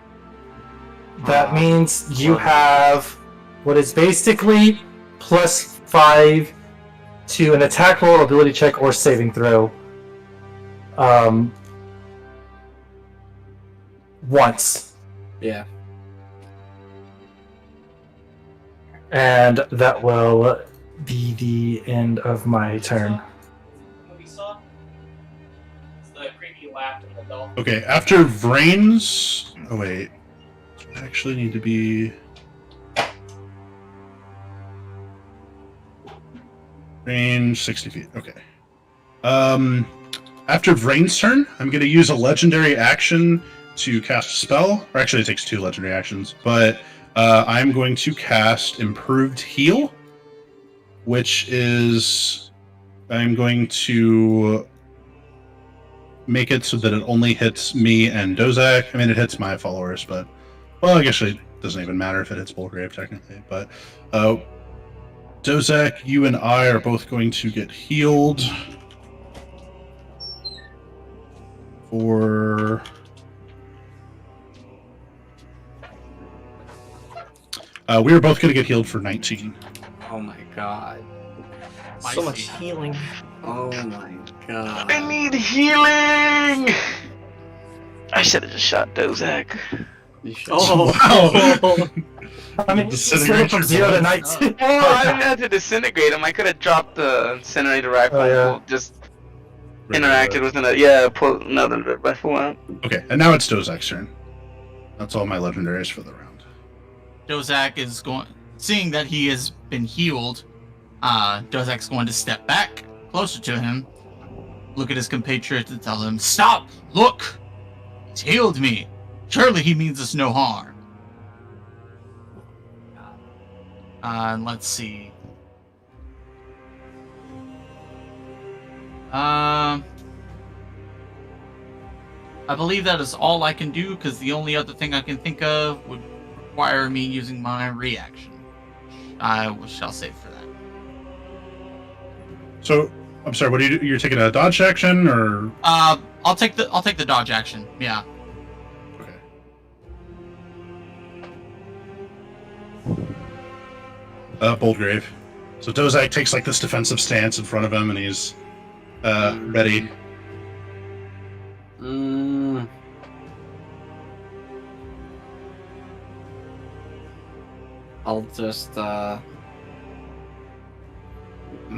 That means you have what is basically +5 to an attack roll, ability check, or saving throw. Once. Yeah. And that will be the end of my turn. What we saw? It's the creepy laugh in the doll. Okay, after Vrain's... Oh, wait. I actually need to be... Range 60 feet. Okay. After Vrain's turn, I'm going to use a legendary action to cast a spell. Or actually, it takes 2 legendary actions. But I'm going to cast Improved Heal, which is... I'm going to make it so that it only hits me and Dozak. I mean, it hits my followers, but... Well, I guess it doesn't even matter if it hits Boldgrave, technically. But Dozak, you and I are both going to get healed for... we are both going to get healed for 19. Oh my god. So much healing. Oh my god. I need healing! I should have just shot Dozak. You should. Oh, Wow. I mean, Disintegrate it's from your 0 to bullets. 19. Oh, I didn't have to disintegrate him. I could have dropped the incinerator rifle. Oh, yeah. Just interacted with another. Yeah, pull another rifle out. Okay, and now it's Dozak's turn. That's all my legendaries for the round. Dozak is going, seeing that he has been healed. Dozak's going to step back closer to him, look at his compatriot, and tell him, "Stop! Look! He's healed me. Surely he means us no harm." And let's see. I believe that is all I can do, because the only other thing I can think of would require me using my reaction. I shall save for that. So, I'm sorry, what do you do? You're taking a dodge action, or... I'll take the dodge action. Yeah. Okay. Boldgrave. So Dozak takes like this defensive stance in front of him, and he's ready. I'll just I'm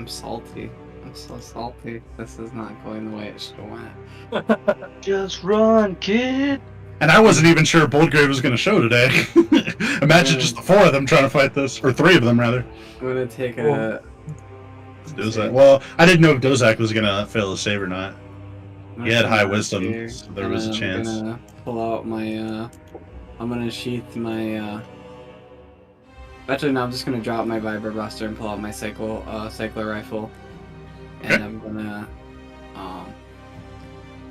salty. I'm so salty. This is not going the way it should have went. Just run, kid. And I wasn't even sure Boldgrave was going to show today. Imagine just the 4 of them trying to fight this, or 3 of them rather. I'm gonna take a. Dozak. Well, I didn't know if Dozak was going to fail his save or not. He had high wisdom, Here, so there was a chance. I'm gonna pull out my. I'm gonna sheath my. Actually, no. I'm just gonna drop my Vibra Buster and pull out my cycler rifle, and Okay. I'm gonna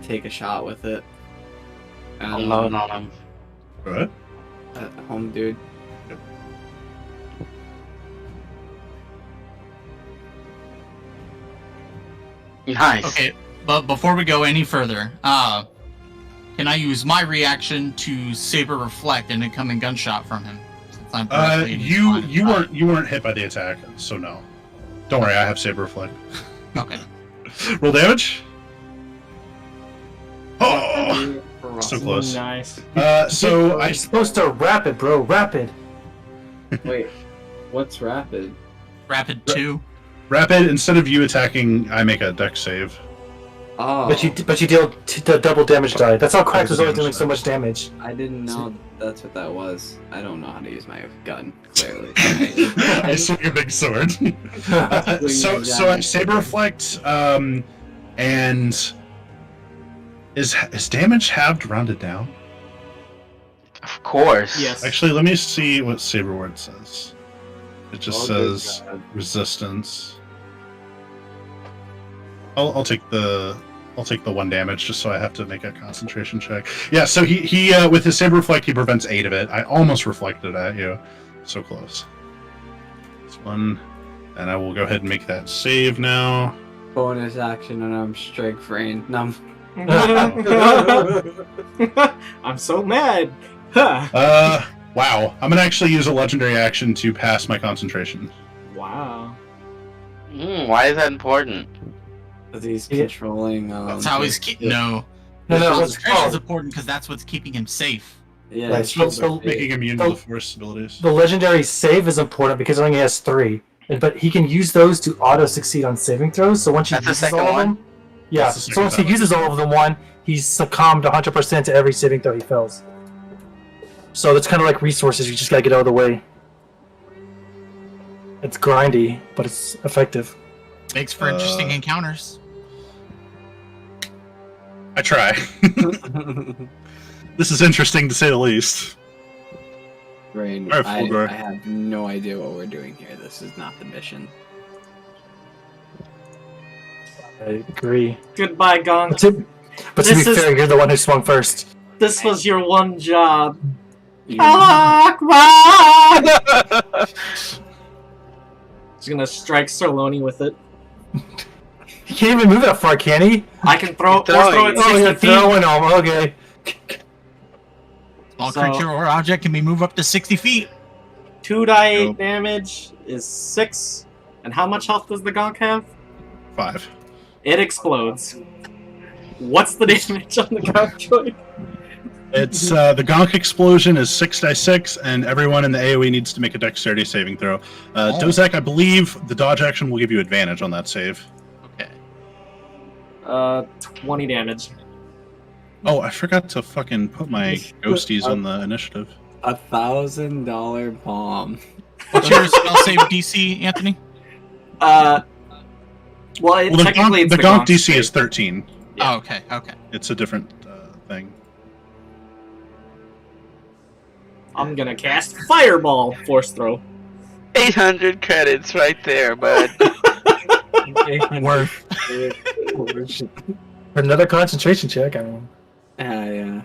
take a shot with it. Unload on him. Alright. At home, dude. Nice. Okay, but before we go any further, can I use my reaction to Saber Reflect an incoming gunshot from him? Since I'm directly in his line of sight? You weren't hit by the attack, so no. Don't worry, I have Saber Reflect. Okay. Roll damage. Oh, so close. Nice. So You're supposed to rapid, bro. Rapid. Wait, what's rapid? Rapid 2. Rapid. Instead of you attacking, I make a dex save. Oh, But you deal the double damage die. That's how Cracks was Double always doing damage so die. much damage. I didn't know that's what that was. I don't know how to use my gun, clearly. I swing a big sword. So I have Saber Reflect, and is damage halved rounded down? Of course. Yes. Actually, let me see what Saber Word says. It just Oh, good says God. resistance. I'll take the 1 damage just so I have to make a concentration check. Yeah, so he with his Saber Reflect he prevents 8 of it. I almost reflected at you. So close. This one, and I will go ahead and make that save now. Bonus action and I'm strike brain. No. I'm so mad. Huh. Wow. I'm gonna actually use a legendary action to pass my concentration. Wow. Why is that important? Because he's Yeah. controlling. That's how he's no. No, Well, what's Concentration is important because that's what's keeping him safe. Yeah, Right, he's so- super big. Making immune to the force abilities. the legendary save is important because it only has 3, but he can use those to auto succeed on saving throws. So once he That's the uses second all of one? them, yeah. That's the So second once he one. uses all of them, he's succumbed 100% to every saving throw he fails. So it's kind of like resources. You just gotta get out of the way. It's grindy, but it's effective. Makes for interesting encounters. I try. This is interesting to say the least. Brain, Alright, I Fulgur. have no idea what we're doing here. This is not the mission. I agree. Goodbye, Gong. But to This be is- fair, you're the one who swung first. This was your one job. You- He's gonna strike Cerloni with it. He can't even move that far, can he? I can throw You're it throwing. 60 Oh, you're feet. throwing him. Okay. Small So- creature or object can be moved up to 60 feet. 2d8 Nope. damage is 6. And how much health does the Gonk have? 5. It explodes. What's the damage on the Gonk, Joy? It's the Gonk explosion is 6d6, and everyone in the AoE needs to make a dexterity saving throw. Dozak, I believe the dodge action will give you advantage on that save. Okay. 20 damage. Oh, I forgot to fucking put my ghosties on the initiative. $1,000 bomb. What's your spell save DC, Anthony? Well, Well, the technically Gonk, it's the Gonk DC save. is 13. Yeah. Oh, okay, okay. It's a different thing. I'm gonna cast Fireball force throw. 800 credits right there, bud. Worth. Another concentration check. I mean, Yeah.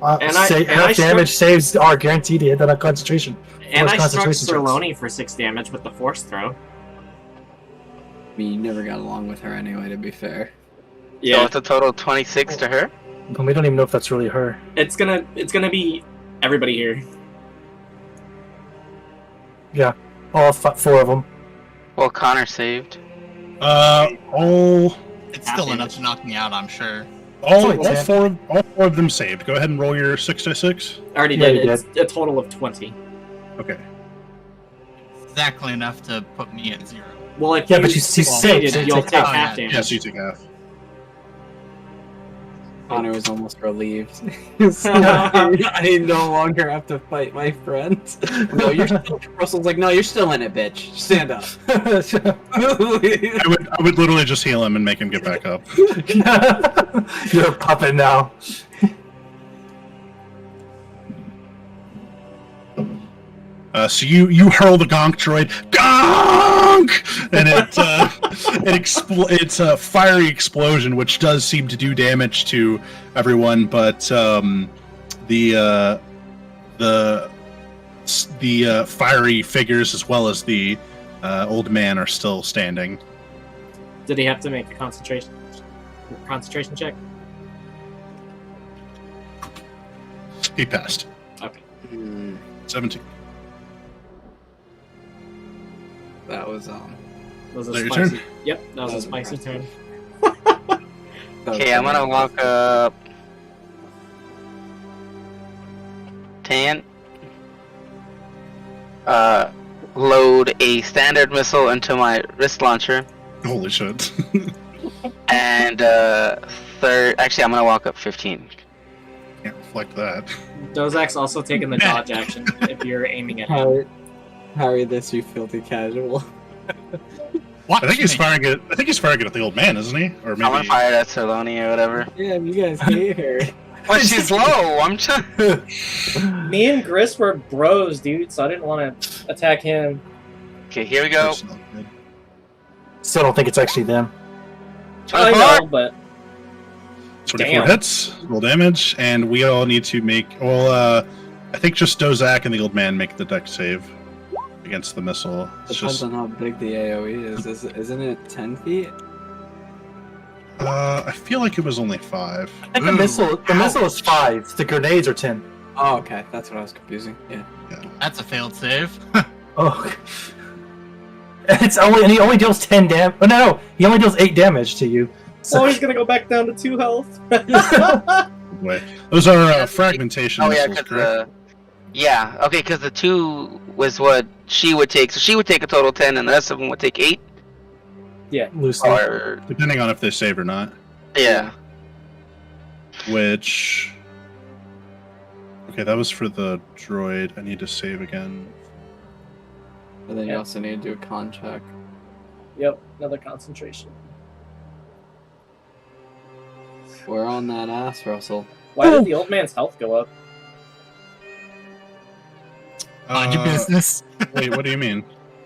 And I half damage saves are guaranteed to hit that on concentration. And I Force struck concentration checks. Cerloni for 6 damage with the force throw. I mean, you never got along with her anyway, to be fair. So it's a total of 26 to her? But we don't even know if that's really her. It's gonna be everybody here. All 4 of them. Well, Connor saved. All It's still enough to knock me out, I'm sure. only 10. all four of them saved. Go ahead and roll your 6 to 6. I already Yeah, did. you It's a total of 20. Okay. Exactly enough to put me at 0. Well, if Yeah, you but you succeeded, saved, you'll so take oh, half yeah. damage. Yes, you take half. Connor was almost relieved. I no longer have to fight my friend. No, you're still. Russell's like, no, you're still in it, bitch. Stand up. I would literally just heal him and make him get back up. You're a puppet now. So you hurl the gonk droid, gonk, and it's a fiery explosion, which does seem to do damage to everyone, but the fiery figures as well as the old man are still standing. Did he have to make a concentration check? He passed. Okay. 17. That was Was a Is that your spicy. turn? Yep, that was That a was spicy turn. Okay, I'm gonna walk up. 10. Load a standard missile into my wrist launcher. Holy shit. And third, actually, I'm gonna walk up 15. Can't reflect that. Dozak's also taking the dodge action if you're aiming at him. Harry, this you filthy casual. Watch I think he's me. firing it. I think he's firing it at the old man, isn't he? Or I'm gonna maybe. fire it at Cerloni or whatever. Yeah, you guys hate her. But she's low. I'm trying. Me and Gris were bros, dude, so I didn't want to attack him. Okay, here we go. Still don't think it's actually them. I know, but 24 Damn. hits, roll damage, and we all need to make. Well, I think just Dozak and the old man make the deck save against the missile. It's Depends just. on how big the AoE is. Isn't it 10 feet? I feel like it was only 5. I think the missile is 5. The grenades are 10. Oh, okay. That's what I was confusing. Yeah. That's a failed save. Oh. And he only deals 10 damage. Oh no, he only deals 8 damage to you. oh, he's gonna go back down to 2 health. Wait, those are fragmentation Oh yeah, missiles, because correct? yeah, okay, because the 2 was what she would take, so she would take a total 10, and the rest of them would take 8. Loosely. Or Depending on if they save or not. yeah, Which. Okay, that was for the droid. I need to save again. And then you Yeah. also need to do a con check. Yep, another concentration. We're on that ass, Russell. Why did the old man's health go up? Mind your business. Wait, what do you mean?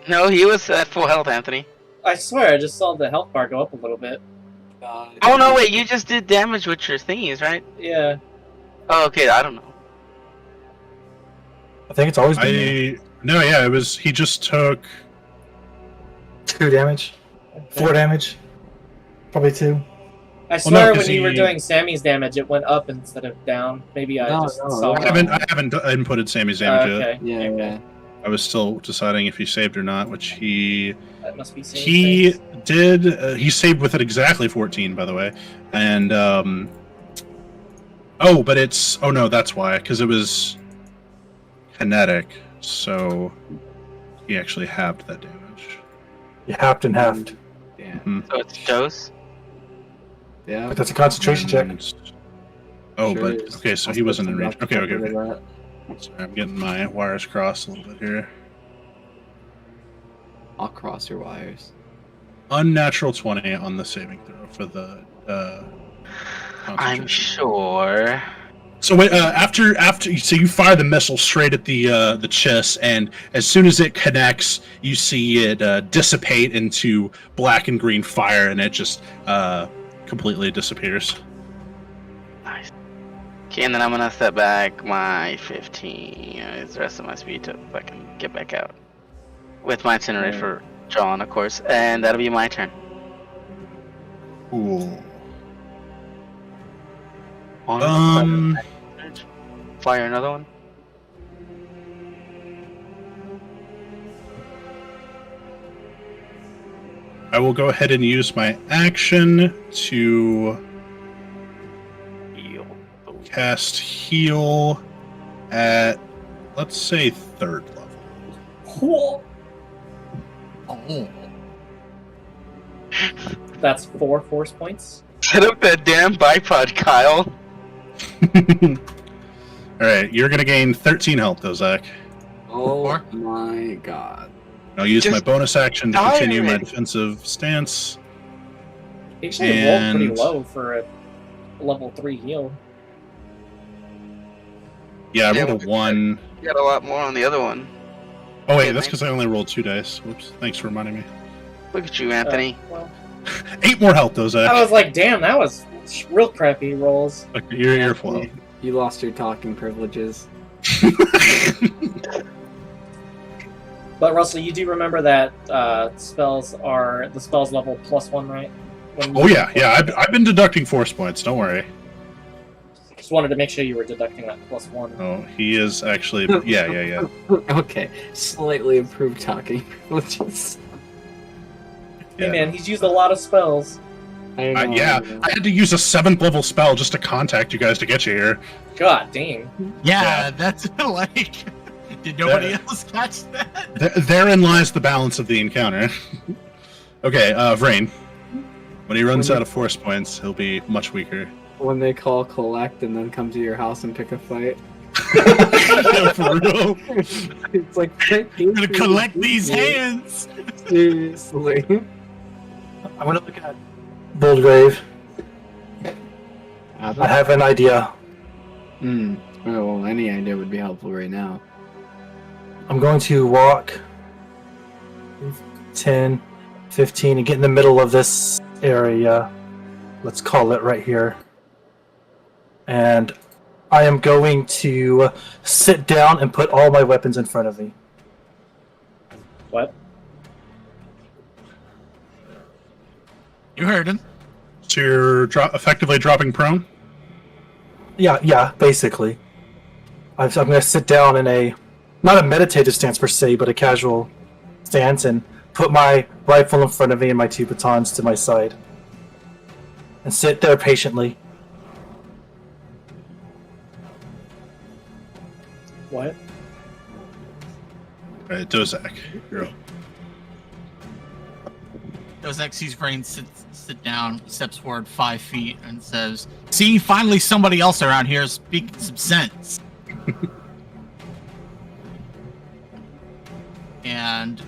no, he was at full health, Anthony. I swear, I just saw the health bar go up a little bit. Oh no, wait, you just did damage with your thingies, right? Yeah. Oh, okay, I don't know. I think it's always been me. No, yeah, it was. He just took. 2 damage. 4 damage. Probably 2. I swear, 'cause when you were he- doing Sammy's damage, it went up instead of down. Maybe I No, just no, saw no. I it. haven't inputted Sammy's damage yet. Okay. Yeah, yeah. I was still deciding if he saved or not, which he That must be Sammy's he face. did. He saved with it exactly 14, by the way. And oh, but it's no, that's why, because it was kinetic, so he actually halved that damage. You halved and halved. Yeah. So it's dose. Yeah. But that's a concentration check. Oh, Sure but is. okay, so I'll he put wasn't in some range. luck Okay, okay, into okay. that. Sorry, I'm getting my wires crossed a little bit here. I'll cross your wires. Unnatural 20 on the saving throw for the. I'm concentration. sure. So wait, after so you fire the missile straight at the chest, and as soon as it connects, you see it dissipate into black and green fire, and it just completely disappears. Nice. Okay, and then I'm gonna step back my 15. It's the rest of my speed to fucking get back out. With my itinerary for John, of course, and that'll be my turn. Cool. On fire another one. I will go ahead and use my action to cast heal at, let's say, 3rd level. Cool. Oh. That's 4 force points. Set up that damn bipod, Kyle. Alright, you're going to gain 13 health, though, Zach. Oh Four? my god. I'll use Just my bonus action to die continue my already. defensive stance. He actually rolled pretty And- low for a level 3 heal. Yeah, I Yeah, rolled a 1. You got a lot more on the other one. Oh, wait, Yeah, that's man. because I only rolled 2 dice. Whoops. Thanks for reminding me. Look at you, Anthony. Well, 8 more health, though, Zach. I was like, damn, that was real crappy rolls. Okay, you're full health. You lost your talking privileges. But Russell, you do remember that spells are the spells level +1, right? When Oh, you- yeah. I've been deducting force points. Don't worry. Just wanted to make sure you were deducting that +1. Oh, he is actually. Yeah. Okay, slightly improved talking privileges. Hey Yeah. man, he's used a lot of spells. I know, Yeah, I know. I had to use a 7th level spell just to contact you guys to get you here. God damn. Yeah, that's like. Did nobody else catch that? Therein lies the balance of the encounter. Okay, Vrain. When he runs out of force points, he'll be much weaker. When they call collect and then come to your house and pick a fight. For real. It's like, I'm gonna collect these hands. Seriously. I'm gonna look at Boldgrave. I have an idea. Oh, well, any idea would be helpful right now. I'm going to walk 10, 15, and get in the middle of this area. Let's call it right here. And I am going to sit down and put all my weapons in front of me. What? You heard him. So you're effectively dropping prone? Yeah, basically. I'm going to sit down in a, not a meditative stance per se, but a casual stance and put my rifle in front of me and my 2 batons to my side. And sit there patiently. What? Alright, Dozak. You're up. Dozak sees Vrain sit down, steps forward 5 feet, and says, "See, finally somebody else around here is speaking some sense." And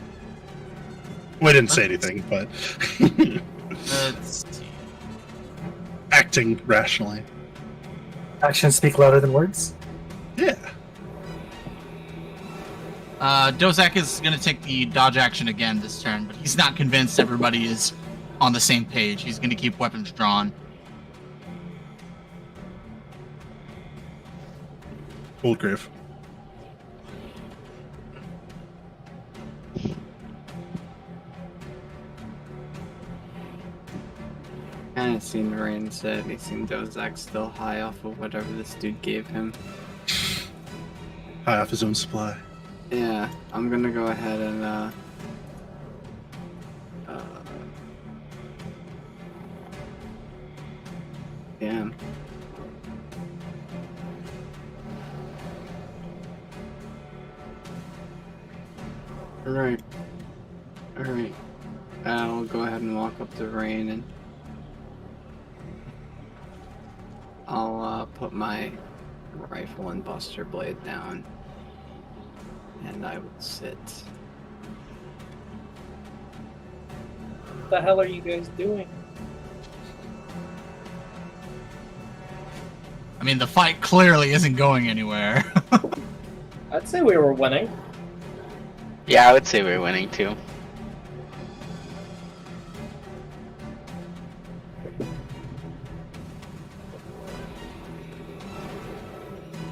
We didn't say anything, but let's see. acting rationally. Actions speak louder than words. Yeah. Dozak is going to take the dodge action again this turn, but he's not convinced everybody is on the same page. He's going to keep weapons drawn. Boldgrave. Kind of seen Rain said he seen Dozak still high off of whatever this dude gave him. High off his own supply. Yeah, I'm gonna go ahead and damn. Alright. Alright. I'll go ahead and walk up to Rain and I'll put my rifle and buster blade down. And I will sit. What the hell are you guys doing? I mean, the fight clearly isn't going anywhere. I'd say we were winning. Yeah, I would say we're winning too.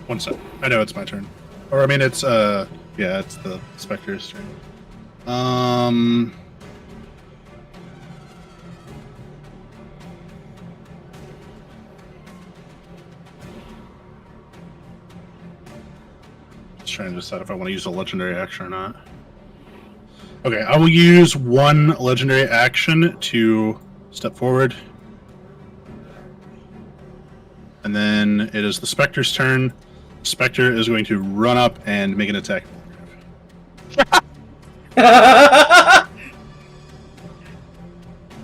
One sec. I know it's my turn. Or, I mean, it's, yeah, it's the Spectre's turn. Just trying to decide if I want to use a legendary action or not. Okay, I will use one legendary action to step forward. And then it is the Spectre's turn. Spectre is going to run up and make an attack.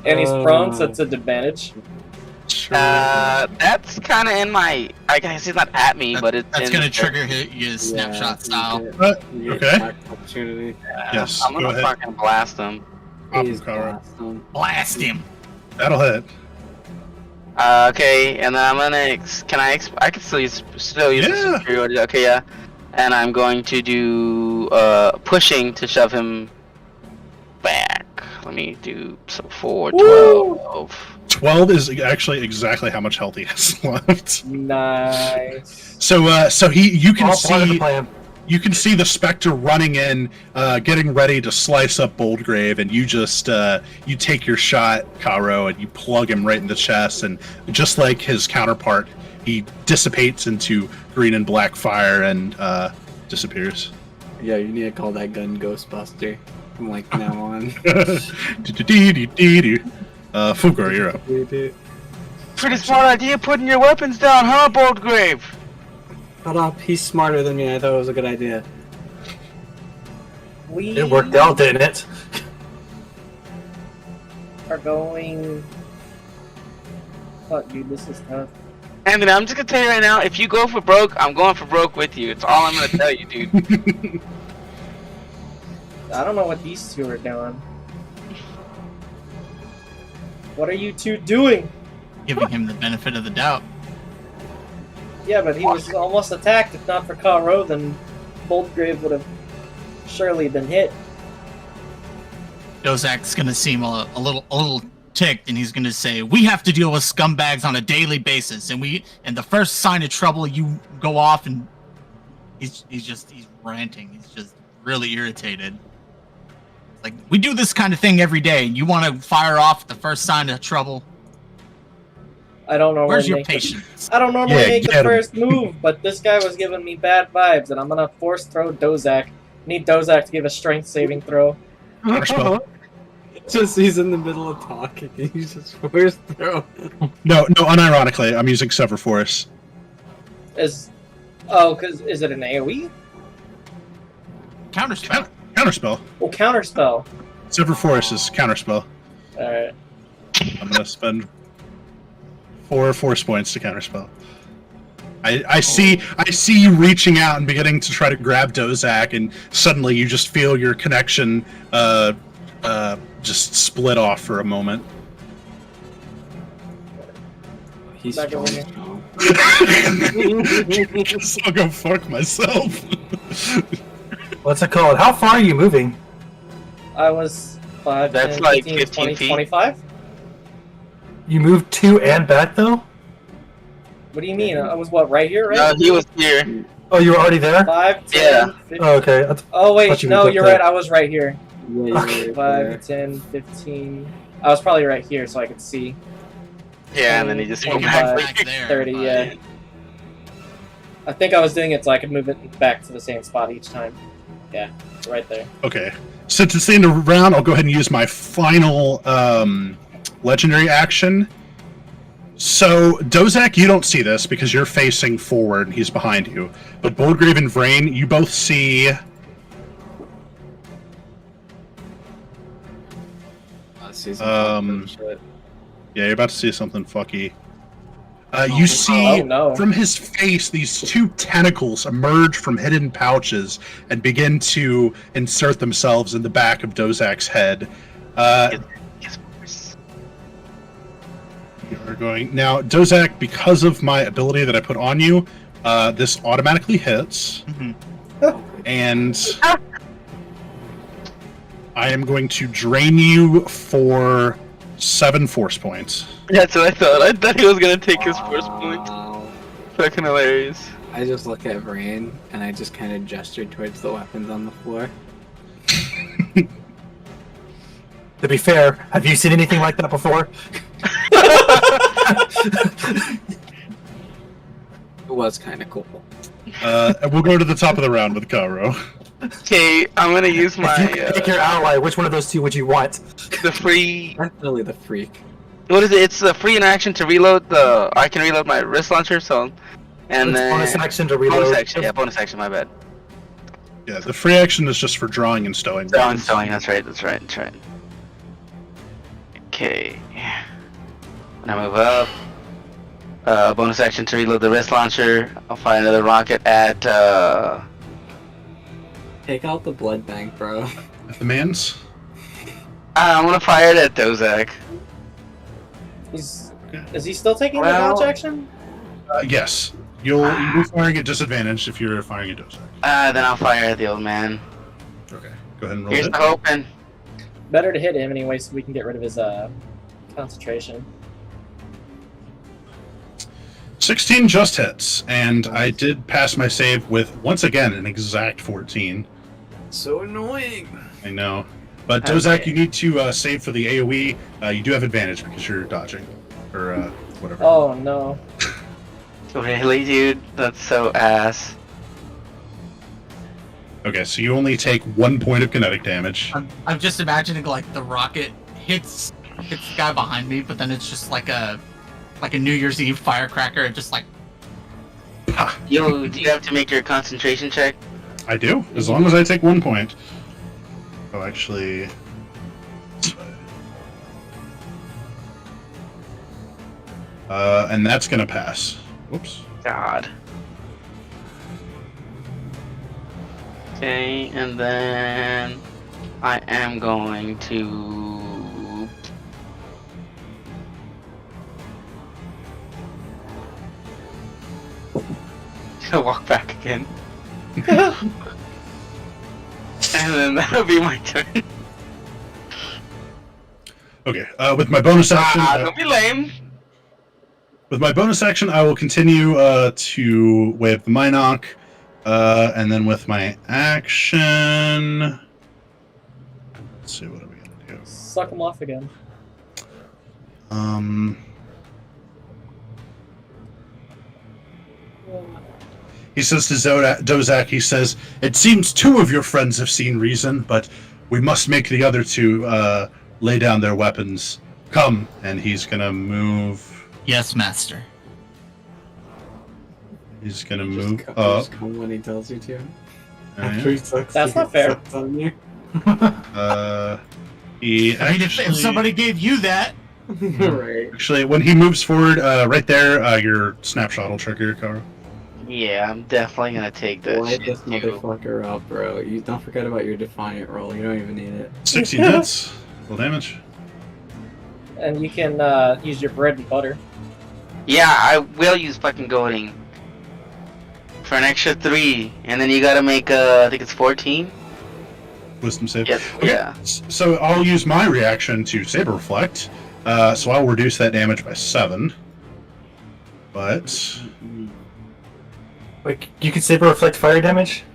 And he's prone, so it's an advantage. Sure. That's kind of in my. I guess he's not at me, but it's. That's in gonna the- trigger his snapshot style. You Okay. get attack opportunity. Yes, I'm go gonna ahead. fucking blast him. Pop Please him, Kara. blast him. Blast him. That'll hit. Okay, and then I'm gonna. I can still use the Yeah. superiority. Okay, yeah. And I'm going to do pushing to shove him back. Let me do 4, 12. 12 is actually exactly how much health he has left. Nice. So you can All part of the see plan. you can see the Spectre running in, getting ready to slice up Boldgrave, and you just you take your shot, Karo, and you plug him right in the chest, and just like his counterpart, he dissipates into green and black fire and disappears. Yeah, you need to call that gun Ghostbuster from like now on. Fugor, you're up. Pretty smart idea putting your weapons down, huh, Boldgrave? Shut up, he's smarter than me. I thought it was a good idea. We It worked out, didn't it? are going. Fuck, dude, this is tough. Anthony, I'm just gonna tell you right now, if you go for broke, I'm going for broke with you. It's all I'm gonna tell you, dude. I don't know what these two are doing. What are you two doing? Giving him the benefit of the doubt. Yeah, but he was almost attacked. If not for Karo, then Boldgrave would have surely been hit. Dozak's gonna seem a little ticked, and he's gonna say, "We have to deal with scumbags on a daily basis, and the first sign of trouble, you go off and he's ranting. He's just really irritated. Like, we do this kind of thing every day, and you want to fire off at the first sign of trouble? I don't know. Where's your patience?" I don't normally Yeah, make the get him. first move, but this guy was giving me bad vibes, and I'm gonna force throw Dozak. Need Dozak to give a strength saving throw. Counterspell. Just he's in the middle of talking and he's just forced throw. No, unironically, I'm using Sever Force. Is it an AoE? Counterspell. Counterspell. Oh, counterspell. Sever Force is counterspell. All right. I'm gonna spend 4 force points to counterspell. I see you reaching out and beginning to try to grab Dozak, and suddenly you just feel your connection just split off for a moment. He's Back strong. over Guess I'll go fuck myself. What's it called? How far are you moving? I was 5, That's 10, like 15, 15 20, feet. 25? You moved to and back though? What do you mean? I was what, right here, right? No, he was here. Oh, you were already there? 5, 10, Yeah. 15. Oh, okay. Oh, wait, thought you no, moved up you're there. right. I was right here. Yeah, Okay. you're 5, there. 10, 15. I was probably right here so I could see. Yeah, and then he just You went can back. move back there, 30, but- yeah. I think I was doing it so I could move it back to the same spot each time. Yeah, right there. Okay. Since it's the end of the round, I'll go ahead and use my final legendary action. So, Dozak, you don't see this because you're facing forward and he's behind you. But Boldgrave and Vrain, you both see... Shit. Yeah, you're about to see something fucky. You see, Oh, no. from his face, these two tentacles emerge from hidden pouches and begin to insert themselves in the back of Dozak's head. Yes. You are going now, Dozak. Because of my ability that I put on you, this automatically hits, Mhm. and I am going to drain you for 7 force points. That's what I thought. I thought he was gonna take his first point. Wow. Fucking hilarious. I just look at Vrain and I just kind of gesture towards the weapons on the floor. To be fair, have you seen anything like that before? It was kind of cool. We'll go to the top of the round with Karo. Okay, I'm gonna use my If you could pick your ally, which one of those two would you want? the free. Definitely the freak. What is it? It's the free in action to reload the. I can reload my wrist launcher, so. And It's then bonus action to reload. bonus action. Yeah, bonus action. My bad. Yeah, the free action is just for drawing and stowing. Stowing, stowing. That's right. That's right. That's right. Okay. When I move up, bonus action to reload the wrist launcher. I'll fire another rocket at. Take out the blood bank, bro. At the man's. I'm gonna fire it at Dozak. Is he still taking the Well- dodge action? Yes. You'll be firing at disadvantage if you're firing at Dozak. Then I'll fire at the old man. Okay. Go ahead and roll Here's it. the hoping. Better to hit him anyway, so we can get rid of his concentration. 16 just hits, and I did pass my save with, once again, an exact 14. So annoying. I know. But Dozak, Okay. you need to save for the AoE. You do have advantage because you're dodging. Or whatever. Oh no. Really, dude? That's so ass. Okay, so you only take 1 point of kinetic damage. I'm just imagining like the rocket hits the guy behind me, but then it's just like a New Year's Eve firecracker, and just like Do you have to make your concentration check? I do, as long as I take 1 point. Oh, actually... and that's gonna pass. Whoops. God. Okay, and then I am going to walk back again. And then that'll be my turn. Okay, with my bonus action... Don't be lame. With my bonus action, I will continue to wave the Minoc, and then with my action... Let's see, what are we going to do? Suck him off again. He says to Dozak, he says, "It seems 2 of your friends have seen reason, but we must make the other 2 lay down their weapons. Come." And he's going to move... yes, master. He's going to Just move co- up. just come when he tells you to. Alright. After he sucks, That's he not fair. sucks on you. He I mean, actually... if somebody gave you that, Right. Actually, when he moves forward, right there, your snapshot will trigger, Kara. Yeah, I'm definitely gonna take that Light shit this too. motherfucker up, bro. You don't forget about your Defiant roll. You don't even need it. 16 hits. Full damage. And you can use your bread and butter. Yeah, I will use fucking goading for an extra 3, and then you gotta make I think it's 14. Wisdom save. Yes. Okay. Yeah. So I'll use my reaction to Saber Reflect. So I'll reduce that damage by 7. But... Wait, you can Saber Reflect fire damage?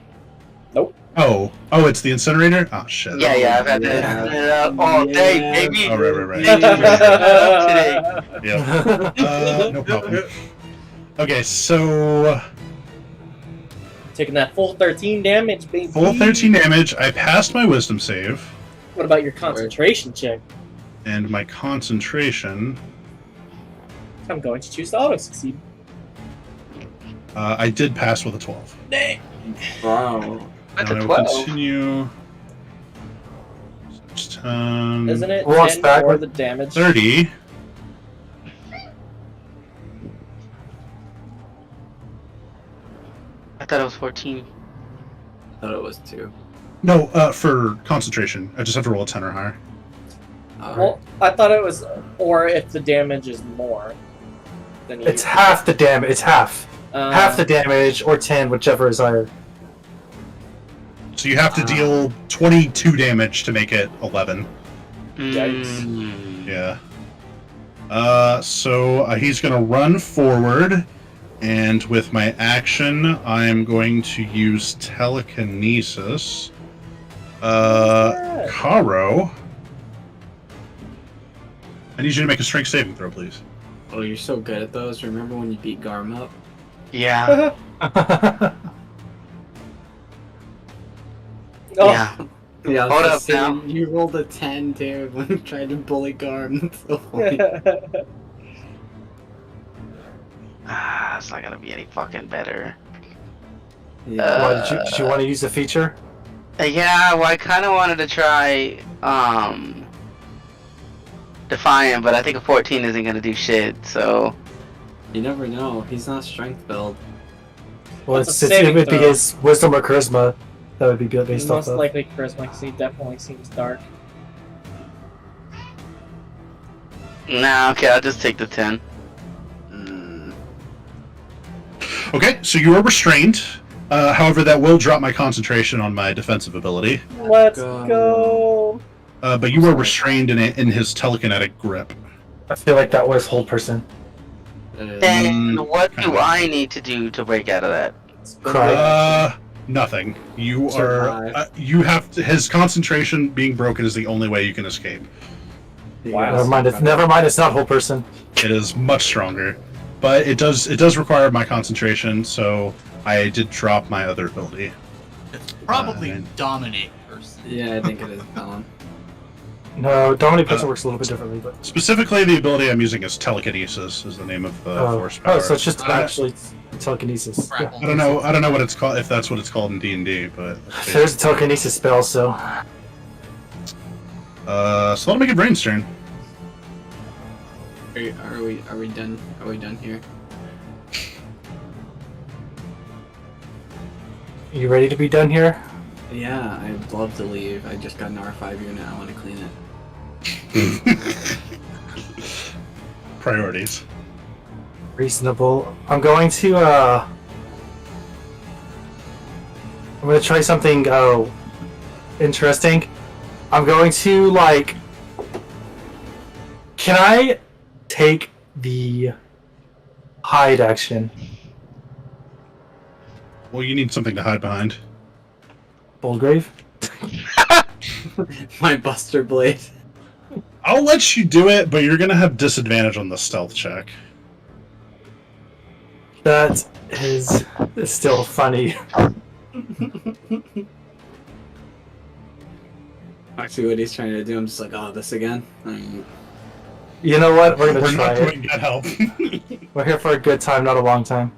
Oh, it's the incinerator? Oh, shit. Yeah, I've had that all day, baby. Oh, right. Today. Yeah. No problem. Okay, so... Taking that full 13 damage, baby. Full 13 damage. I passed my Wisdom save. What about your concentration check? And my concentration... I'm going to choose to auto succeed. I did pass with a 12. Dang. Wow. That's And a I will 12. continue... Isn't it What's 10 that? or the damage? 30. I thought it was 14. I thought it was 2. No, for concentration. I just have to roll a 10 or higher. Well, I thought it was, or if the damage is more than you. It's half the damage. It's half. Half the damage, or 10, whichever is higher. So you have to deal 22 damage to make it 11. Yikes. Yeah. So he's going to run forward, and with my action, I'm going to use telekinesis. Karo, I need you to make a strength saving throw, please. Oh, you're so good at those. Remember when you beat Garm up? Yeah. Oh, Yeah. Yeah, I was Hold just up saying, now. you rolled a 10 too when you tried to bully Garm. That's so funny. It's not gonna be any fucking better. Yeah. Why did you want to use the feature? Yeah, well, I kind of wanted to try Defiant, but I think a 14 isn't gonna do shit. So You never know. He's not strength build. Well, What's it's, a it saving would be throw? his wisdom or charisma. That would be good based off Most of. likely charisma, because he definitely seems dark. nah, okay, I'll just take the 10. Okay, so you are restrained. However, that will drop my concentration on my defensive ability. Let's go. go. But you are restrained in his telekinetic grip. I feel like that was hold person. Then what do kinda. I need to do to break out of that? Cry. Nothing. You Survive. are. You have to, his concentration being broken is the only way you can escape. Wow. Never mind. Never mind. It's not whole person. It is much stronger, but it does require my concentration. So I did drop my other ability. It's probably Fine. dominate person. Yeah, I think it is Dom. No, dominate person works a little bit differently, but. Specifically, the ability I'm using is telekinesis. Is the name of the force power. Oh, so it's just Uh, actually telekinesis. Yeah. Grapple. I don't know. I don't know what it's called. If that's what it's called in D&D, but There's a telekinesis spell, so. so let me get Brain's turn. Are we done? Are we done here? You ready to be done here? Yeah, I'd love to leave. I just got an R5 unit. I want to clean it. Priorities. Reasonable. I'm going to try something interesting. I'm going to can I take the hide action? Well, you need something to hide behind. Boldgrave? My Buster Blade. I'll let you do it, but you're gonna have disadvantage on the stealth check. That is still funny. I see what he's trying to do. I'm just like, oh, this again? You know what? We're gonna We're try not it. going to get help. We're here for a good time, not a long time.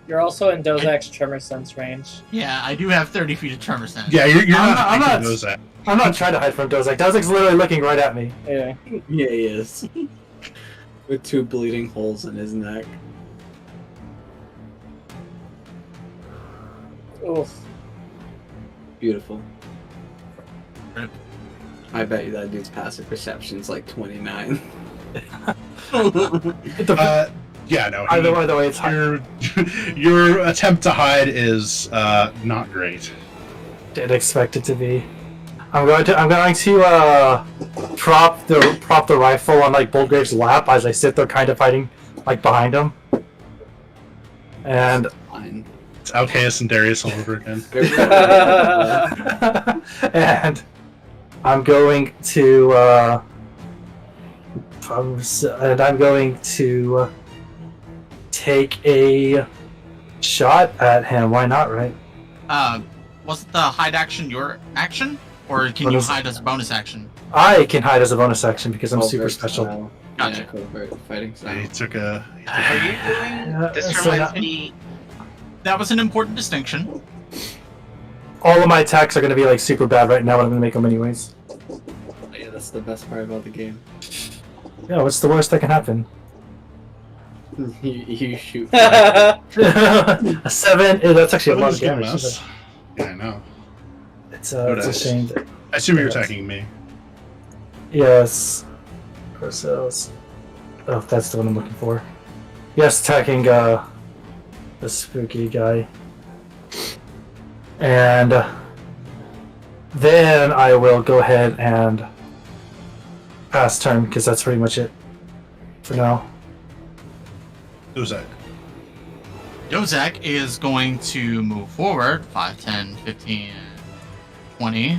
You're also in Dozak's tremor sense range. Yeah, I do have 30 feet of tremor sense. Yeah, you're I'm not. not- Those at. I'm not trying to hide from Dozak. Dozak's literally looking right at me. Yeah. Yeah, he is. With 2 bleeding holes in his neck. Oof. Beautiful. Rip. I bet you that dude's passive perception's like 29. Yeah, no. Either way, it's hide. Your attempt to hide is not great. Didn't expect it to be. I'm going to prop the rifle on Boldgrave's lap as I sit there kind of fighting behind him. And Fine. It's Alcaeus and Darius all over again. and I'm going to take a shot at him. Why not, right? Wasn't the hide action your action? Or can you Bonus- hide as a bonus action? I can hide as a bonus action because I'm super Covert special. style. Gotcha. Yeah, covert fighting style. He took a. Are you doing? Yeah, This so reminds now- me. That was an important distinction. all of my attacks are going to be super bad right now, but I'm going to make them anyways. Yeah, that's the best part about the game. Yeah, what's the worst that can happen? you shoot. A 7. That's actually a lot of damage. us. Yeah, I know. It's a shame. That, I assume you're attacking me. yes. Ourselves. Oh, that's the one I'm looking for. Yes, attacking the spooky guy. And then I will go ahead and pass turn because that's pretty much it for now. Who's that? Dozak is going to move forward 5, 10, 15, 20,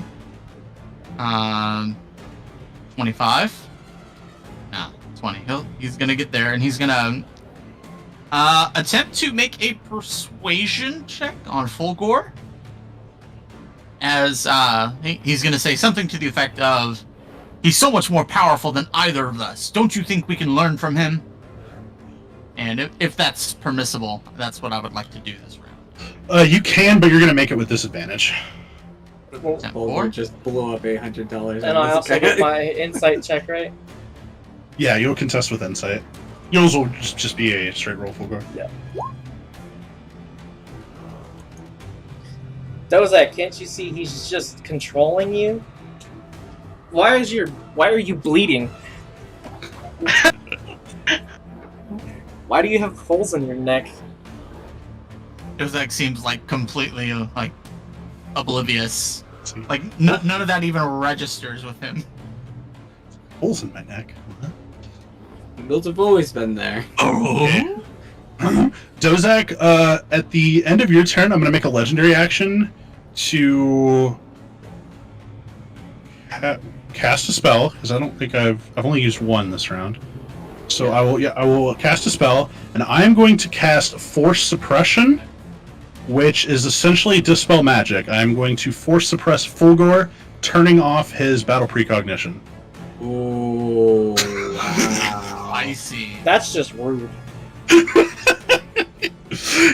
25. No, 20. He's gonna get there and he's gonna attempt to make a persuasion check on Fulgore. as he's going to say something to the effect of, "He's so much more powerful than either of us. Don't you think we can learn from him?" And if that's permissible, that's what I would like to do this round. You can, but you're going to make it with disadvantage. Well, Boulder just blew up $800. and I also get my insight check, right? Yeah, you'll contest with insight. Yours will just be a straight roll full guard. Dozak, can't you see he's just controlling you? Why are you bleeding? Why do you have holes in your neck? Dozak seems like completely like oblivious. See, Like none of that even registers with him. holes in my neck. Those have always been there. Oh. Dozak, at the end of your turn, I'm going to make a legendary action to cast a spell, because I don't think I've only used one this round. So I will cast a spell, and I am going to cast Force Suppression, which is essentially Dispel Magic. I am going to Force Suppress Fulgor, turning off his Battle Precognition. Ooh, wow. I see. That's just rude.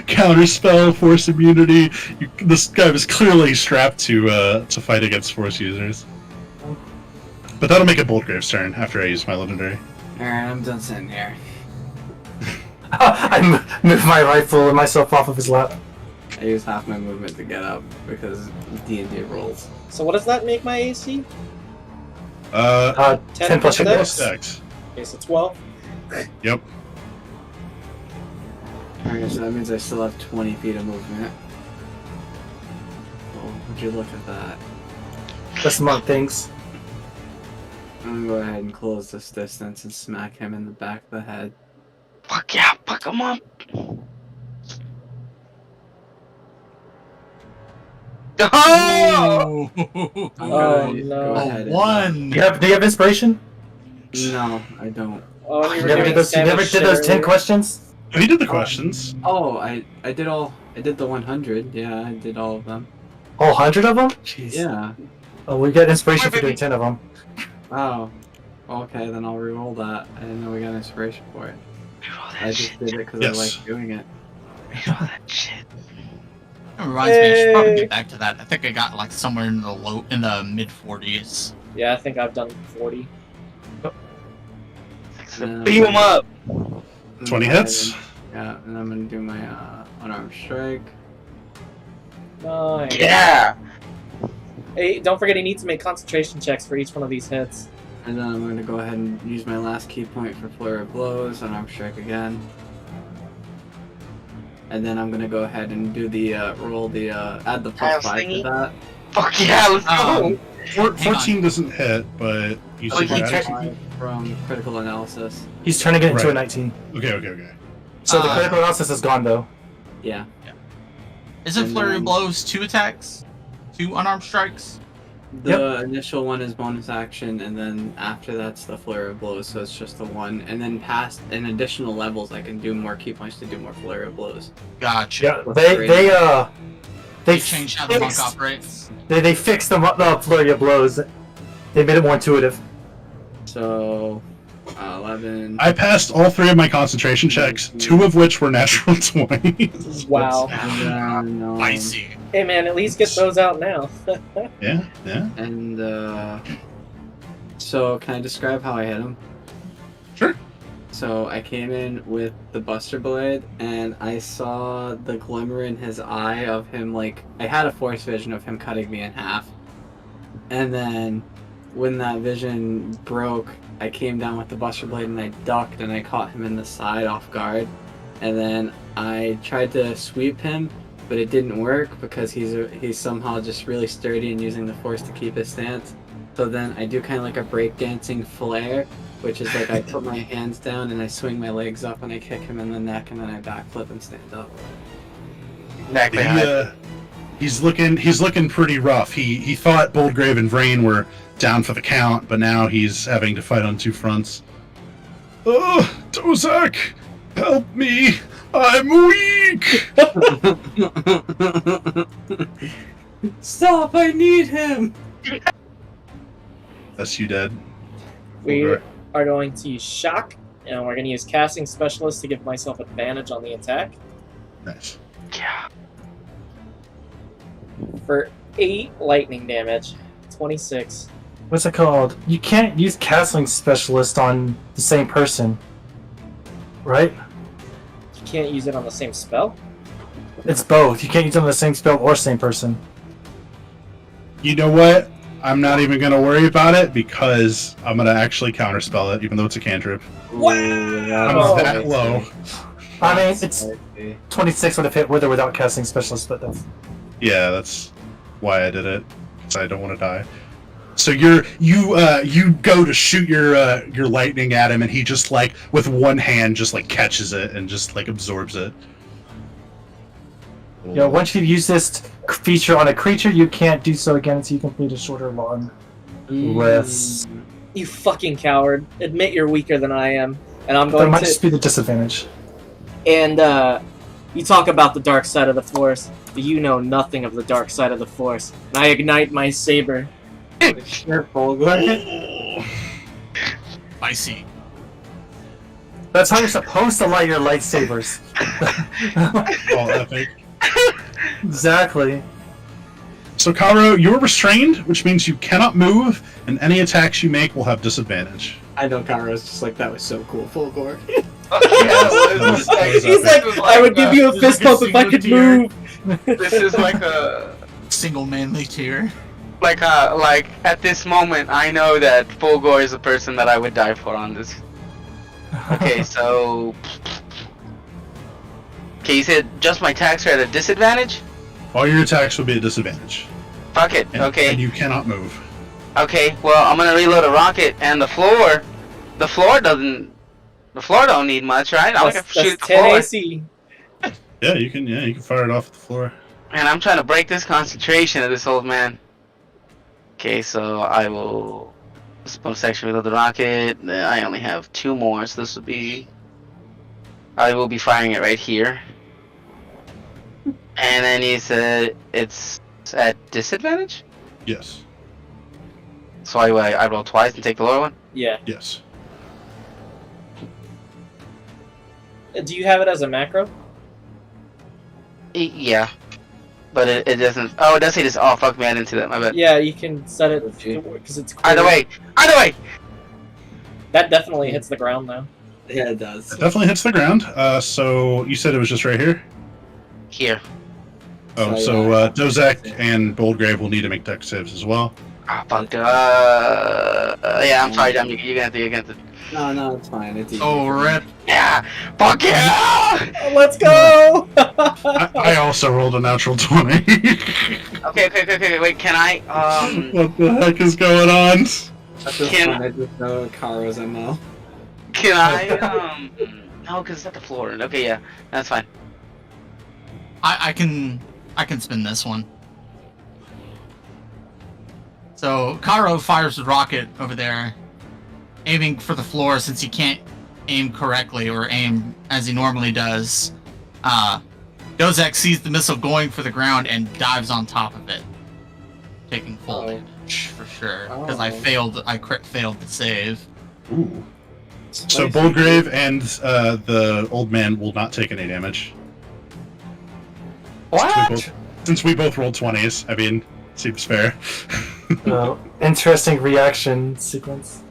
Counterspell, Force Immunity. This guy was clearly strapped to fight against Force users. But that'll make it Boldgrave's turn after I use my legendary. Alright, I'm done sitting here. I move my rifle and myself off of his lap. I use half my movement to get up because D&D rolls. So what does that make my AC? 10 plus 10 your dex? dex. Dex. Okay, so 12. Yep. Alright, so that means I still have 20 feet of movement. Oh, would you look at that? That's among things. I'm gonna go ahead and close this distance and smack him in the back of the head. Fuck yeah, fuck him up. Oh! Oh, I'm Oh, gonna no. go ahead and- one. Do you have inspiration? No, I don't. Oh, and You were never doing did those, you never savage did those shit 10 earlier. questions? Oh, he did the questions. Oh, I did the 100. Yeah, I did all of them. All 100 of them? Jeez. Yeah. Oh, we got inspiration for doing 10 of them. Oh. Okay, then I'll re-roll that. I didn't know we got inspiration for it. Reroll I that just shit. did it because Yes. I like doing it. Reroll that shit. That reminds me, I should probably Hey. get back to that. I think I got like somewhere in the mid 40s. Yeah, I think I've done 40. Beat him up. 20 hits. Yeah, and I'm gonna do my unarmed strike. Nice. Yeah. Hey, don't forget he needs to make concentration checks for each one of these hits. And then I'm gonna go ahead and use my last key point for flurry of blows, unarmed strike again. And then I'm gonna go ahead and do the roll the add the plus House 5 thingy? to that. Fuck yeah, let's go. 14 doesn't hit, but you Oh, said he you took added- from critical analysis. He's turning it into a Right. 19. Okay. So the Uh, critical analysis is gone, though. Yeah. Isn't And Flurry of then- Blows 2 attacks? 2 unarmed strikes? The initial one is bonus action, and then after that's the flurry of blows, so it's just the one. And then past in additional levels, I can do more key points to do more flurry of blows. Gotcha. Yeah, they They changed how the monk fixed- operates. They fixed the flurry of blows. They made it more intuitive. So, 11. I passed all 3 of my concentration checks, 2 of which were natural 20s. Wow. And then, I see. Hey man, at least get those out now. Yeah. And so can I describe how I hit him? Sure. So I came in with the Buster Blade, and I saw the glimmer in his eye of him, like, I had a force vision of him cutting me in half. And then when that vision broke, I came down with the Buster Blade and I ducked and I caught him in the side off guard. And then I tried to sweep him, but it didn't work because he's somehow just really sturdy and using the force to keep his stance. So then I do kind of like a breakdancing flare, which is like I put my hands down and I swing my legs up and I kick him in the neck and then I backflip and stand up. Neck He, behind. he's looking pretty rough. He thought Boldgrave and Vrain were down for the count, but now he's having to fight on 2 fronts. Oh, Dozak, help me! I'm weak! Stop! I need him. That's you dead. We Okay. are going to use shock, and we're going to use casting specialist to give myself advantage on the attack Nice. Yeah. for 8 lightning damage. 26. What's it called? You can't use casting specialist on the same person, right? You can't use it on the same spell. It's both. You can't use it on the same spell or same person. You know what? I'm not even gonna worry about it because I'm gonna actually counterspell it, even though it's a cantrip. Wow! I'm that low. I mean, it's 26 would have hit with or without casting specialist, but that's Yeah, that's why I did it. 'Cause I don't want to die. So you go to shoot your lightning at him, and he just like with one hand just like catches it and just like absorbs it. you know. Once you've used this feature on a creature, you can't do so again until you complete a short or long rest. You fucking coward. Admit you're weaker than I am. And I'm That going might to... just be the disadvantage. And, you talk about the dark side of the Force, but you know nothing of the dark side of the Force. And I ignite my saber. Careful. Spicy. That's how you're supposed to light your lightsabers. All epic. Exactly. So Karo, you're restrained, which means you cannot move, and any attacks you make will have disadvantage. I know Kara's just like, that was so cool, Fulgore. He's like, I would give you a fist bump if I could move. This is like a Single manly tear. like at this moment I know that Fulgore is the person that I would die for on this. Okay, so okay, you said just my attacks are at a disadvantage? All your attacks will be at disadvantage. Fuck it. And, Okay. And you cannot move. Okay, well I'm gonna reload a rocket and the floor don't need much, right? I'm That's, gonna shoot that's the 10 floor. AC. Yeah, you can fire it off at the floor. And I'm trying to break this concentration of this old man. Okay, so I will bonus section reload the rocket. I only have 2 more, so this will be I will be firing it right here. And then he said it's at disadvantage? Yes. So I roll twice and take the lower one? Yeah. Yes. Do you have it as a macro? Yeah. But it doesn't. Oh, it does say this. Oh, fuck me, I didn't see that. My bad. Yeah, you can set it because it's clear. Either way! That definitely hits the ground though. Yeah, it does. It definitely hits the ground. So you said it was just right here? Here. Oh, So, so Dozak and Boldgrave will need to make dex saves as well. Ah, fuck. Yeah, I'm sorry, you're gonna have to. No, it's fine. It's easy. Oh, rip. Yeah! Fuck yeah! Let's go! I also rolled a natural 20. Okay, wait, can I, What the heck is going on? At this Can- point, I just know Kara's ML. can I, no, cause it's at the floor. Okay, yeah, that's fine. I can spin this one. So Karo fires the rocket over there, aiming for the floor since he can't aim correctly or aim as he normally does. Dozak sees the missile going for the ground and dives on top of it, taking full damage for sure. Because I failed the save. Ooh. So Boldgrave and the old man will not take any damage. Since we both rolled 20s, I mean, seems fair. Interesting reaction sequence.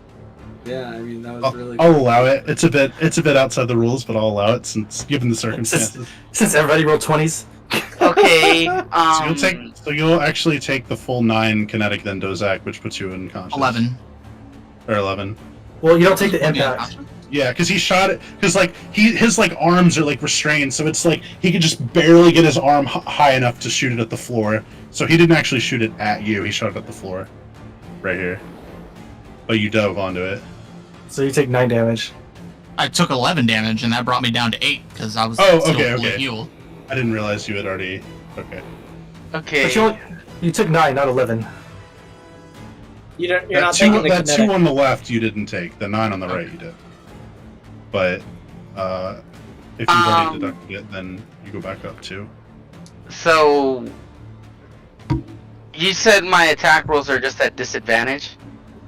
Yeah, I mean, that was really I'll allow it. It's a bit outside the rules, but I'll allow it since given the circumstances. Since everybody rolled 20s. Okay, So you'll actually take the full 9 kinetic then Dozak, which puts you in conscious. 11. Or 11. Well, you don't take the impact. Yeah, because he shot it. Because his arms are like restrained, so it's like he could just barely get his arm high enough to shoot it at the floor. So he didn't actually shoot it at you. He shot it at the floor, right here. But you dove onto it. So you take 9 damage. I took 11 damage, and that brought me down to 8 because I was Oh, still okay, fully okay. healed. I didn't realize you had already. Okay. okay. But you took 9, not 11. You're not That taking the two kinetic. on the left you didn't take. The 9 on the right you did. But if you've already deducted it, then you go back up too. So, You said my attack rolls are just at disadvantage?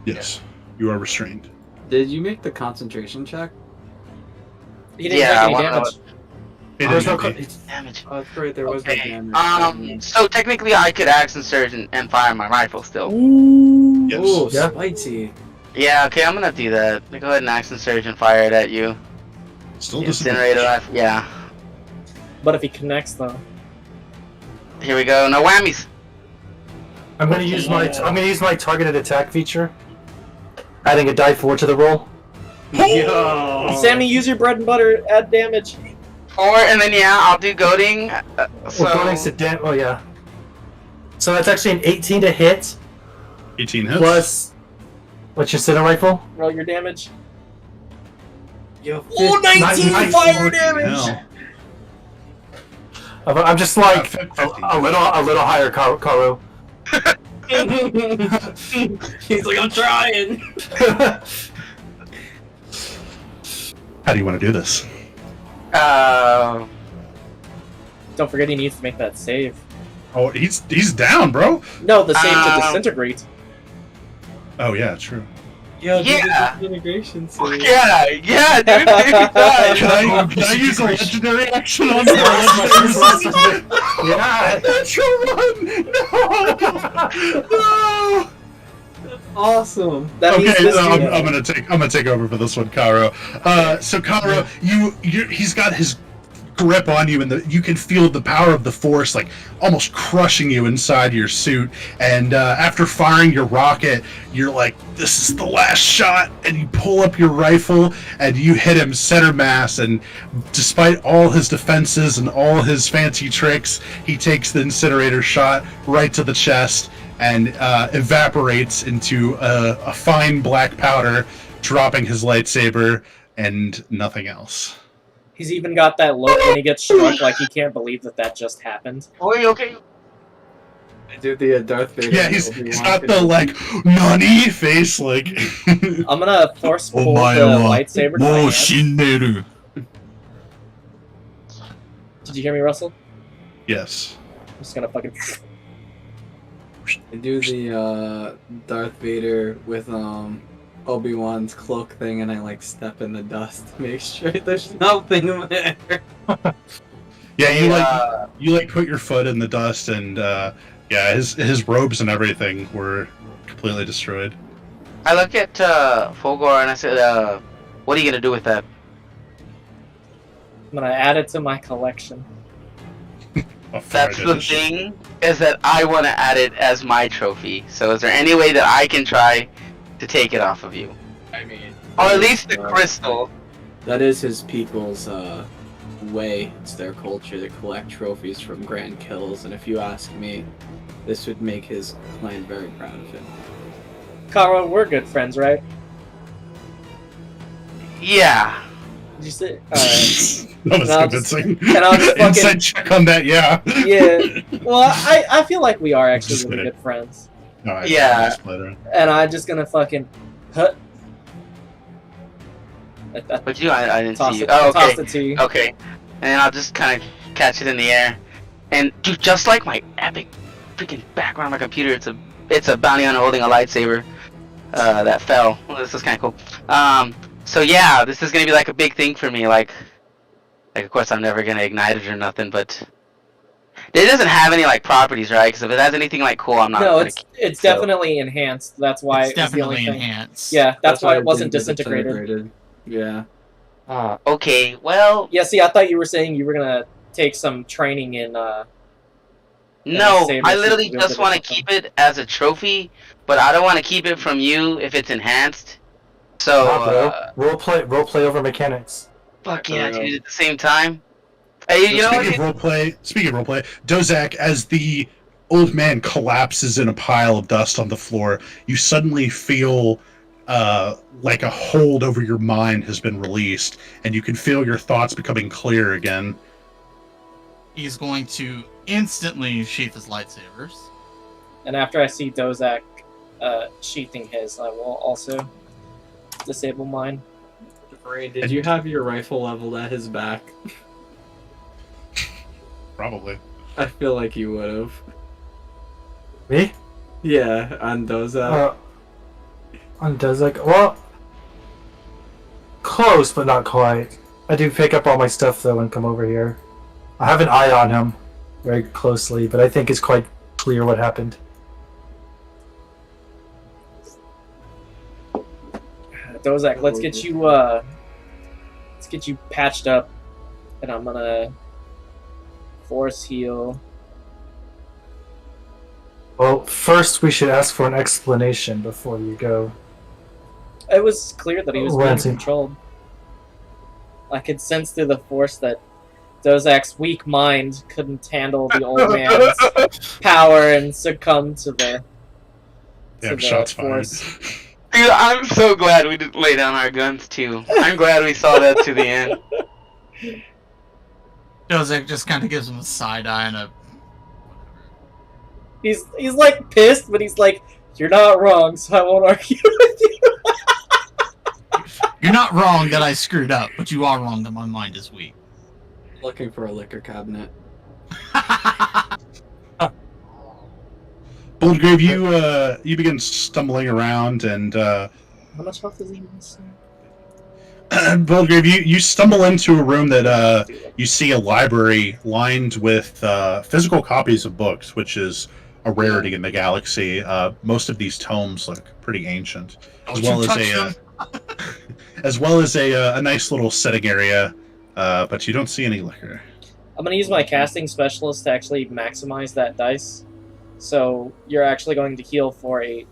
Yes, you are restrained. Did you make the concentration check? He didn't Yeah, I take any wanna know damage. It There's is no okay. Damage. Oh, that's right. There was no Okay. damage. So technically I could action surge and fire my rifle still. Ooh. Yes. Oh, Yeah. spicy. Yeah, okay, I'm gonna do that. Go ahead and action surge and fire it at you. Still Incinerator disadvantage. life. Yeah. But if he connects, though. Here we go. No whammies. I'm gonna use my targeted attack feature, adding a die 4 to the roll. Yo. Sammy, use your bread and butter. Add damage. 4, and then yeah, I'll do goading. So Well, going to oh yeah. So that's actually an 18 to hit 18 hits. plus. What's your center rifle? Roll your damage. Yo, Oh, 19 Nice. fire damage! Hell. I'm just like 50. a little higher, Karu. He's like, I'm trying. How do you want to do this? uh, Don't forget he needs to make that save. Oh, he's down, bro. No, the save to Um, disintegrate. Oh yeah, true. Yo, Yeah. integration. yeah, dude. Maybe not. Can I use a legendary action on the Yeah. natural one? No. Awesome. That means Okay, this I'm dude- gonna take over for this one, Karo. So Karo, he's got his grip on you, and you can feel the power of the force, like almost crushing you inside your suit. And after firing your rocket, you're like, "This is the last shot," and you pull up your rifle and you hit him center mass. And despite all his defenses and all his fancy tricks, he takes the incinerator shot right to the chest and evaporates into a fine black powder, dropping his lightsaber and nothing else. He's even got that look when he gets struck, like he can't believe that just happened. Oh, you okay? I do the Darth Vader. Yeah, he's got the like Nani face, like. I'm gonna force pull the lightsaber to my hand. Did you hear me, Russell? Yes. I'm just gonna fucking. I do the Darth Vader with Obi-Wan's cloak thing, and I like step in the dust to make sure there's nothing there. Yeah, you like put your foot in the dust, and yeah, his robes and everything were completely destroyed. I look at Fulgor and I said, what are you gonna do with that? I'm gonna add it to my collection. That's the thing, is that I want to add it as my trophy. So is there any way that I can try to take it off of you? I mean, Or at least the crystal. that is his people's way. It's their culture to collect trophies from grand kills, and if you ask me, this would make his clan very proud of him. Kara, we're good friends, right? Yeah. Did you say? Alright. That was And I'll just- convincing. and I'll just fucking- Inside check on that, yeah. Yeah. Well, I feel like we are actually Just really kidding. good friends. Alright, Yeah. just later. And I'm just gonna fucking. Huh. But you, I didn't Toss see you. it, Oh, toss okay. it to you. Okay. And I'll just kind of catch it in the air. And dude, just like my epic freaking background on my computer, it's a bounty hunter holding a lightsaber that fell. Well, this is kind of cool. So yeah, this is gonna be like a big thing for me. Like of course I'm never gonna ignite it or nothing, but it doesn't have any like properties, right? Because if it has anything like cool, I'm not. No, gonna it's so- definitely enhanced. That's why It's it's the only definitely thing. enhanced. Yeah, that's why I it wasn't did the disintegrated. Yeah. Okay, well, Yeah, see, I thought you were saying you were gonna take some training in. no, saber I suit literally wielder just or want to something. keep it as a trophy, but I don't want to keep it from you if it's enhanced. So, Role play over mechanics. fuck yeah, dude, at the same time. Hey, you know Speaking what? of roleplay, Dozak, as the old man collapses in a pile of dust on the floor, you suddenly feel like a hold over your mind has been released, and you can feel your thoughts becoming clear again. He's going to instantly sheath his lightsabers. And after I see Dozak sheathing his, I will also disable mine. Did you have your rifle leveled at his back? Probably. I feel like you would have. Me? Yeah, on those. On Dozak. Well, close, but not quite. I do pick up all my stuff though and come over here. I have an eye on him very closely, but I think it's quite clear what happened. Dozak, let's get you patched up, and I'm gonna force heal. Well, first we should ask for an explanation before you go. It was clear that he was being Lansing. controlled. I could sense through the force that Dozak's weak mind couldn't handle the old man's power and succumb to the Damn, the shots fired. force. Dude, I'm so glad we didn't lay down our guns too. I'm glad we saw that to the end. Dozak just kind of gives him a side eye and a. He's like pissed, but he's like, "You're not wrong, so I won't argue with you." You're not wrong that I screwed up, but you are wrong that my mind is weak. Looking for a liquor cabinet. Boldgrave, you begin stumbling around, and How much health does he miss? Boldgrave, you stumble into a room that you see a library lined with physical copies of books, which is a rarity in the galaxy. Most of these tomes look pretty ancient, as Don't well you as touch them. as well as a nice little sitting area. But you don't see any liquor. I'm gonna use my casting specialist to actually maximize that dice. So you're actually going to heal for 8,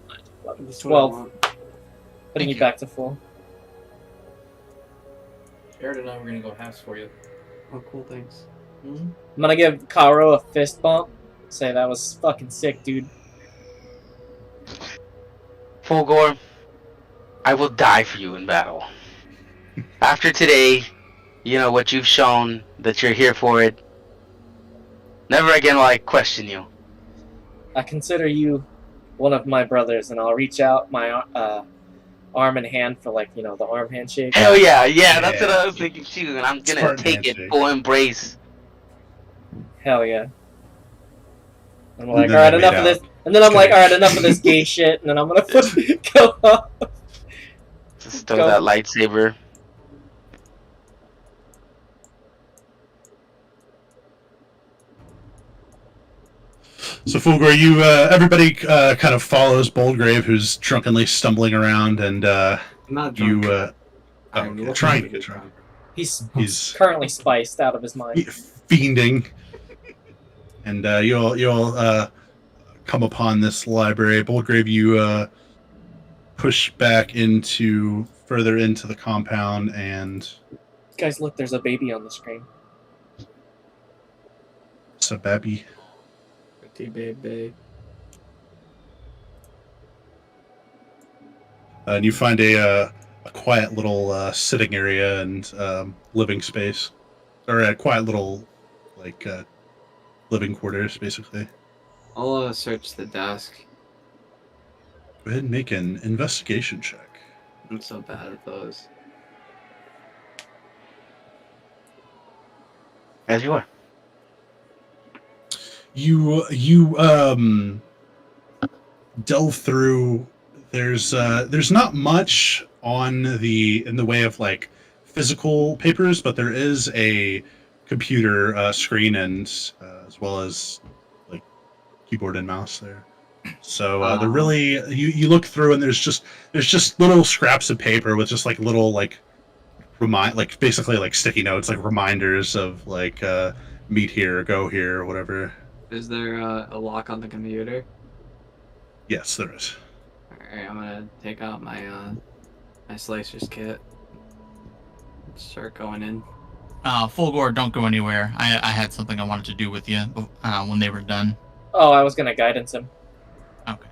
11, That's what I 12, want. putting Thank you you. back to full. Jared and I were gonna go halves for you. Oh, cool, thanks. I'm gonna give Karo a fist bump. Say that was fucking sick, dude. Fulgor, I will die for you in battle. After today, you know what you've shown, that you're here for it. Never again will I question you. I consider you one of my brothers, and I'll reach out my arm and hand for, like, you know, the arm handshake. Hell yeah, that's Yeah. what I was thinking too, and I'm gonna Spartan take it handshake. full embrace. Hell yeah. I'm And like, then alright, they enough made of this. out. And then I'm like, Kidding. alright, enough of this gay shit, and then I'm gonna go off. Just throw Go. that lightsaber. So Fulgor, you everybody kind of follows Boldgrave, who's drunkenly stumbling around, and I'm not drunk. you I'm okay, looking trying to to get get drunk. He's He's currently spiced out of his mind. fiending, and you all come upon this library. Boldgrave, you push back further into the compound, and Guys, look, there's a baby on the screen. Sababi. Pretty baby. And you find a quiet little sitting area and living space, or a quiet little like living quarters, basically. I'll search the desk. Go ahead and make an investigation check. I'm so bad at those. As you are. You delve through. There's not much in the way of like physical papers, but there is a computer screen and as well as like keyboard and mouse there. So they're really you look through and there's just little scraps of paper with just like little like basically like sticky notes, like reminders of like meet here, go here, or whatever. Is there a lock on the computer? Yes, there is. Alright, I'm gonna take out my my slicer's kit. Start going in. Fulgor, don't go anywhere. I had something I wanted to do with you when they were done. Oh, I was gonna guidance him. Okay.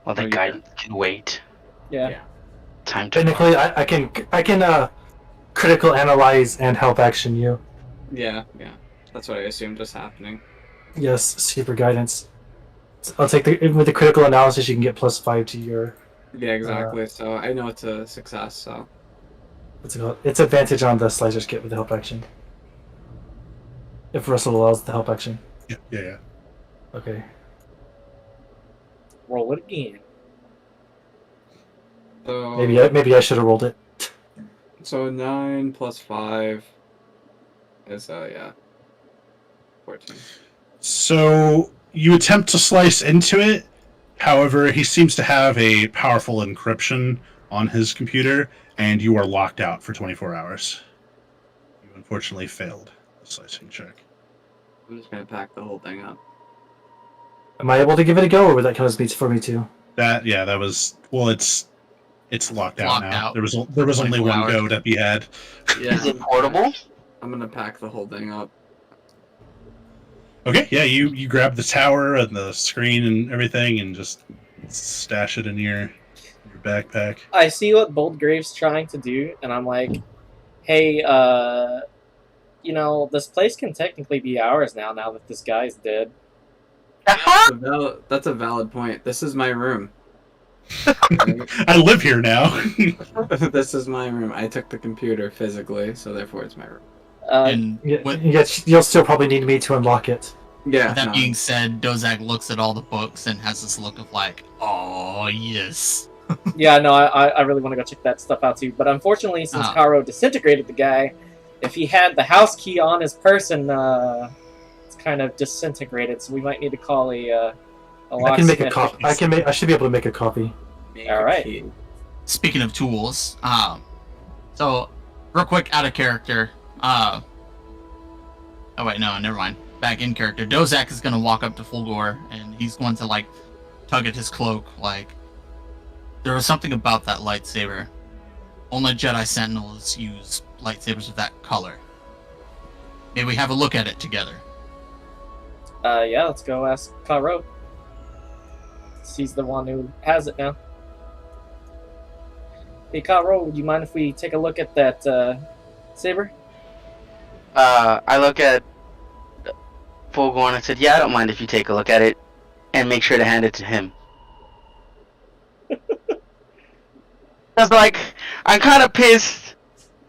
Well, the Oh, guy yeah. can wait. Yeah. Time to. Technically, I can critical analyze and help action you. Yeah. That's what I assumed was happening. Yes, super guidance. I'll take with the critical analysis. You can get +5 to your. Yeah, exactly. So I know it's a success. So What's it called? It's advantage on the slicer's kit with the help action. If Russell allows the help action. Yeah. Okay. roll it again. So Maybe I should have rolled it. So 9 plus 5 is 14. So you attempt to slice into it. However, he seems to have a powerful encryption on his computer, and you are locked out for 24 hours. You unfortunately failed the slicing check. I'm just gonna pack the whole thing up. Am I able to give it a go, or would that count as for me too? That was it's locked out Locked now. out. There was only 24 one hours. go to be had. Yeah, Is it portable? I'm gonna pack the whole thing up. Okay, yeah, you grab the tower and the screen and everything, and just stash it in your backpack. I see what Boldgrave's trying to do, and I'm like, hey, this place can technically be ours now that this guy's dead. That's a valid point. This is my room. I live here now. This is my room. I took the computer physically, so therefore it's my room. And You'll still probably need me to unlock it. Yeah. with that no. being said, Dozak looks at all the books and has this look of like, oh yes. Yeah, no, I really want to go check that stuff out too. But unfortunately, since Karo disintegrated the guy, if he had the house key on his person, it's kind of disintegrated. So we might need to call a I can make a locksmith. copy. I should be able to make a copy. All right. Key. Speaking of tools, so real quick out of character. Oh wait, no, never mind. Back in character. Dozak is gonna walk up to Fulgor and he's going to like tug at his cloak. Like there was something about that lightsaber. Only Jedi Sentinels use lightsabers of that color. May we have a look at it together? Yeah, let's go ask Karo. He's the one who has it now. Hey, Karo, would you mind if we take a look at that saber? I look at Fulgor and I said, yeah, I don't mind if you take a look at it and make sure to hand it to him. Cause like, I'm kind of pissed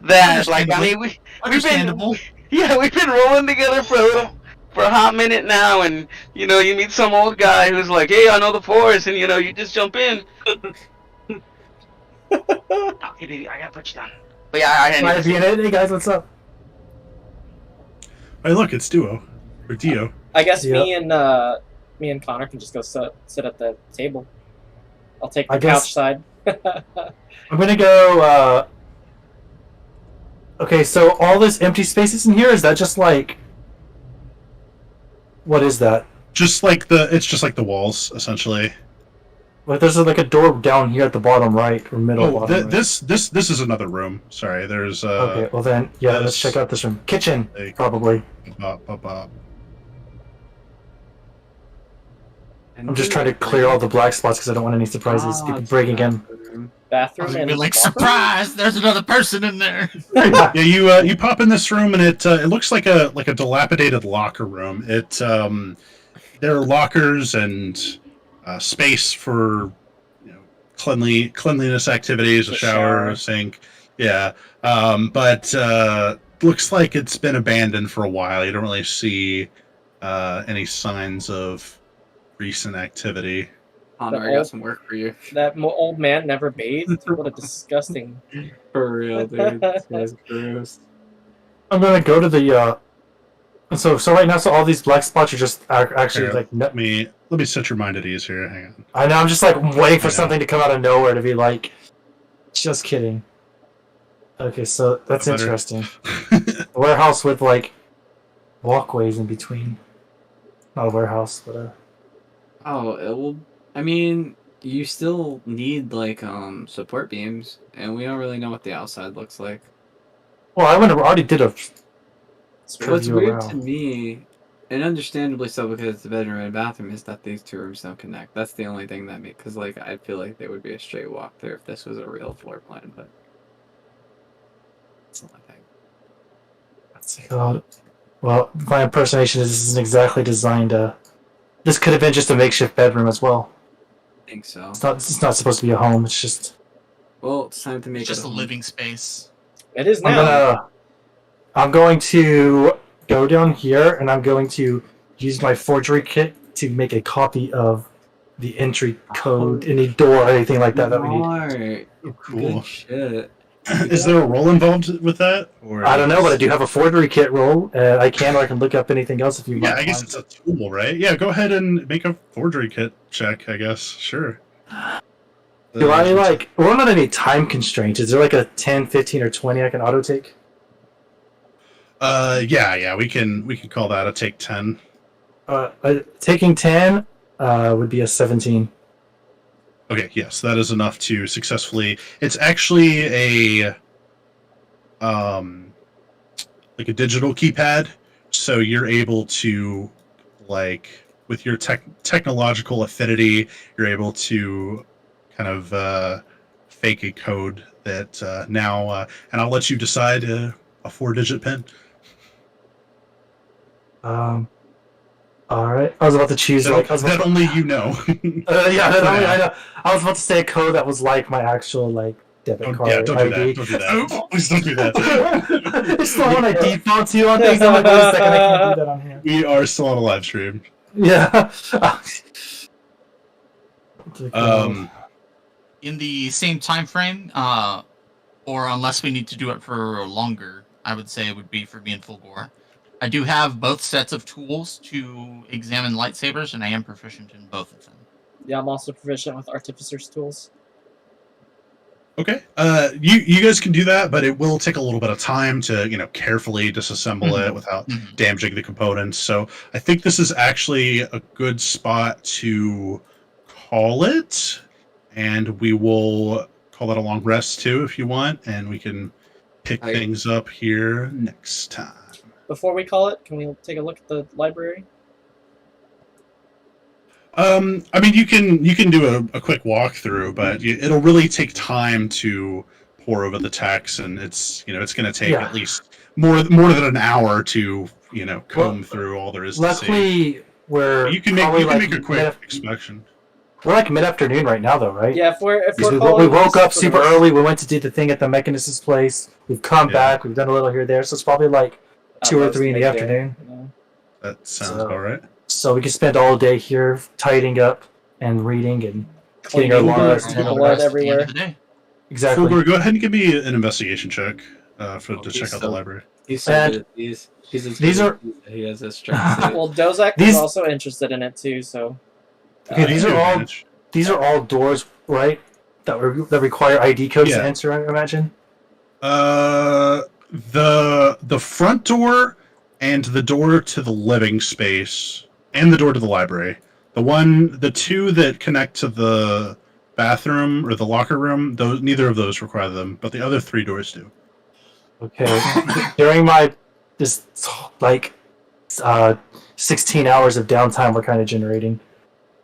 that, like, I mean, we've Understandable. been rolling together for a hot minute now, and you meet some old guy who's like, hey, I know the Force, and you just jump in. Okay, baby, I gotta put you down. But yeah, I hand it. Hey guys, what's up? Hey, look, it's Duo or Dio. I guess Yeah. me and Connor can just go sit at the table. I'll take the I guess- couch side. I'm gonna go. Okay, so all this empty spaces in here, is that just like? What is that? It's just like the walls, essentially. Like there's like a door down here at the bottom right or middle. Oh, bottom right. this is another room. Sorry, there's Okay, well then, yeah, let's this- check out this room. Kitchen, a- probably. bop. And I'm just trying to clear all the black spots because I don't want any surprises. People it's breaking in. bathroom. I Bathroom was and gonna be like, locker room? surprise! There's another person in there. Yeah, you pop in this room and it looks like a dilapidated locker room. There are lockers and space for cleanliness activities, a The shower, shower. a sink. Yeah, but looks like it's been abandoned for a while. You don't really see any signs of recent activity. Connor, The I got old- some work for you. That old man never bathed. What a disgusting. For real, dude. This guy's gross. I'm gonna go to the. So right now, so all these black spots are just actually Here, like. No, Let me set your mind at ease here. Hang on. I know. I'm just like waiting for Yeah. something to come out of nowhere to be like. Just kidding. Okay, so that's Better. interesting. A warehouse with like walkways in between. Not a warehouse, but Oh, it will. I mean, you still need like support beams, and we don't really know what the outside looks like. well, already did a. What's preview weird around. to me, and understandably so because it's the bedroom and bathroom, is that these two rooms don't connect. That's the only thing that makes, because like I feel like they would be a straight walk through if this was a real floor plan, but it's not like that. God. Well, my impersonation isn't exactly designed to. This could have been just a makeshift bedroom as well. I think so. It's not supposed to be a home. It's just. Well, it's time to make It's just it a home. living space. It is now. I'm going to go down here and I'm going to use my forgery kit to make a copy of the entry code, any door, or anything like that we need. Alright. Cool. Good shit. Is there a roll involved with that? Or I don't know, but I do have a forgery kit roll. I can, or I can look up anything else if you Yeah, want. I guess it's a tool, right? Yeah, go ahead and make a forgery kit check, I guess. Sure. Do I like? We're not any time constraints. Is there like a 10, 15, or 20 I can auto take? Yeah, we can call that a take 10. Taking 10 would be a 17. Okay, yes, that is enough to successfully. It's actually a like a digital keypad, so you're able to, like, with your technological affinity, you're able to kind of fake a code that now, and I'll let you decide a 4-digit pin. All right. I was about to choose That only you know. yeah, that only I know. I was about to say a code that was like my actual like debit card Don't do ID. that. Don't do that. Please don't do that. It's the one I default to on things. I'm like, wait a second, I can't do that on here. We are still on a live stream. Yeah. In the same time frame, or unless we need to do it for longer, I would say it would be for me and Fulgore. I do have both sets of tools to examine lightsabers, and I am proficient in both of them. Yeah, I'm also proficient with Artificer's tools. Okay. You guys can do that, but it will take a little bit of time to, carefully disassemble it without damaging the components. So I think this is actually a good spot to call it, and we will call that a long rest too if you want, and we can pick things up here next time. Before we call it, can we take a look at the library? I mean, you can do a quick walkthrough, but it'll really take time to pour over the text, and it's going to take at least more than an hour to comb through all there is to see. Luckily, You can make a quick inspection. We're like mid-afternoon right now, though, right? Yeah, if we're we woke up super early. We went to do the thing at the Mechanic's place. We've come back. We've done a little here there, so it's probably like 2 or 3 in the afternoon. Yeah. That sounds all right. So we can spend all day here tidying up and reading and getting our long rest. Blood everywhere. Exactly. Fulgore, go ahead and give me an investigation check to check out the library. He said these are he has a strength. Well, Dozak is also interested in it too, so. Okay, these are all doors, right? That require ID codes to enter, I imagine. The front door and the door to the living space and the door to the library. The two that connect to the bathroom or the locker room, neither of those require them, but the other 3 doors do. Okay. During my 16 hours of downtime we're kind of generating,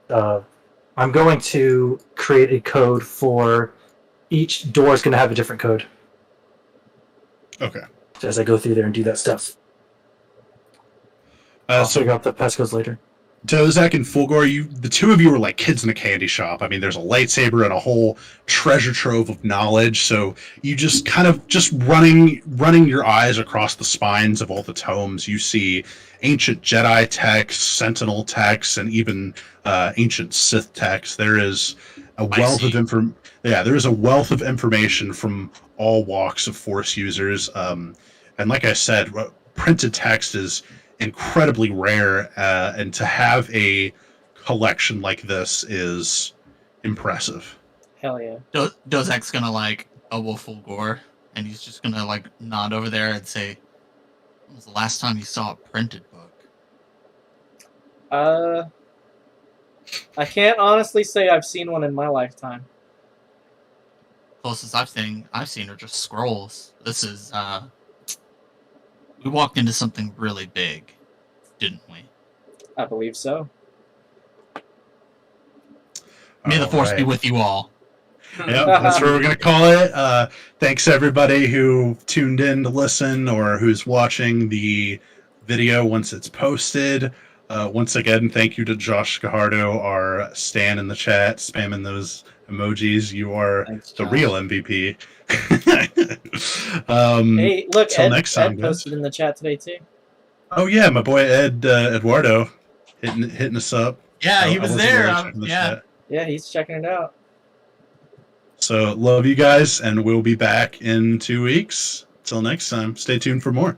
I'm going to create a code for each door is going to have a different code. Okay. So as I go through there and do that stuff. I'll figure out the passcodes later. Dozak and Fulgore, the two of you are like kids in a candy shop. I mean, there's a lightsaber and a whole treasure trove of knowledge. So you just kind of running your eyes across the spines of all the tomes. You see ancient Jedi texts, Sentinel texts, and even ancient Sith texts. There is a wealth of there is a wealth of information from all walks of Force users. And like I said, printed text is incredibly rare, and to have a collection like this is impressive. Hell yeah. Dozak's gonna Fulgore, and he's just gonna nod over there and say, "When was the last time you saw a printed book?" I can't honestly say I've seen one in my lifetime. Closest I've seen are just scrolls. This is we walked into something really big, didn't we? I believe so. May the Force be with you all. Yep, that's what we're going to call it. Thanks everybody who tuned in to listen or who's watching the video once it's posted. Once again, thank you to Josh Gajardo, our stan in the chat, spamming those emojis. You are the real MVP. Hey, look, Ed next time, posted in the chat today too. Oh yeah, my boy Eduardo hitting us up. Yeah, he I was wasn't there. really checking the Yeah. chat. Yeah, he's checking it out. So love you guys, and we'll be back in 2 weeks. Till next time, stay tuned for more.